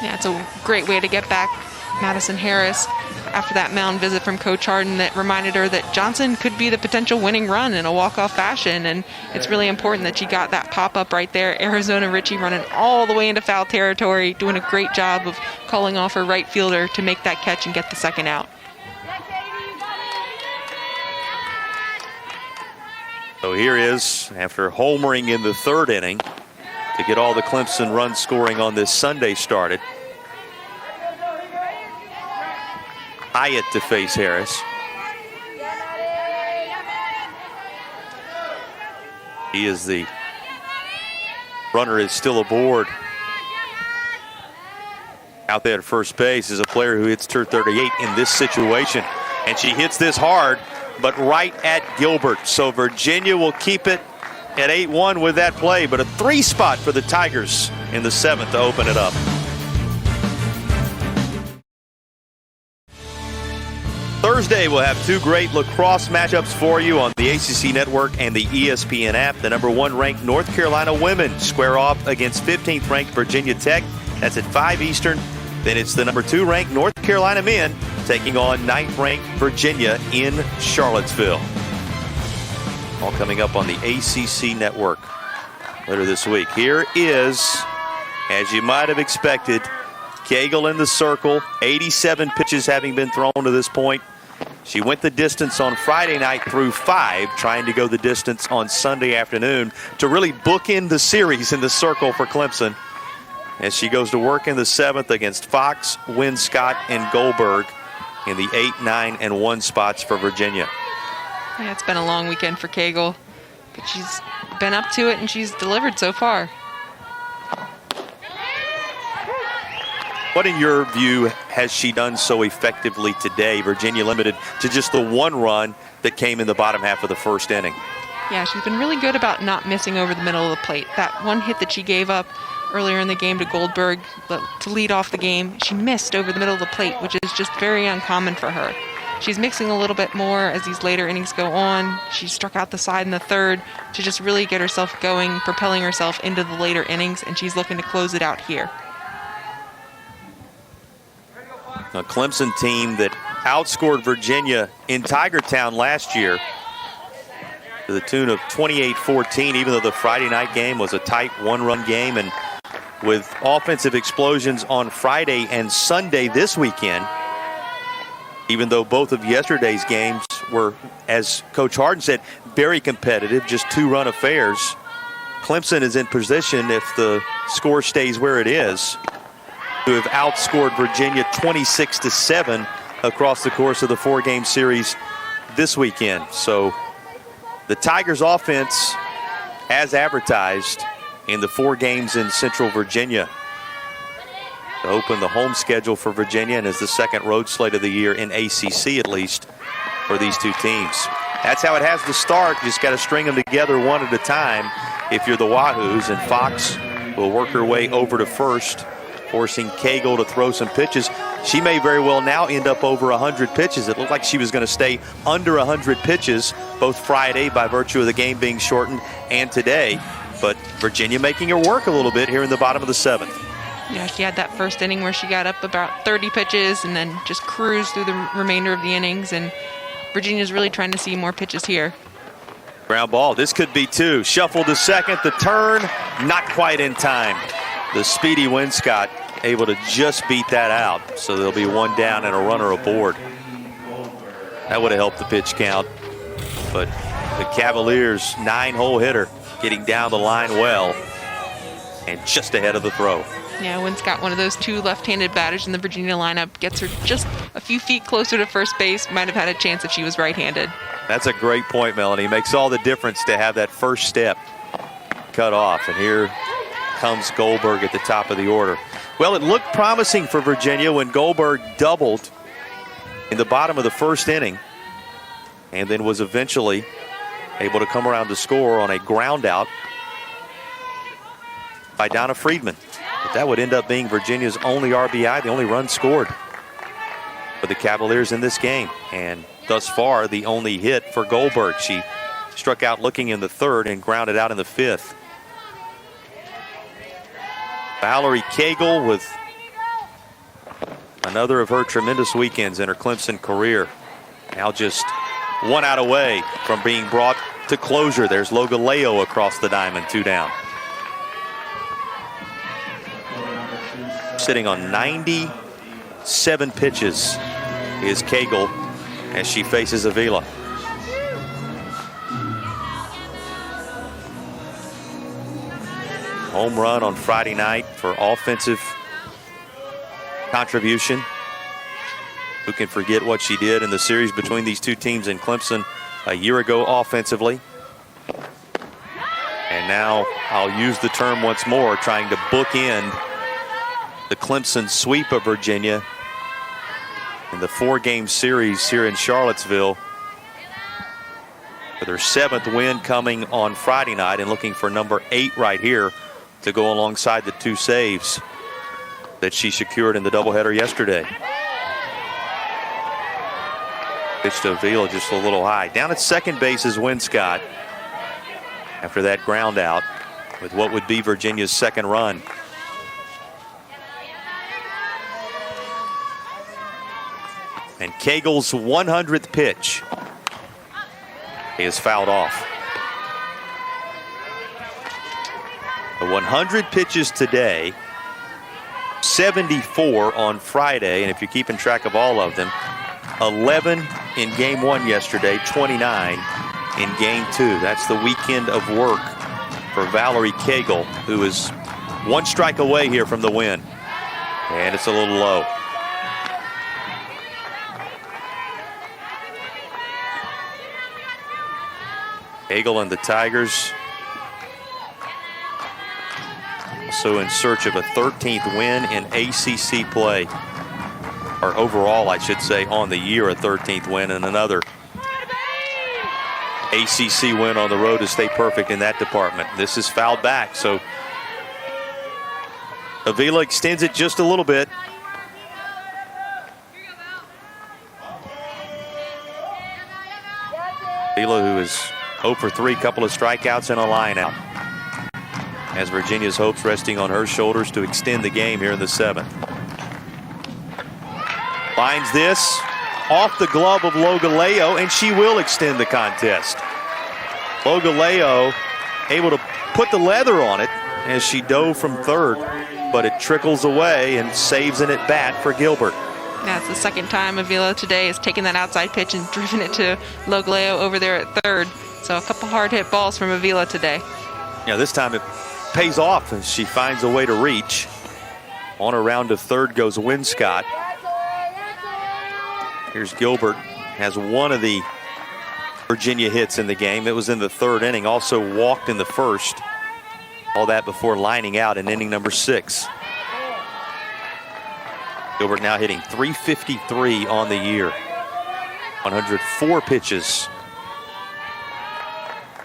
Yeah, it's a great way to get back Madison Harris after that mound visit from Coach Harden that reminded her that Johnson could be the potential winning run in a walk-off fashion, and it's really important that she got that pop-up right there. Arizona Ritchie running all the way into foul territory, doing a great job of calling off her right fielder to make that catch and get the 2nd out. So
here is, after homering in the 3rd inning, to get all the Clemson run scoring on this Sunday started. Hyatt to face Harris. He is the runner, is still aboard. Out there at first base is a player who hits turn 38 in this situation. And she hits this hard, but right at Gilbert. So Virginia will keep it at 8-1 with that play, but a 3 spot for the Tigers in the 7th to open it up. Thursday, we'll have 2 great lacrosse matchups for you on the ACC Network and the ESPN app. The number 1 ranked North Carolina women square off against 15th ranked Virginia Tech. That's at 5 Eastern. Then it's the number 2 ranked North Carolina men taking on 9th ranked Virginia in Charlottesville. All coming up on the ACC Network later this week. Here is, as you might have expected, Cagle in the circle. 87 pitches having been thrown to this point. She went the distance on Friday night through 5, trying to go the distance on Sunday afternoon to really bookend the series in the circle for Clemson. As she goes to work in the 7th against Fox, Winscott, and Goldberg in the 8, 9, and 1 spots for Virginia.
Yeah, it's been a long weekend for Cagle, but she's been up to it and she's delivered so far.
What, in your view, has she done so effectively today? Virginia limited to just the 1 run that came in the bottom half of the first inning.
Yeah, she's been really good about not missing over the middle of the plate. That 1 hit that she gave up earlier in the game to Goldberg to lead off the game, she missed over the middle of the plate, which is just very uncommon for her. She's mixing a little bit more as these later innings go on. She struck out the side in the 3rd to just really get herself going, propelling herself into the later innings, and she's looking to close it out here.
A Clemson team that outscored Virginia in Tigertown last year to the tune of 28-14, even though the Friday night game was a tight 1-run game. And with offensive explosions on Friday and Sunday this weekend, even though both of yesterday's games were, as Coach Harden said, very competitive, just 2-run affairs, Clemson is in position, if the score stays where it is, to have outscored Virginia 26-7 across the course of the 4-game series this weekend. So the Tigers offense, as advertised in the 4 games in Central Virginia, to open the home schedule for Virginia and is the 2nd road slate of the year in ACC, at least, for these 2 teams. That's how it has to start. Just got to string them together one at a time if you're the Wahoos. And Fox will work her way over to first, forcing Cagle to throw some pitches. She may very well now end up over 100 pitches. It looked like she was going to stay under 100 pitches both Friday by virtue of the game being shortened and today. But Virginia making her work a little bit here in the bottom of the 7th.
Yeah, she had that first inning where she got up about 30 pitches and then just cruised through the remainder of the innings. And Virginia's really trying to see more pitches here.
Ground ball. This could be 2. Shuffle to second. The turn, not quite in time. The speedy Winscott able to just beat that out. So there'll be 1 down and a runner aboard. That would have helped the pitch count. But the Cavaliers' 9-hole hitter getting down the line well and just ahead of the throw.
Yeah, Winscott, one of those 2 left-handed batters in the Virginia lineup, gets her just a few feet closer to first base. Might have had a chance if she was right-handed.
That's a great point, Melanie. Makes all the difference to have that first step cut off. And here comes Goldberg at the top of the order. Well, it looked promising for Virginia when Goldberg doubled in the bottom of the first inning and then was eventually able to come around to score on a ground out by Donna Friedman. But that would end up being Virginia's only RBI, the only run scored for the Cavaliers in this game. And thus far, the only hit for Goldberg. She struck out looking in the 3rd and grounded out in the 5th. Valerie Cagle with another of her tremendous weekends in her Clemson career. Now just 1 out away from being brought to closure. There's Logaleo across the diamond, 2 down. Sitting on 97 pitches is Cagle as she faces Avila. Home run on Friday night for offensive contribution. Who can forget what she did in the series between these two teams in Clemson a year ago offensively? And now I'll use the term once more, trying to bookend the Clemson sweep of Virginia in the 4-game series here in Charlottesville, with their 7th win coming on Friday night and looking for number 8 right here to go alongside the 2 saves that she secured in the doubleheader yesterday. Pitch to Avila just a little high. Down at second base is Winscott after that ground out with what would be Virginia's 2nd run. And Cagle's 100th pitch is fouled off. The 100 pitches today, 74 on Friday, and if you're keeping track of all of them, 11 in game 1 yesterday, 29 in game 2. That's the weekend of work for Valerie Cagle, who is 1 strike away here from the win. And it's a little low. Cagle and the Tigers also in search of a 13th win in ACC play. Or overall, I should say, on the year, a 13th win and another ACC win on the road to stay perfect in that department. This is fouled back, so Avila extends it just a little bit. Avila, who is 0 for 3, couple of strikeouts and a line out, as Virginia's hopes resting on her shoulders to extend the game here in the 7th. Finds this off the glove of Logaleo, and she will extend the contest. Logaleo able to put the leather on it as she dove from third, but it trickles away and saves an at bat for Gilbert.
Yeah, it's the 2nd time Avila today has taken that outside pitch and driven it to Logaleo over there at third. So a couple hard hit balls from Avila today.
Yeah, this time it pays off as she finds a way to reach. On around to third goes Winscott. Here's Gilbert, has one of the Virginia hits in the game. It was in the 3rd inning. Also walked in the 1st. All that before lining out in inning number 6. Gilbert now hitting .353 on the year. 104 pitches.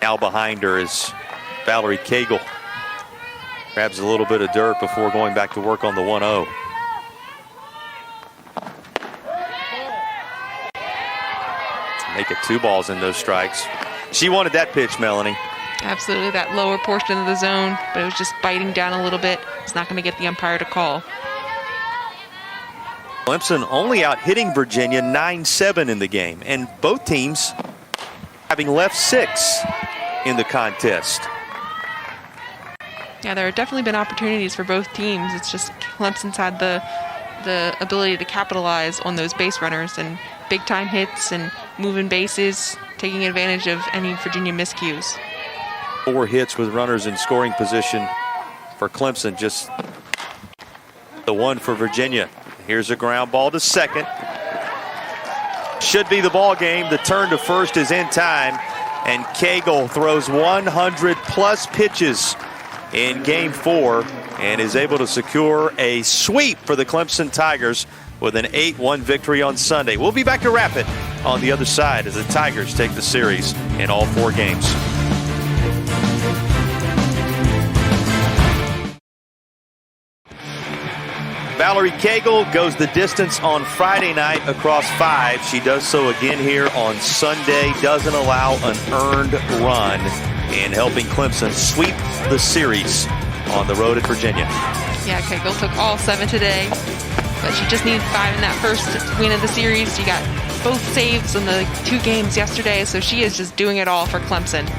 Now behind her is Valerie Cagle. Grabs a little bit of dirt before going back to work on the 1-0. Make it 2 balls in those strikes. She wanted that pitch, Melanie.
Absolutely, that lower portion of the zone, but it was just biting down a little bit. It's not going to get the umpire to call.
Clemson only out hitting Virginia 9-7 in the game, and both teams having left 6 in the contest.
Yeah, there have definitely been opportunities for both teams. It's just Clemson's had the ability to capitalize on those base runners and big time hits and moving bases, taking advantage of any Virginia miscues.
4 hits with runners in scoring position for Clemson, just the 1 for Virginia. Here's a ground ball to second. Should be the ball game. The turn to first is in time, and Cagle throws 100+ pitches in game 4 and is able to secure a sweep for the Clemson Tigers with an 8-1 victory on Sunday. We'll be back to wrap it on the other side as the Tigers take the series in all 4 games. Valerie Cagle goes the distance on Friday night across 5. She does so again here on Sunday. Doesn't allow an earned run in helping Clemson sweep the series on the road at Virginia.
Yeah, Cagle took all 7 today, but she just needed 5 in that first win of the series. She got both saves in the 2 games yesterday, so she is just doing it all for Clemson.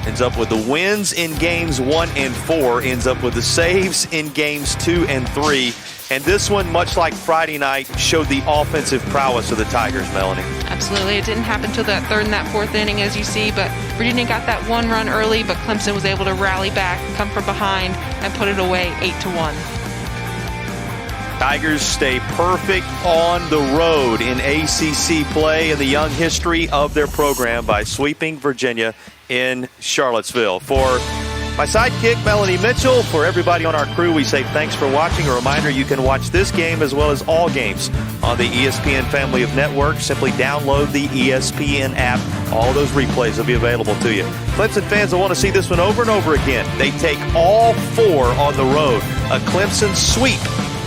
Ends up with the wins in games 1 and 4. Ends up with the saves in games 2 and 3. And this one, much like Friday night, showed the offensive prowess of the Tigers, Melanie.
Absolutely. It didn't happen until that third and that fourth inning, as you see, but Virginia got that one run early, but Clemson was able to rally back, come from behind, and put it away 8-1.
Tigers stay perfect on the road in ACC play in the young history of their program by sweeping Virginia in Charlottesville. For my sidekick, Melanie Mitchell, for everybody on our crew, we say thanks for watching. A reminder, you can watch this game as well as all games on the ESPN family of networks. Simply download the ESPN app. All those replays will be available to you. Clemson fans will want to see this one over and over again. They take all four on the road. A Clemson sweep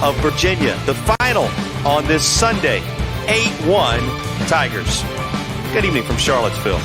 of Virginia. The final on this Sunday, 8-1 Tigers. Good evening from Charlottesville.